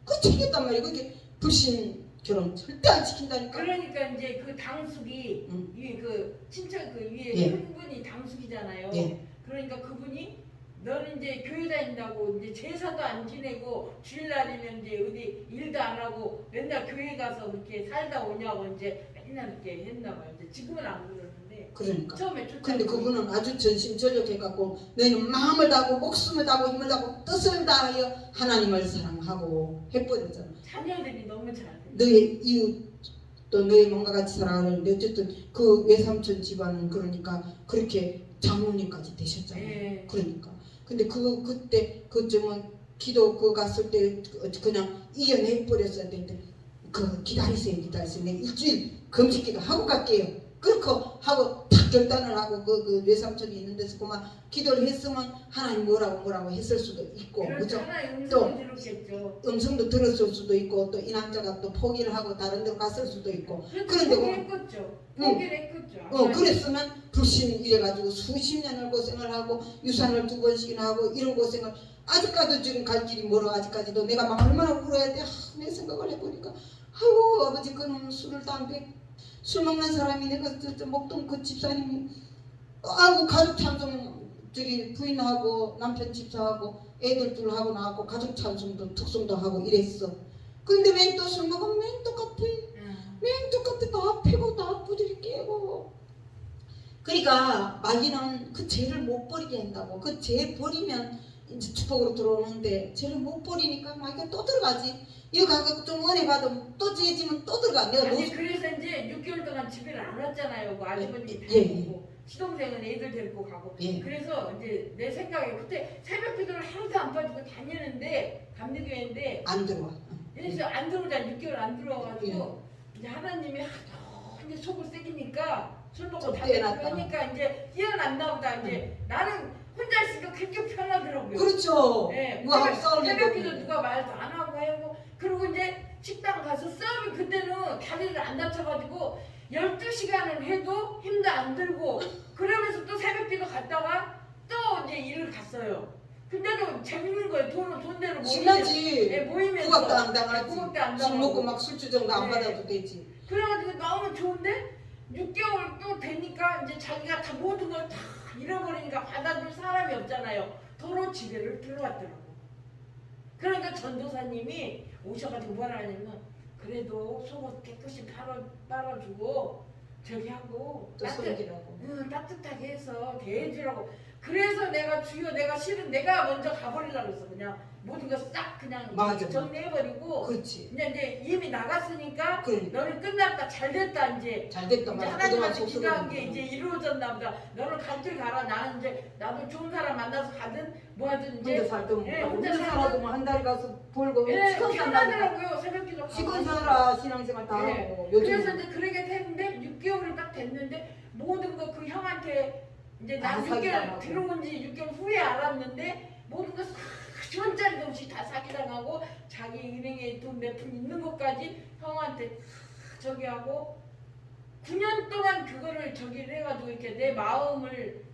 그 챙겼단 말이에요. 그게 불신 결혼 절대 안 시킨다니까. 그러니까 이제 그 당숙이 응. 위에 그 친척 그 위에 예. 큰 분이 당숙이잖아요. 예. 그러니까 그분이 너는 이제 교회 다닌다고 이제 제사도 안 지내고 주일날이면 이제 어디 일도 안 하고 맨날 교회 가서 그렇게 살다 오냐고 이제 맨날 이렇게 했나 봐요. 이제 지금은 안 그러는데 그러니까. 처음에 쫓아. 근데 그분은 아주 전심전력해갖고 너희는 마음을 다하고 목숨을 다하고 힘을 다하고 뜻을 다하여 하나님을 사랑하고 해버렸잖아. 자녀들이 너무 잘해. 너의 이웃 또 너의 몸과 같이 살아가는데 어쨌든 그 외삼촌 집안은 그러니까 그렇게 장로님까지 되셨잖아요. 예. 그러니까 근데 그때 그쯤은 기도 갔을 때 그냥 이겨내 버렸어야 되는데 그 기다리세요. 내가 일주일 금식기도 하고 갈게요. 그렇게 하고 탁 결단을 하고 그 외삼촌이 있는 데서 그만 기도를 했으면 하나님 뭐라고 했을 수도 있고 그렇죠. 그죠? 하나님 또 음성을 들었겠죠. 음성도 들었을 수도 있고 또 이 남자가 또 포기를 하고 다른 데로 갔을 수도 있고 포기를 그런데 했겠죠. 포기를 했겠죠. 그랬으면 불신 이래가지고 수십 년을 고생을 하고 유산을 2번씩이나 하고 이런 고생을 아직까지도 지금 갈 길이 멀어. 아직까지도 내가 막 얼마나 울어야 돼. 내 생각을 해보니까 아이고 아버지 그놈 술을 담배 술 먹는 사람이 내가 저 목동 그 집사님이 아이고 가족 찬송 저기 부인하고 남편 집사하고 애들 둘하고 나왔고 가족 찬송도 특송도 하고 이랬어. 근데 웬 또 술 먹으면 웬 똑같아. 맨 똑같아. 다 패고 다 부들이 깨고. 그러니까 마귀는 그 죄를 못 버리게 한다고. 그 죄 버리면 이제 축복으로 들어오는데 죄를 못 버리니까 마귀가 또 들어가지. 이거 가서 좀 은혜 받으면 또 죄지면 또 들어가. 내가 아니 그래서 이제 6개월 동안 집에를 안 왔잖아요. 그 아주머니 예, 데리고 시동생은 애들 데리고 가고. 예. 그래서 이제 내 생각에 그때 새벽 기도를 하루도 안 빠지고 다니는데 감리교회인데 안 들어와. 그래서 안 들어오자 6개월 안 들어와가지고 이제 하나님이 하도 이제 속을 새기니까 술 먹고 좀 다니고 떼어놨다. 그러니까 이제 뛰어났나 보다. 이제 나는 혼자 있으니까 그렇게 편하더라고요. 그렇죠. 네, 누가 싸울 새벽 일도 기도 없는데. 누가 말도 안 하고 하고 그리고 이제 식당 가서 싸우면 그때는 다리를 안 다쳐가지고 12시간을 해도 힘도 안 들고 그러면서 또 새벽 기도 갔다가 또 이제 일을 갔어요. 근데도 재밌는 거예요. 돈대로 신나지. 모이면서 구박도 안 당하지. 구박도 안 술 당하고. 먹고 막 술주정도 안 네. 받아도 되지. 그래가지고 너무 좋은데 6개월 또 되니까 이제 자기가 다 모든 걸 다 잃어버리니까 받아줄 사람이 없잖아요. 도로 집에를 들어왔더라고. 그러니까 전도사님이 오셔가지고 뭐라 하냐면 그래도 속옷 깨끗이 빨아주고 저기 하고 또 섬기라고. 따뜻하게 해서 대해주라고. 그래서 내가 주여 내가 실은 내가 먼저 가버리려고 했어. 그냥 모든 거 싹 그냥 맞아. 정리해버리고 그렇지. 그냥 이제 이미 나갔으니까 그래. 너는 끝났다 잘됐다 이제 잘 됐다 이제 말이야. 하나님한테 그동안 기도한 게 속쓰고 이제 이루어졌나 보다. 너는 갈 길 가라. 나는 이제 나도 좋은 사람 만나서 가든 뭐하든 혼자 이제 살도 못 예, 하고 혼자 혼자 살아도 뭐 한 달에 가서 벌고 예, 시간 산다니까. 편하더라고요. 새벽기도 가고. 시간 살아 신앙생활 다 예. 하고 그래서 요즘 이제 그러게 됐는데 6개월이 딱 됐는데 모든 거 그 형한테 이제 난 다 6개월 사기당하고. 들어온 지 6개월 후에 알았는데 모든 거 원짜리도 없이 다 사기당하고 자기 은행에 돈 몇 푼 있는 것까지 형한테 저기 하고 9년 동안 그거를 저기를 해가지고 이렇게 내 마음을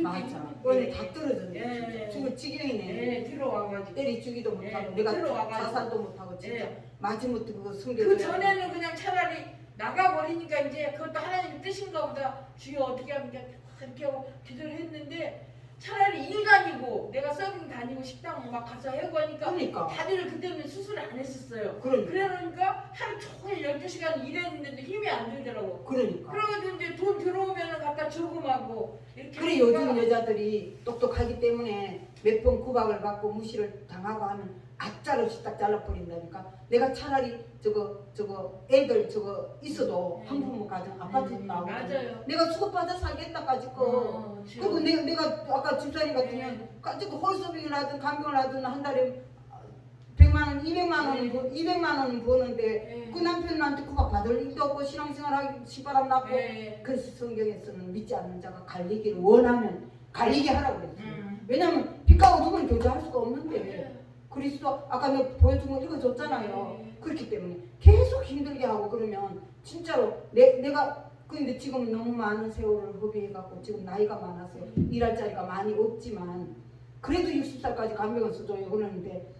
맞아. 원래 다 떨어졌네. 예. 죽을 지경이네. 들어와가지고 때리주기도 못하고 예, 내가 들어와가지고. 자살도 못하고 진짜 예. 마지못해 그거 숨겨. 그 전에는 그냥 차라리 나가버리니까 이제 그것도 하나님의 뜻인가 보다. 주여 어떻게 하면 이렇게 하고 기도를 했는데 차라리 인간이고 내가 서빙 다니고 식당 막 가서 하고 하니까 그러니까. 다리를 그때는 수술을 안 했었어요. 그러니까. 그러니까 하루 종일 12시간 일했는데도 힘이 안 들더라고. 그러니까. 그래가지고 이제 돈 들어오면 갖다 저금하고 이렇게 그래 하니까 요즘 여자들이 똑똑하기 때문에 몇 번 구박을 받고 무시를 당하고 하면 아짜없이 딱 잘라버린다니까. 내가 차라리 저거 애들 저거 있어도 한부모 가정 아파트도 나오고 맞아요. 내가 수급받아 살겠다까지 거. 그리고 내가 아까 집사님 같으면 가지고 홀서빙을 하든 간병을 하든 한 달에 100만 원, 200만 원 버는데 그 남편한테 구박 받을 일도 없고 신앙생활하기 시바람 났고. 그래서 성경에서는 믿지 않는 자가 갈리기를 원하면 갈리게 하라고 그랬어요. 왜냐면 빛과 어둠은 교제할 수가 없는데 그리스도 아까 내가 보여준 거 읽어줬잖아요. 그렇기 때문에 계속 힘들게 하고 그러면 진짜로 내가 근데 지금 너무 많은 세월을 허비해갖고 지금 나이가 많아서 일할 자리가 많이 없지만 그래도 60살까지 간병을 써줘요. 그러는데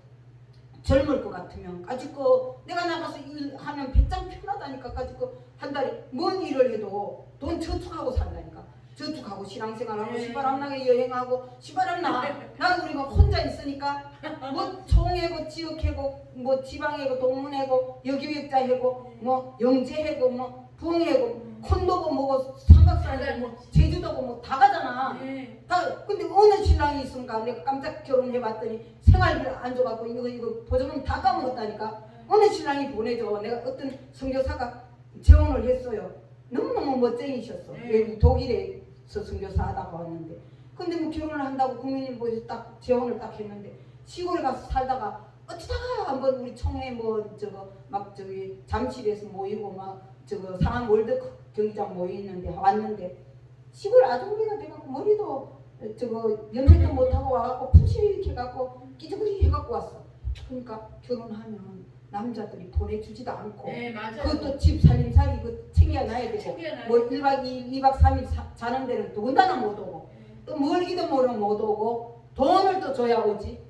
젊을 것 같으면 가지고 내가 나가서 일하면 배짱 편하다니까 가지고 한 달에 뭔 일을 해도 돈 저축하고 산다니까. 저축하고 신앙생활하고 네. 시바람 나게 여행하고 시바람 나. 나는 우리가 혼자 있으니까 뭐 총회고 지역회고 뭐 지방회고 동문회고 여기역자회고 뭐 영재회고 뭐 부흥회고 콘도고 뭐고 삼각산이고 뭐 제주도고 뭐 다 가잖아. 네. 다 근데 어느 신랑이 있습니까? 내가 깜짝 결혼해봤더니 생활비를 안 줘갖고 이거 보조금 다 까먹었다니까. 어느 신랑이 보내줘. 내가 어떤 선교사가 재혼을 했어요. 너무너무 멋쟁이셨어. 네. 외국 독일에서 선교사 하다가 왔는데 근데 뭐 결혼을 한다고 국민일보에서 딱 재혼을 딱 했는데 시골에 가서 살다가 어쩌다가 한번 우리 총회 뭐 저거 막 저기 잠실에서 모이고 막 저거 상암 월드컵 경기장 모이는데 왔는데 시골 아줌마가 돼갖고 머리도 저거 염색도 못하고 와갖고 푸시게 해갖고 끼적거리 해갖고 왔어. 그러니까 결혼하면 남자들이 보내주지도 않고 네, 맞아요. 그것도 집 살림살이 그 챙겨놔야 되고 챙겨놔야 뭐 1박 2일, 2박 3일 자는 데는 더군다나 못 오고 또 멀기도 모르면 못 오고 돈을 또 줘야 오지.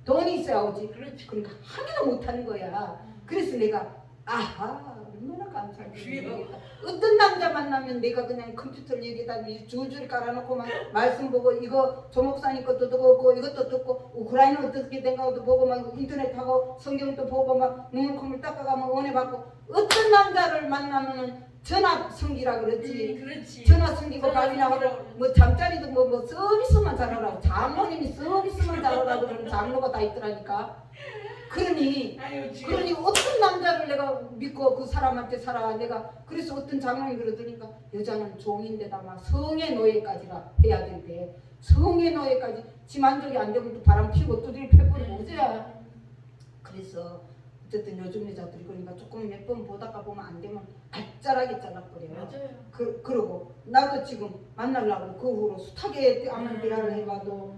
돈이 있어야 오지. 그렇지. 그러니까 하기도 못하는 거야. 그래서 내가 아하 얼마나 감사한지 주의가 모르겠다. 어떤 남자 만나면 내가 그냥 컴퓨터를 여기다 줄줄 깔아놓고 막 말씀 보고 이거 조 목사님 것도 듣고 이것도 듣고 우크라이나 어떻게 된 것도 보고 막 인터넷하고 성경도 보고 막 눈물 콧물 닦아가면 은혜 받고 어떤 남자를 만나면은 전화 성기라 그러지. 그렇지. 전화 숨기고 전화 밥이나 하고 숨기라고 뭐 잠자리도 뭐 서비스만 잘하라고 장모님이 서비스만 잘하라고 그러는 장모가 다 있더라니까. 그러니 아유, 그러니 어떤 남자를 내가 믿고 그 사람한테 살아. 내가 그래서 어떤 장로님이 그러더니까 여자는 종인데다가 성의 노예까지가 해야 된대. 성의 노예까지 지 만족이 안 되면 또 바람 피고 두드리 패버리고 어째야. 그래서 어쨌든 요즘 여자들이 그러니까 조금 몇 번 보다가 보면 안 되면 알짜라게 잘라버려요. 맞아요. 그러고 나도 지금 만나려고 그 후로 숱하게 한번 대화를 해봐도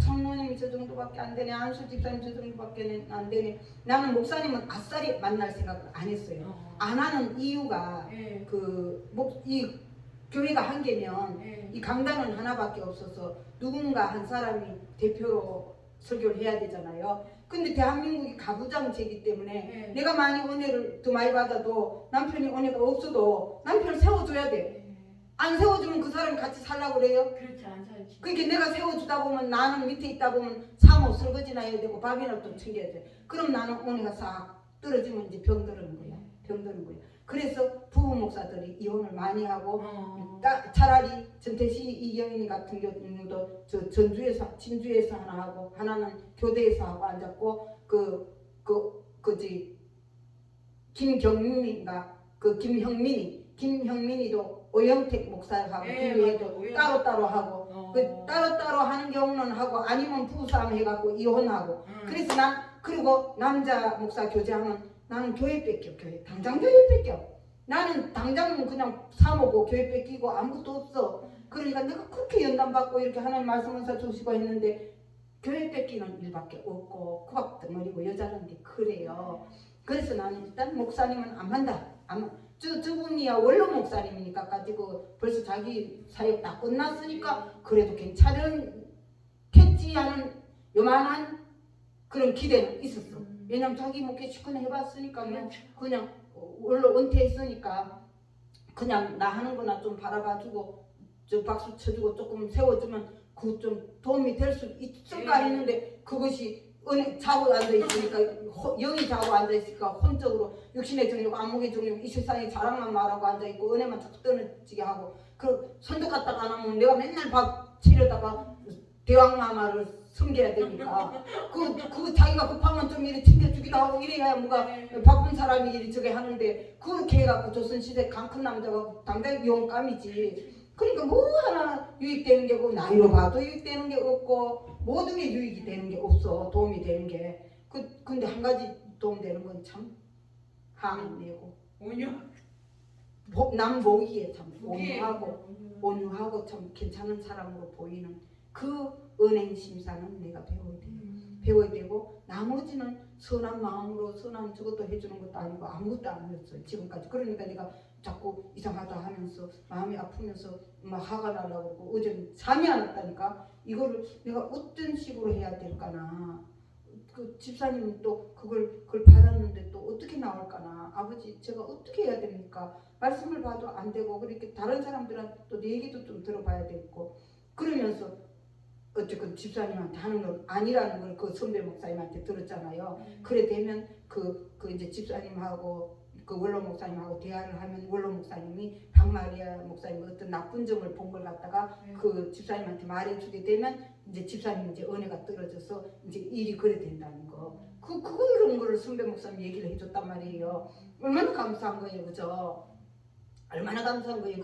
장모님이 저 정도밖에 안 되네. 안수 집사님 저 정도밖에 안 되네. 나는 목사님은 아싸리 만날 생각을 안 했어요. 안 하는 이유가 예. 이 교회가 한 개면 예. 이 강단은 하나밖에 없어서 누군가 한 사람이 대표로 설교를 해야 되잖아요. 근데 대한민국이 가부장제이기 때문에 예. 내가 많이 은혜를 더 많이 받아도 남편이 은혜가 없어도 남편을 세워줘야 돼. 예. 안 세워주면 그 사람이 같이 살라고 그래요. 그렇지 안 살지. 그러니까 내가 세워주다 보면 나는 밑에 있다 보면 사모 설거지나 해야 되고 밥이나 또 챙겨야 돼. 그럼 나는 은혜가 싹 떨어지면 이제 병드는 거야. 병드는 거야. 그래서 부부 목사들이 이혼을 많이 하고 차라리 전태시 이경인 같은 경우도 저 전주에서 진주에서 하나 하고 하나는 교대에서 하고 앉았고 김경민인가 김형민이도 오영택 목사하고 예, 김희애도 맞아, 오영택. 따로따로 하고 따로따로 하는 경우는 하고 아니면 부부싸움 해갖고 이혼하고 그래서 난 그리고 남자 목사 교제하면 나는 교회 뺏겨. 교회 당장 교회 뺏겨. 나는 당장 그냥 사모고 교회 뺏기고 아무것도 없어. 그러니까 내가 그렇게 연단받고 이렇게 하나님 말씀을 주시고 했는데 교회 뺏기는 일밖에 없고 구박덩어리고 여자는데 그래요. 그래서 나는 일단 목사님은 안 한다. 저분이야 원로 목사님이니까 가지고 벌써 자기 사역 다 끝났으니까 그래도 괜찮겠지 하는 요만한 그런 기대는 있었어. 왜냐면 자기 목회 시큰 해봤으니까 뭐 그냥 원로 은퇴했으니까 그냥 나 하는 거나 좀 바라봐주고 저 박수 쳐주고 조금 세워주면 그 좀 도움이 될 수 있을까 했는데 그것이 자고 앉아있으니까 영이 자고 앉아있으니까 혼적으로 육신의 정욕 안목의 정욕 이 세상에 자랑만 말하고 앉아있고 은혜만 자꾸 떠들지게 하고 그 선도 갔다가 안 하면 내가 맨날 밥 치려다가 대왕마마를 섬겨야 되니까 그 자기가 급하면 좀 이래 챙겨주기도 하고 이래야 뭐가 바쁜 사람이 이래 저게 하는데 그렇게 해갖고 조선시대 강큰 남자가 당장 용감이지. 그러니까 뭐 하나 유익되는 게 없고 나이로 봐도 유익되는 게 없고 모든 게 유익이 되는 게 없어. 도움이 되는 게. 근데 한 가지 도움되는 건 참 항내고 온유. 남 보기에 참 온유하고 참 괜찮은 사람으로 보이는 그 은행 심사는 내가 배워야 돼. 배워야 되고 나머지는 선한 마음으로 선한 저것도 해주는 것도 아니고 아무것도 안 했어요 지금까지. 그러니까 내가 자꾸 이상하다 하면서 마음이 아프면서 막 화가 나려고 그러고 어제는 잠이 안 왔다니까. 이거를 내가 어떤 식으로 해야 될까나 그 집사님은 또 그걸 받았는데 또 어떻게 나올까나. 아버지 제가 어떻게 해야 됩니까? 말씀을 봐도 안 되고 그렇게 다른 사람들한테 또 내 얘기도 좀 들어봐야 되고 그러면서 어쨌든 집사님한테 하는 건 아니라는 걸 그 선배 목사님한테 들었잖아요. 그래 되면 그 이제 집사님하고 그 원로 목사님하고 대화를 하면 원로 목사님이 박마리아 목사님 어떤 나쁜 점을 본 걸 갖다가 그 집사님한테 말해주게 되면 이제 집사님 이제 은혜가 떨어져서 이제 일이 그래 된다는 거. 그런 거를 선배 목사님 얘기를 해줬단 말이에요. 얼마나 감사한 거예요, 그죠? 얼마나 감사한 거예요.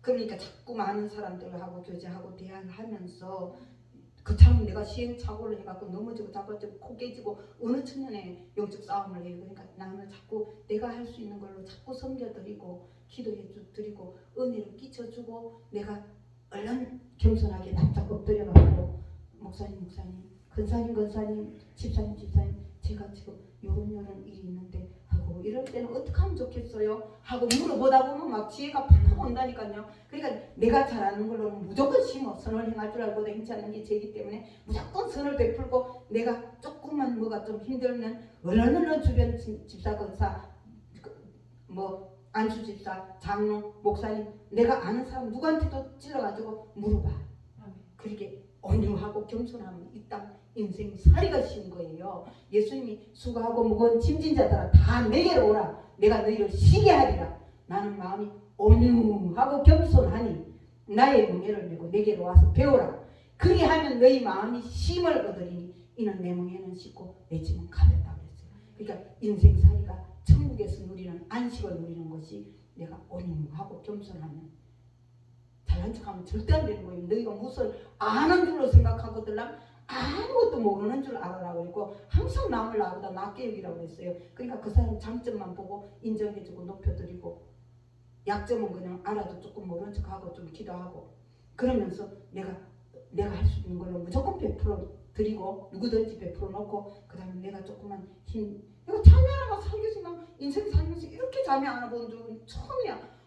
그러니까 자꾸 많은 사람들하고 교제하고 대화를 하면서 그처럼 내가 시행착오를 해갖고 넘어지고 잡아지고 코 깨지고 어느 청년의 영적 싸움을 해요. 그러니까 나는 자꾸 내가 할 수 있는 걸로 자꾸 섬겨드리고 기도해드리고 은혜를 끼쳐주고 내가 얼른 겸손하게 납작 엎드려가지고 목사님 근사님 집사님 제가 지금 요런 일이 있는데 하고 이럴 때는 어떻게 하면 좋겠어요? 하고 물어보다 보면 막 지혜가 팍팍 온다니까요. 그러니까 내가 잘하는 걸로는 무조건 심어 선을 행할 줄 알고 행치 않는 게 죄이기 때문에 무조건 선을 베풀고 내가 조금만 뭐가 좀 힘들면 얼른 주변 집사 권사 뭐 안수 집사 장로 목사님 내가 아는 사람 누구한테도 찔러가지고 물어봐. 그렇게 온유하고 겸손하면 이 땅 인생 살이가 쉬운 거예요. 예수님이 수고하고 무거운 짐진 자들아 다 내게로 오라. 내가 너희를 쉬게 하리라. 나는 마음이 온유하고 겸손하니 나의 멍에를 메고 내게로 와서 배우라. 그리 하면 너희 마음이 쉼을 얻으리니 이는 내 멍에는 쉽고 내 짐은 가볍다 그랬어요. 그러니까 인생 살이가 천국에서 누리는 안식을 누리는 것이 내가 온유하고 겸손하면 잘난 척하면 절대 안 되는 거예요. 너희가 무슨 아는 줄로 생각하거들랑 아무것도 모르는 줄 알아라고 그랬고 항상 남을 나보다 낮게 여기라고 했어요. 그러니까 그 사람 장점만 보고 인정해주고 높여드리고 약점은 그냥 알아도 조금 모르는 척하고 좀 기도하고 그러면서 내가 할 수 있는 걸로 무조건 100% 드리고 누구든지 100% 놓고 그 다음에 내가 조금만 힘 내가 잠이 안 와서 살겠지만 인생 살면서 이렇게 잠이 안 와본 적은 처음이야.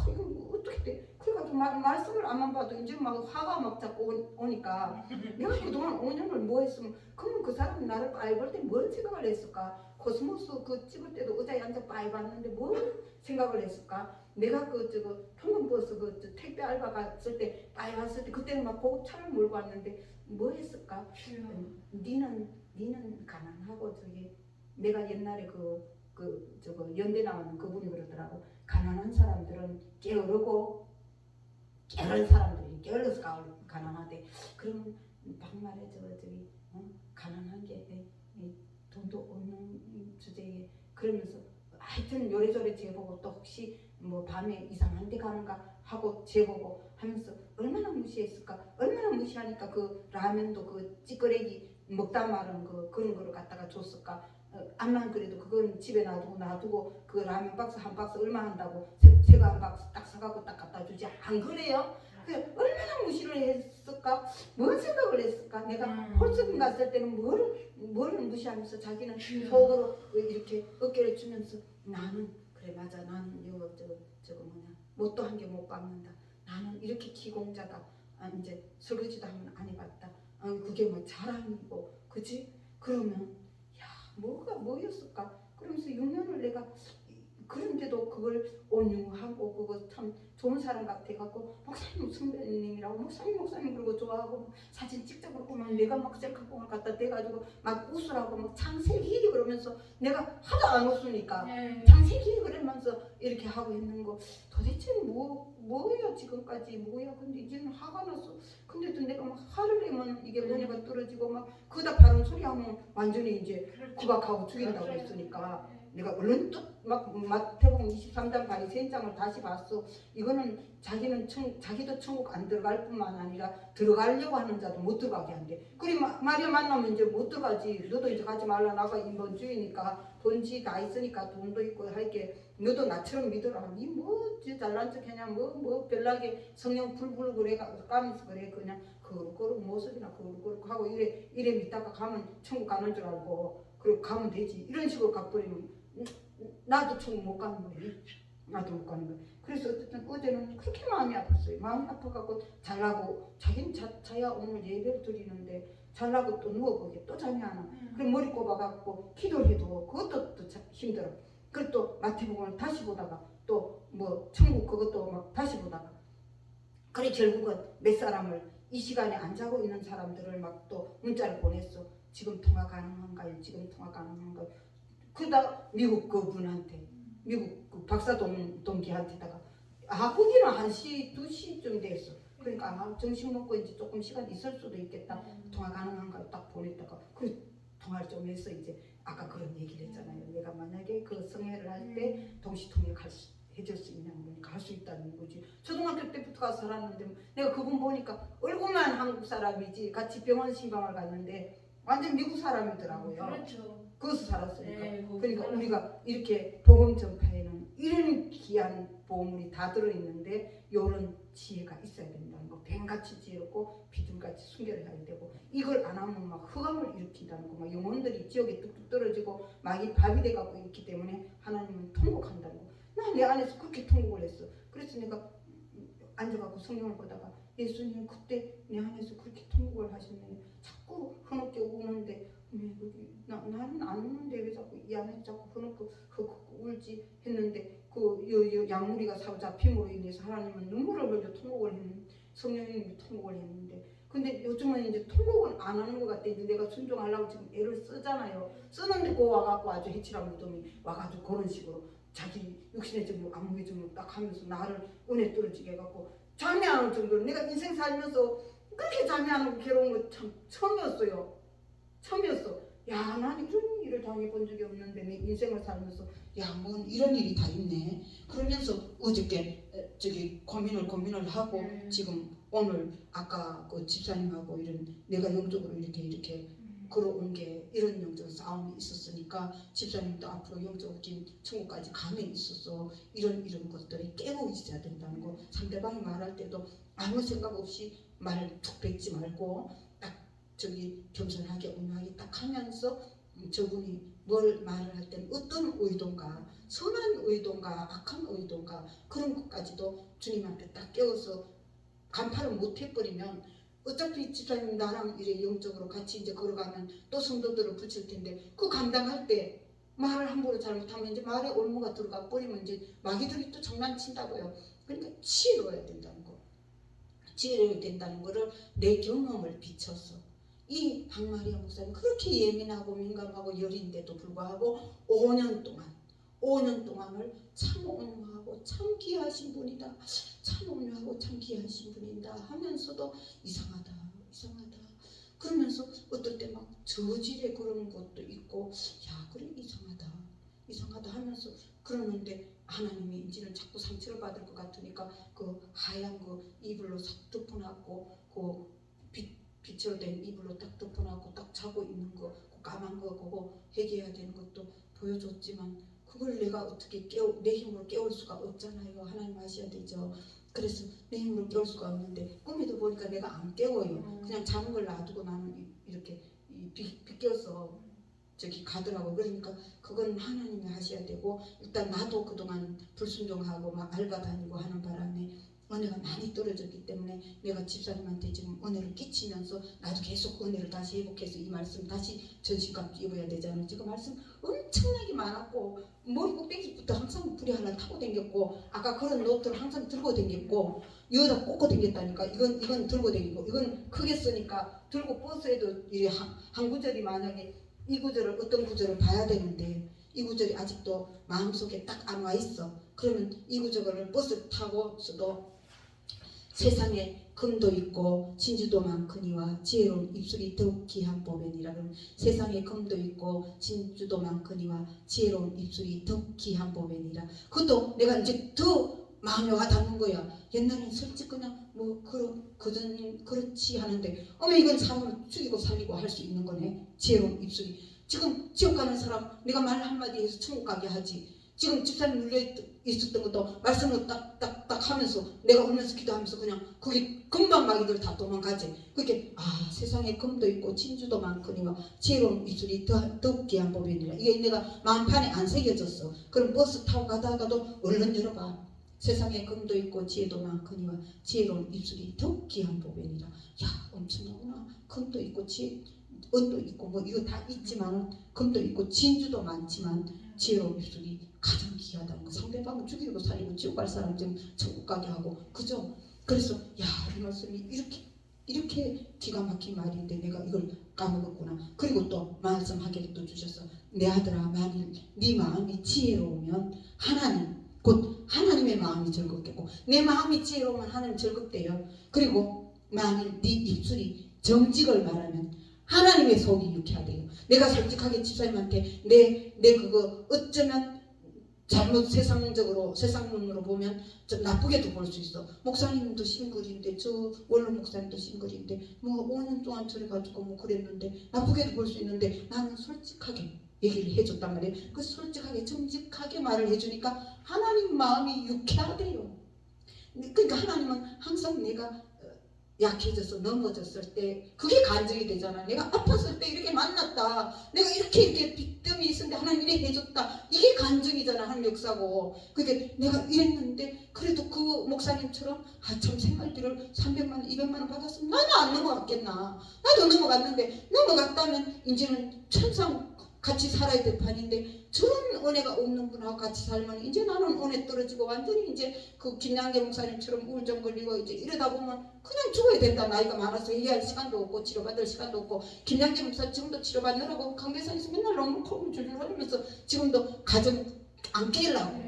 이거 뭐 어떻게 돼? 그래가지고 말씀을 안만 봐도 이제 막 화가 막 자꾸 오니까 내가 그동안 5년을 뭐 했으면 그러면 그 사람이 나를 빠이 볼 때 뭘 생각을 했을까? 코스모스 그 찍을 때도 의자에 앉아 빠이 봤는데 뭘 생각을 했을까? 내가 평균버스 택배 알바 갔을 때 빠이 봤을 때 그때는 막 고급차를 몰고 왔는데 뭐 했을까? 니는 가난하고 내가 옛날에 연대 나오는 그분이 그러더라고. 가난한 사람들은 게으르고 게으른 사람들이 게을러서 가난하대. 그러면 막말에 가난한 게 돈도 없는 주제에 그러면서 하여튼 요래저래 재보고 또 혹시 뭐 밤에 이상한 데 가는가 하고 재보고 하면서 얼마나 무시했을까. 얼마나 무시하니까 그 라면도 그 찌끄레기 먹다 말은 그런 거를 갖다가 줬을까. 암만 그래도 그건 집에 놔두고 그 라면 박스 한 박스 얼마 한다고 새거 한 박스 딱 사가고 딱 갖다 주지 안 그래요? 얼마나 무시를 했을까? 뭔 생각을 했을까? 내가 홀수빈 갔을 때는 뭐를 무시하면서 자기는 속으로 이렇게 어깨를 주면서 나는 그래 맞아 나는 뭣도 한 개 못 깎는다. 나는 이렇게 기공자다. 이제 설거지도 하면 안 해봤다. 그게 뭐 자랑이고 그치? 그러면 뭐였을까? 그러면서 6년을 내가 그런데도 그걸 온유하고 그거 참 좋은 사람 같아갖고 목사님 선배님이라고 목사님 그러고 좋아하고 사진 찍자 그러고 막 내가 막 셀카봉을 갖다 대가지고 막 웃으라고 막 창세기 그러면서 내가 하도 안 웃으니까 창세기 그러면서 이렇게 하고 있는 거 도대체 뭐야 지금까지 뭐야. 근데 이제는 화가 났어. 근데도 내가 막 화를 내면 이게 은혜가 떨어지고 막 그다 바른 소리 하면 완전히 이제 구박하고 죽인다고 했으니까 내가 얼른 또 막 마태복음 23장 바리새인장을 다시 봤어. 이거는 자기도 천국 안 들어갈 뿐만 아니라 들어가려고 하는 자도 못 들어가게 한대. 그리 마리아 만나면 이제 못 들어가지. 너도 이제 가지 말라. 나가 인본주의니까 돈지 다 있으니까 돈도 있고 할게 너도 나처럼 믿어라. 니 뭐 잘난 척하냐 뭐 별나게 성령 불불 그래 까면서 그래 그냥 그거로 모습이나 그거 하고 이래 믿다가 가면 천국 가는 줄 알고 그리고 가면 되지. 이런 식으로 가버리면 나도 천국 못 가는 거예요. 나도 못 가는 거예요. 그래서 어쨌든 어제는 그렇게 마음이 아팠어요. 마음이 아파갖고 잘하고 자기는 자야 오늘 예배를 드리는데 잘라고 또 누워보게 또 잠이 안 와. 그래 머리 꼽아갖고 기도를 해도 그것도 또 힘들어. 그리고 또 마태복음을 다시 보다가 또 뭐 천국 그것도 막 다시 보다가 그래 결국은 몇 사람을 이 시간에 안 자고 있는 사람들을 막 또 문자를 보냈어. 지금 통화 가능한가요? 지금 통화 가능한가요? 그러다가 미국 그분한테 미국 그 박사 동기한테다가 거기는 1시 2시쯤 됐어. 그러니까 점심 먹고 이제 조금 시간 있을 수도 있겠다. 통화 가능한가요? 딱 보냈다가 그 통화를 좀 해서 이제 아까 그런 얘기를 했잖아요. 내가 만약에 그 성회를 할 때 동시 통역 해줄 수 있냐고 보니까 할 수 있다는 거지. 초등학교 때부터 가서 살았는데 내가 그분 보니까 얼굴만 한국 사람이지 같이 병원 신방을 갔는데 완전 미국 사람이더라고요. 그렇죠. 거기서 살았으니까. 네, 그러니까 우리가 이렇게 복음 전파에는 이런 귀한 보물이 다 들어있는데 이런 지혜가 있어야 된다는 거. 뱀같이 지혜롭고 비둘같이 순결해야 되고 이걸 안 하면 막 흑암을 일으킨다는 거. 막 영혼들이 지옥에 뚝뚝 떨어지고 막이 밥이 돼갖고 있기 때문에 하나님은 통곡한다는 거. 나 내 안에서 그렇게 통곡을 했어. 그래서 내가 앉아갖고 성경을 보다가 예수님 그때 내 안에서 그렇게 통곡을 하셨네. 자꾸 흐느껴 우는데 나는 안 우는데 왜 자꾸 이 안에서 자꾸 흐느껴 울지 했는데 그 양무리가 잡힘으로 인해서 하나님은 눈물을 흘려 통곡을 했는데 성령님이 통곡을 했는데 근데 요즘은 이제 통곡은 안 하는 것 같아. 이제 내가 순종하려고 지금 애를 쓰잖아요. 쓰는데 그 와갖고 아주 해치란 무덤이 와가지고 그런 식으로 자기 육신의 정욕 안목의 정욕 딱 하면서 나를 은혜 떨어지게 해갖고 잠이 안 올 정도로 내가 인생 살면서 그렇게 잠이 안 오고 괴로운 거 참 처음이었어요. 야, 난 이런 일을 당해본 적이 없는데 내 인생을 살면서 야, 뭔 이런 일이 다 있네. 그러면서 어저께 고민을 하고 지금 오늘 아까 그 집사님하고 이런 내가 영적으로 이렇게 걸어온 게 이런 영적 싸움이 있었으니까 집사님도 앞으로 영적인 천국까지 감에 있어서 이런 것들이 깨고 있어야 된다는 거. 상대방이 말할 때도 아무 생각 없이 말을 툭 뱉지 말고 딱 겸손하게 온유하게 딱 하면서 저분이 뭘 말을 할 때는 어떤 의도인가, 선한 의도인가 악한 의도인가 그런 것까지도 주님한테 딱 깨워서 간파를 못 해버리면 어차피 집사님 나랑 이래 영적으로 같이 이제 걸어가면 또 성도들을 붙일 텐데 그 감당할 때 말을 함부로 잘못하면 이제 말에 올무가 들어가 버리면 이제 마귀들이 또 장난친다고요. 그러니까 지혜로워야 된다는 거. 지혜로워야 된다는 거를 내 경험을 비춰서 이 박마리아 목사님 그렇게 예민하고 민감하고 여린데도 불구하고 5년 동안을 참 온유하고 참 귀하신 분이다. 참 온유하고 참 귀하신 분이다 하면서도 이상하다. 그러면서 어떨 때 막 저질에 그러는 것도 있고 야 그래 이상하다 하면서 그러는데 하나님이 이제는 자꾸 상처를 받을 것 같으니까 그 하얀 그 이불로 싹 덮어놨고 그 빛으로 된 이불로 딱 덮어놨고 딱 자고 있는 거 그 까만 거 그거 회개해야 되는 것도 보여줬지만 그걸 내가 어떻게 내 힘으로 깨울 수가 없잖아요. 하나님 하셔야 되죠. 그래서 내 힘으로 깨울 수가 없는데 꿈에도 보니까 내가 안 깨워요. 그냥 자는 걸 놔두고 나는 이렇게 비껴서 가더라고. 그러니까 그건 하나님이 하셔야 되고 일단 나도 그동안 불순종하고 막 알바 다니고 하는 바람에 은혜가 많이 떨어졌기 때문에 내가 집사님한테 지금 은혜를 끼치면서 나도 계속 은혜를 다시 회복해서 이 말씀 다시 전신값 입어야 되잖아요. 지금 말씀 엄청나게 많았고 머리 꼭대기부터 항상 불이 하나 타고 다녔고 아까 그런 노트를 항상 들고 다녔고 여기다 꽂고 다녔다니까. 이건 들고 다니고 이건 크게 쓰니까 들고 버스에도 이 한 구절이 만약에 이 구절을 어떤 구절을 봐야 되는데 이 구절이 아직도 마음속에 딱 안 와 있어. 그러면 이 구절을 버스 타고서도 세상에 금도 있고 진주도 많거니와 지혜로운 입술이 더욱 귀한 보배니라. 그러면 세상에 금도 있고 진주도 많거니와 지혜로운 입술이 더욱 귀한 보배니라. 그것도 내가 이제 더 마음에 와닿는 거야. 옛날에는 솔직히 그냥 뭐 그렇지 하는데 어머 이건 사람을 죽이고 살리고 할 수 있는 거네. 지혜로운 입술이. 지금 지옥 가는 사람 내가 말 한마디 해서 천국 가게 하지. 지금 집사님 눌려 있었던 것도 말씀을 딱딱딱 하면서 내가 울면서 기도하면서 그냥 그게 금방 마귀들 다 도망가지. 그렇게 세상에 금도 있고 진주도 많거니와 지혜로운 입술이 더욱 귀한 보배니라. 이게 내가 마음판에 안 새겨졌어. 그럼 버스 타고 가다가도 얼른 열어봐. 세상에 금도 있고 지혜도 많거니와 지혜로운 입술이 더욱 귀한 보배니라. 야, 엄청나구나. 금도 있고 은도 있고 뭐 이거 다 있지만 금도 있고 진주도 많지만 지혜로운 입술이 가장 귀하다는 거. 상대방은 죽이고 살리고 지옥 갈 사람 좀 천국 가게 하고, 그죠? 그래서 야, 이 말씀이 이렇게 기가 막힌 말인데 내가 이걸 까먹었구나. 그리고 또 말씀하기를 또 주셔서, 내 아들아, 만일 네 마음이 지혜로우면 하나님, 곧 하나님의 마음이 즐겁겠고, 내 마음이 지혜로우면 하나님 즐겁대요. 그리고 만일 네 입술이 정직을 말하면 하나님의 속이 유쾌하대요. 내가 솔직하게 집사님한테 내 그거 어쩌면 잘못 세상 눈으로 보면 좀 나쁘게도 볼 수 있어. 목사님도 싱글인데, 저 원로 목사님도 싱글인데 뭐 5년 동안 저래 가지고 뭐 그랬는데 나쁘게도 볼 수 있는데, 나는 솔직하게 얘기를 해줬단 말이에요. 그 솔직하게 정직하게 말을 해주니까 하나님 마음이 유쾌하대요. 그러니까 하나님은 항상 내가 약해져서 넘어졌을 때 그게 간증이 되잖아. 내가 아팠을 때 이렇게 만났다, 내가 이렇게 빚뜸이 있었는데 하나님 이렇게 해줬다, 이게 간증이잖아. 하나님 역사고. 그게 내가 이랬는데 그래도 그 목사님처럼 참 생활비를 300만 원 200만 원 받았으면 나는 안 넘어갔겠나. 나도 넘어갔는데, 넘어갔다면 이제는 천상 같이 살아야 될 판인데, 저런 은혜가 없는 분하고 같이 살면 이제 나는 은혜 떨어지고 완전히 이제 그 김양계 목사님처럼 우울증 걸리고 이제 이러다 보면 그냥 죽어야 된다. 나이가 많아서 얘기할 시간도 없고 치료받을 시간도 없고. 김양계 목사 지금도 치료받느라고 강대상에서 맨날 너무 콧물 줄줄 흘리면서 지금도 가정 안 깨려고.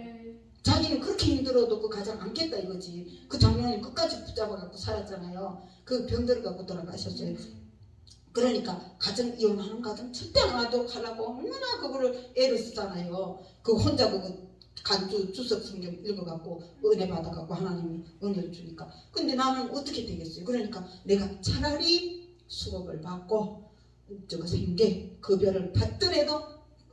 자기는 그렇게 힘들어도 그 가정 안 깼다 이거지. 그 장로님 끝까지 붙잡아갖고 살았잖아요. 그 병 들어갖고 돌아가셨어요. 그러니까 가정 이혼하는 가정 절대 안 하도록 하려고 얼마나 그거를 애를 쓰잖아요. 그 혼자 그거 간주 주석 성경 읽어갖고 은혜 받아갖고 하나님이 은혜를 주니까. 근데 나는 어떻게 되겠어요? 그러니까 내가 차라리 수업을 받고 저거 생계 급여를 받더라도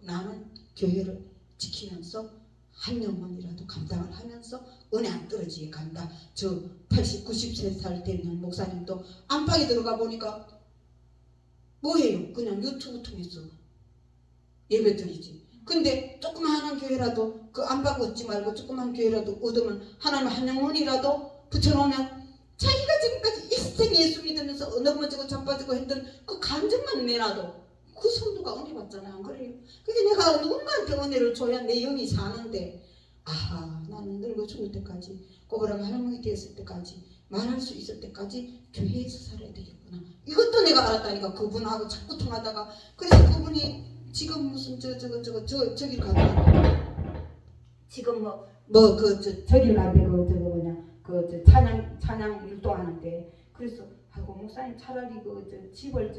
나는 교회를 지키면서 한 영혼이라도 감당을 하면서 은혜 안 떨어지게 간다. 저 80, 90살 되는 목사님도 안방에 들어가 보니까 뭐예요? 그냥 유튜브 통해서 예배 드리지. 근데 조그마한 교회라도 그 안방 얻지 말고 조그마한 교회라도 얻으면 하나님 한 영혼이라도 붙여놓으면 자기가 지금까지 일생 예수 믿으면서 넘어지고 자빠지고 했던 그 감정만 내놔도 그 성도가 은혜 받잖아요. 안 그래요? 그래서 내가 누군가한테 은혜를 줘야 내 영이 사는데, 아하, 나는 늙어 죽을 때까지, 꼬부랑 할머니 됐을 때까지, 말할 수 있을 때까지 교회에서 살아야 되겠구나. 이것도 내가 알았다니까. 그분하고 자꾸 통하다가. 그래서 그분이 지금 무슨 저길 가다 지금 저길 가는데 그 찬양 율동하는데, 그래서 아이고 목사님 차라리 집을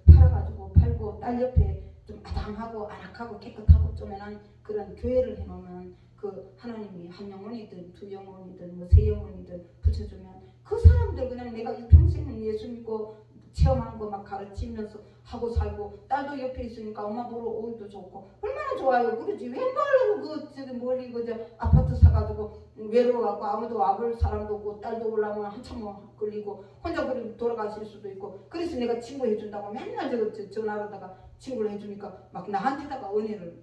팔아가지고 팔고 딸 옆에 좀 아담하고 안악하고 깨끗하고 쪼매난 그런 교회를 해놓으면 그 하나님이 한 영혼이든 두 영혼이든 뭐 세 영혼이든 붙여주면 그 사람들 그냥 내가 평생 예수 믿고 체험한 거 막 가르치면서 하고 살고, 딸도 옆에 있으니까 엄마 보러 오기도 좋고 얼마나 좋아요. 그러지. 왜 말로 멀리 아파트 사가지고 외로워갖고 아무도 와볼 사람도 없고 딸도 오려면 한참 걸리고 혼자 그리고 돌아가실 수도 있고. 그래서 내가 친구 해준다고 맨날 전화로다가 친구를 해주니까 막 나한테다가 은혜를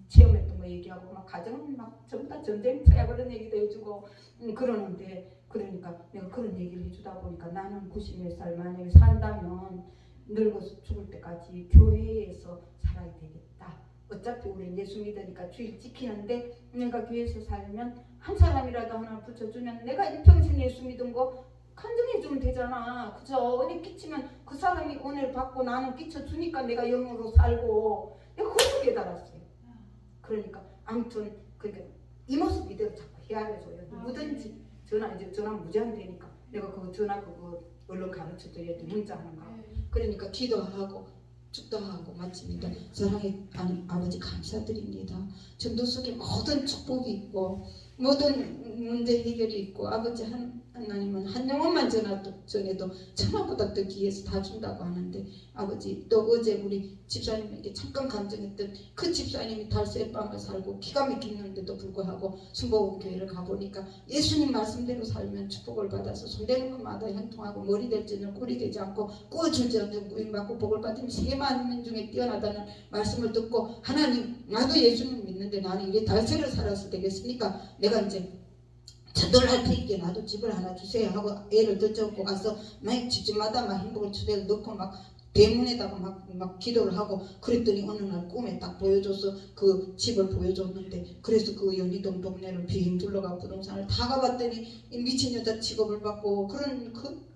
체험했던 거 얘기하고 막 가정은 막 전부 다 전쟁터야 그런 얘기도 해주고 그러는데, 그러니까 내가 그런 얘기를 해주다 보니까 나는 90몇 살 만약에 산다면 늙어서 죽을 때까지 교회에서 살아야 되겠다. 어차피 우리는 예수 믿으니까 주일 지키는데 내가 교회에서 살면 한 사람이라도 하나 붙여주면 내가 일평생 예수 믿은 거 간증해주면 되잖아. 그죠? 은혜 끼치면 그 사람이 은혜를 받고 나는 끼쳐주니까 내가 영으로 살고. 내가 그걸 깨달았어요. 그러니까 아무튼 그러니까 이 모습 이대로 자꾸 헤아려줘요. 누구든지 전화 무제한 되니까 내가 그거 전화 그거 얼른 가르쳐 드려야 돼. 문자하는 거. 그러니까 기도하고 축도하고 마칩니다. 사랑의 아버지 감사드립니다. 전도 속에 모든 축복이 있고 모든 문제 해결이 있고, 아버지 하나님은 한 영혼만 전해도 천하보다 더 귀해서 다 준다고 하는데, 아버지 또 어제 우리 집사님에게 잠깐 감정했던 그 집사님이 달새방을 살고 기가 막히는데도 불구하고 순복음교회를 가보니까 예수님 말씀대로 살면 축복을 받아서 손대는 것마다 형통하고 머리 될지는 꼴이 되지 않고 구워줄지는 구임받고 복을 받으면 3만 명 중에 뛰어나다는 말씀을 듣고, 하나님 나도 예수님 믿는데 나는 이래 달새를 살아서 되겠습니까? 내가 이제 저돌할 테니까 나도 집을 하나 주세요 하고 애를 던져갖고 가서 막 집집마다 막 행복을 초대를 넣고 막 대문에다가 막 기도를 하고 그랬더니 어느 날 꿈에 딱 보여줘서 그 집을 보여줬는데 그래서 그 연희동 동네를 빙 둘러가 부동산을 다 가봤더니 이 미친 여자 취급을 받고 그런 그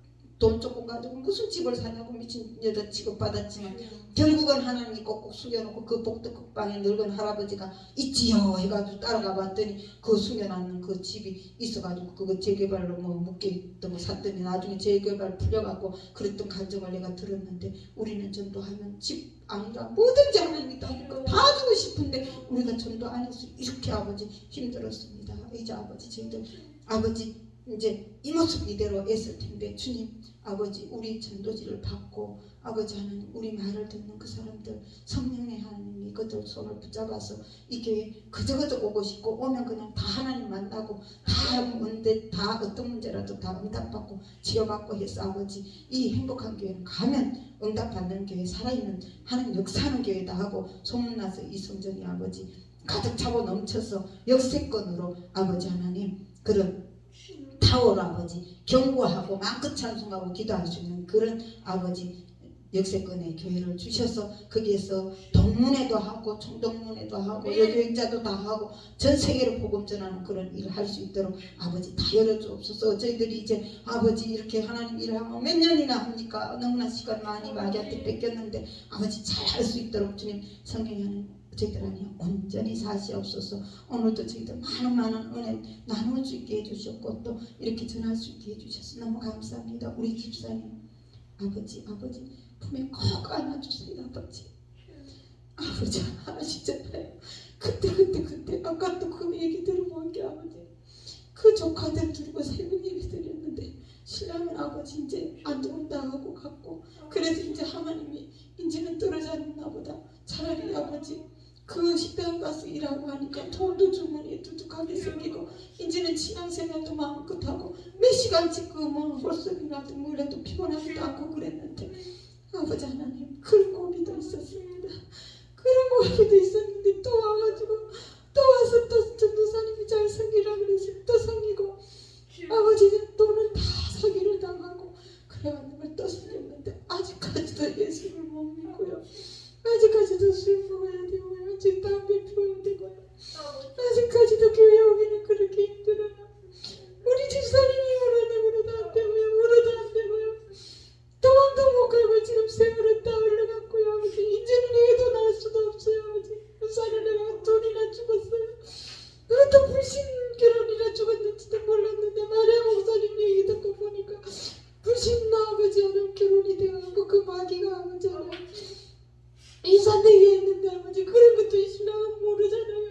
돈 조금 가지고 무슨 집을 사냐고 미친 여자 취급 받았지만 결국은 하나님이 꼭꼭 숙여놓고 그 복덕방에 늙은 할아버지가 있지요 해가지고 따라가 봤더니 그 숙여놨는 그 집이 있어가지고 그거 재개발로 뭐 묶여있던 거 샀더니 나중에 재개발 풀려갖고 그랬던 간증을 내가 들었는데 우리는 전도하면 집 아니라 뭐든지 하나님이 다 주고 싶은데 우리가 전도 안 해서 이렇게 아버지 힘들었습니다. 이제 아버지 저희들 아버지 이제 이 모습 이대로 애쓸 텐데 주님 아버지 우리 전도지를 받고 아버지 하나님 우리 말을 듣는 그 사람들 성령의 하나님이 그들 손을 붙잡아서 이 교회 그저그저 오고 싶고 오면 그냥 다 하나님 만나고 다 문제 다 어떤 문제라도 다 응답받고 치료받고 해서 아버지 이 행복한 교회는 가면 응답받는 교회 살아있는 하나님 역사하는 교회다 하고 소문나서 이 성전이 아버지 가득 차고 넘쳐서 역세권으로 아버지 하나님 그런 타워로 아버지 경고하고 마음껏 찬송하고 기도할 수 있는 그런 아버지 역세권의 교회를 주셔서 거기에서 동문회도 하고 총동문회도 하고 여교행자도 다 하고 전 세계로 복음 전하는 그런 일을 할 수 있도록 아버지 다 열어주옵소서. 저희들이 이제 아버지 이렇게 하나님 일을 하면 몇 년이나 합니까? 너무나 시간 많이 마귀한테 뺏겼는데 아버지 잘 할 수 있도록 주님 성령이 하는 저희들 안에 온전히 사시옵소서. 오늘도 저희들 많은 은혜 나눌 수 있게 해주셨고 또 이렇게 전할 수 있게 해주셔서 너무 감사합니다. 우리 집사님 아버지 품에 꼭 안아주세요. 아버지 아시잖아요. 그때 아까 또 그 얘기 들어본 게 아버지 그 조카들 들고 새벽 예배 드렸는데 신랑은 아버지 이제 안 들어온다 하고 갔고 그래서 이제 하나님이 이제는 떨어졌나 보다. 차라리 아버지 그 식당 가서 일하고 하니까 돈도 주머니에 두둑하게 생기고 이제는 신앙생활도 마음껏 하고 몇 시간씩 그뭐 홀수이라도 뭐라도 피곤하지도 않고 그랬는데 아버지 하나님 그런 고비도 있었습니다. 그런 고비도 있었는데 또 와가지고 또 와서 또 전도사님이 잘 섬기라 그래서 또 섬기고 아버지는 돈은 다 사기를 당하고 그래가지고 또 섬겼는데 아직까지도 예수를 못 믿고요. 아직까지도 술 먹어야 되고요. 아직 담배 피워야 되고요. 아직까지도 교회 오기는 그렇게 힘들어요. 우리 집사님이 울어도 안 되고요. 울어도 안 되고요. 도망도 못 가고 지금 세월은 다 흘러갔고요. 아버지 이제는 애도 낳을 수도 없어요. 아버지 사는 애가 둘이나 죽었어요. 그것도 불신 결혼이라 죽었는지도 몰랐는데 마리아 목사님 얘기 듣고 보니까 불신 아버지 하나 결혼이 되어가고 그 마귀가 아버지 하나 인산되게 했는데 아버지 그런 것도 이 신랑은 모르잖아요.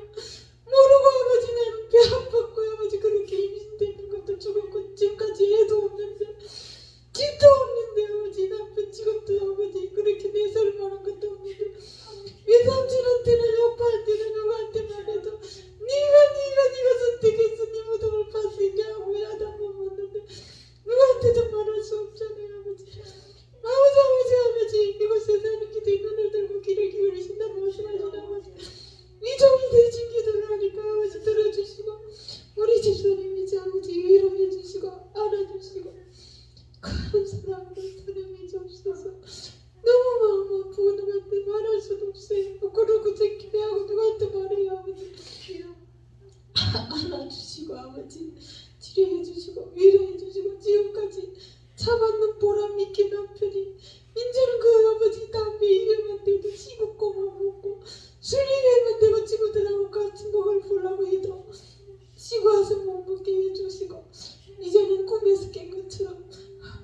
모르고 아버지 나는 배 아팠고 아버지 그렇게 임신되는 것도 죽었고 지금까지 애도 없는데 집도 없는데 아버지 남편 직업도 아버지 그렇게 내설 말한 것도 없는데 외삼촌한테는 오빠한테는 누구한테만 해도 네가 선택해서 네 무덤을 봤으니까 왜 아담 못 먹는데 누구한테도 말할 수 없잖아요. 아버지 이곳에 사는 기도에 눈을 들고 귀를 기울이신다는 말씀하시는 아버지 이종이 되신 기도를 하니까 아버지 들어주시고 우리 집사님이 이제 아버지 위로해 주시고 안아주시고 그런 사랑으로 사랑해 주옵소서. 너무 마음 아프고 누구한테 말할 수도 없어요. 그러고 제 기대하고 누구한테 말해요. 아버지 안아주시고 아버지 치료해 주시고 위로해 주시고 지금까지 참았는 보람 있게 남편이 이제는 그 아버지 담배 이래만 돼도 씹고 못 먹고 술 이래만 되고 친구들하고 같이 먹을 보려고 해도 쉬고 와서 못 먹게 해주시고 이제는 꿈에서 깬 것처럼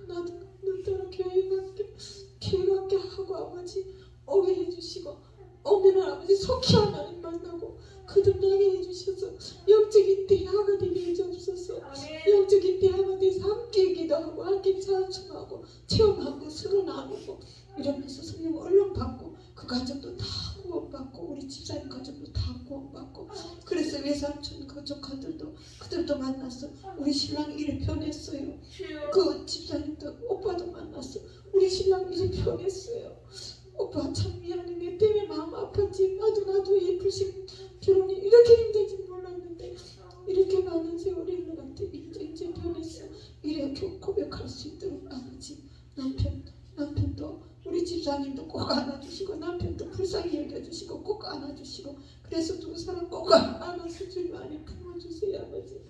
나도 눈 따라 교회 갈게 하고 아버지 오게 해주시고 오면 아버지 속히 하나님 만나고 거듭나게 해주셔서 영적인 대화가 되게 해주옵소서. 영적인 대화가 돼서 함께 기도하고 함께 찬송하고 체험하고 서로 나누고 이러면서 성령 얼른 받고 그 가정도 다 구원받고 우리 집사님 가정도 다 구원받고 그래서 외삼촌 그 조카들도 그들도 만났어. 우리 신랑이 이래 변했어요. 그 집사님도 오빠도 만났어. 우리 신랑이 이래 변했어요. 오빠 참 미안해. 내 때문에 마음 아팠지. 나도 예쁘신 결혼이 이렇게 힘들지 몰랐는데 이렇게 많은 세월이 흘러갔는데 이제 변했어. 이렇게 고백할 수 있도록 아버지 남편도 우리 집사님도 꼭 안아주시고 남편도 불쌍히 여겨주시고 꼭 안아주시고 그래서 두 사람 꼭 안아서 주님 안에 품어주세요. 아버지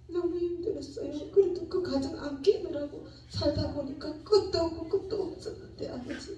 너무 힘들었어요. 그래도 그 가정 안 깨느라고 살다 보니까 끝도 없고 끝도 없었는데 아버지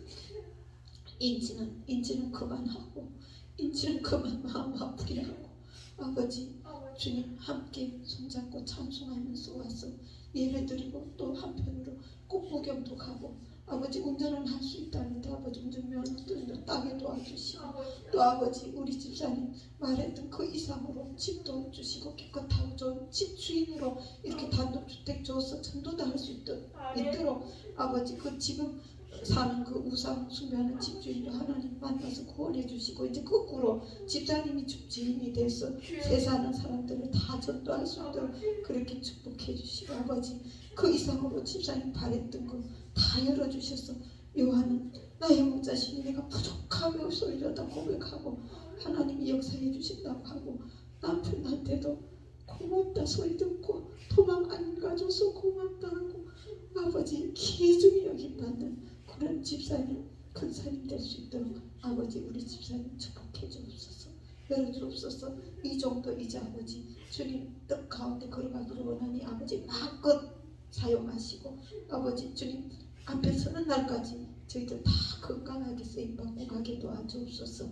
인지는 그만하고 인지는 그만 마음 아프게 하고 아버지 주님 함께 손잡고 찬송하면서 와서 예배드리고 또 한편으로 꽃구경도 가고 아버지 운전은 할 수 있다는데 아버지 운전면허도 따게 도와주시고 또 아버지 우리 집사님 말했던 그 이상으로 집도 주시고 깨끗하고 좋은 집 주인으로 이렇게 단독주택 줘서 전도도 할 수 있도록 아버지 그 지금 사는 그 우상 숭배하는 집주인도 하나님 만나서 구원해 주시고 이제 거꾸로 집사님이 집주인이 돼서 새 사는 사람들을 다 전도할 수 있도록 그렇게 축복해 주시고 아버지 그 이상으로 집사님 바랬던 거 다 열어주셔서 요한은 나의 목자신이 내가 부족함이 없소이로다 고백하고 하나님이 역사해 주신다고 하고 남편한테도 고맙다 소리 듣고 도망 안 가줘서 고맙다 하고 아버지 귀중히 여김받는 그런 집사님 큰사님 될 수 있도록 아버지 우리 집사님 축복해 주옵소서 열어주옵소서. 이 정도 이제 아버지 주님 뜻 가운데 걸어가기를 원하니 아버지 마음껏 사용하시고 아버지 주님 앞에 서는 날까지 저희들 다 건강하게 쓰임받고 가게 도와주옵소서.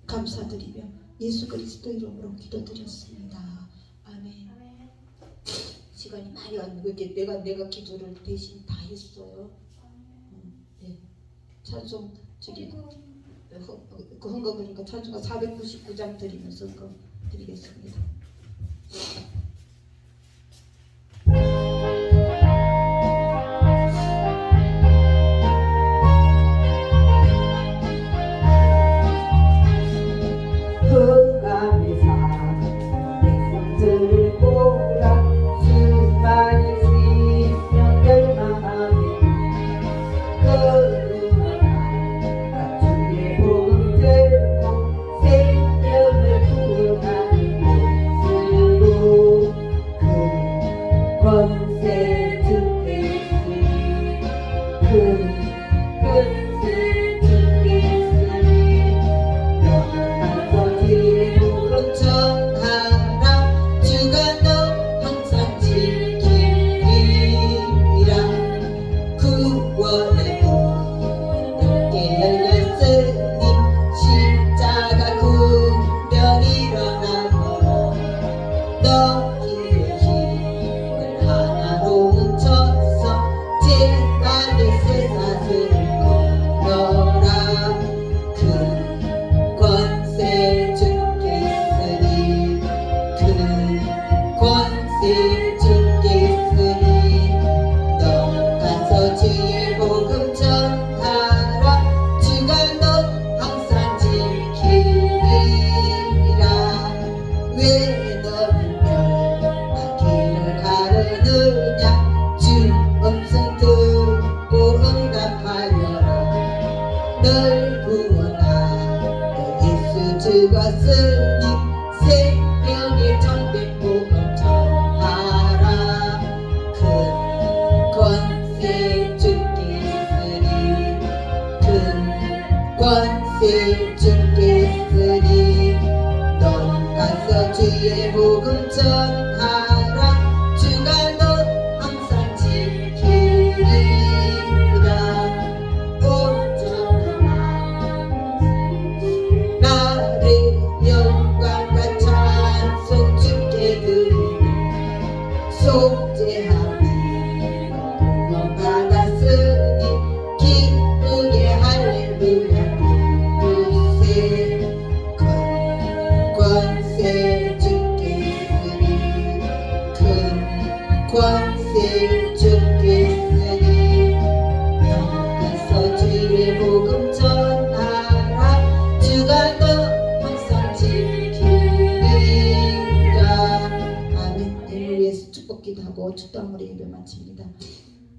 감사드리며 예수 그리스도 이름으로 기도드렸습니다. 아멘. 시간이 많이 왔는데 내가 기도를 대신 다 했어요. 네. 찬송 저기 그 헌금이니까 찬송가 499장 드리면서 헌금 드리겠습니다.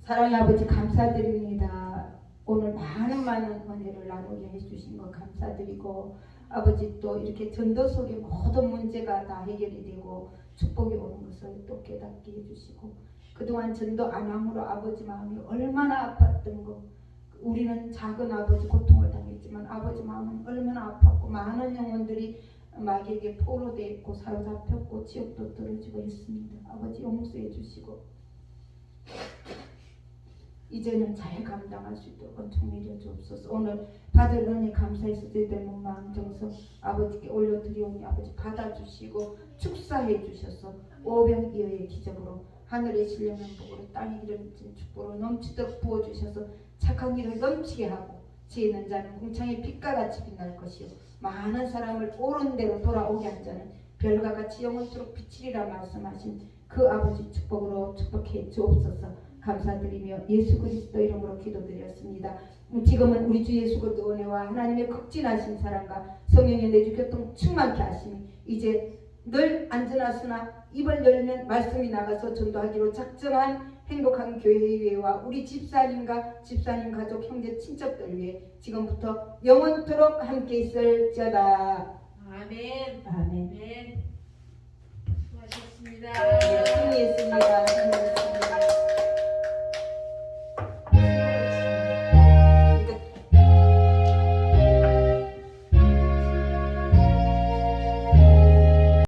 사랑의 아버지 감사드립니다. 오늘 많은 은혜를 나누게 해주신 것 감사드리고 아버지 또 이렇게 전도 속에 모든 문제가 다 해결이 되고 축복이 오는 것을 또 깨닫게 해주시고 그동안 전도 안 함으로 아버지 마음이 얼마나 아팠던 거 우리는 작은 아버지 고통을 당했지만 아버지 마음은 얼마나 아팠고 많은 영혼들이 마귀에게 포로되어 있고 사로잡혔고 지옥도 떨어지고 있습니다. 아버지 용서해 주시고 이제는 잘 감당할 수 있도록 은총 내려 주옵소서. 오늘 받을 은혜 감사해서 저희들 마음 정성 아버지께 올려드리오니 아버지 받아주시고 축사해 주셔서 오병이어의 기적으로 하늘의 신령한 복으로 땅에 이르는 축복으로 넘치도록 부어주셔서 착한 일을 넘치게 하고 지혜 있는 자는 궁창의 빛과 같이 빛날 것이요 많은 사람을 옳은 대로 돌아오게 한 자는 별과 같이 영원토록 비치리라 말씀하신 그 아버지 축복으로 축복해 주옵소서. 감사드리며 예수 그리스도 이름으로 기도드렸습니다. 지금은 우리 주 예수 그리스도 은혜와 하나님의 극진하신 사랑과 성령의 내주 교통 충만케 하시니 이제 늘 안전하으나 입을 열면 말씀이 나가서 전도하기로 작정한 행복한 교회와 우리 집사님과 집사님 가족 형제 친척들 위해 지금부터 영원토록 함께 있을지어다. 아멘. 아멘. 아멘. 수고하셨습니다.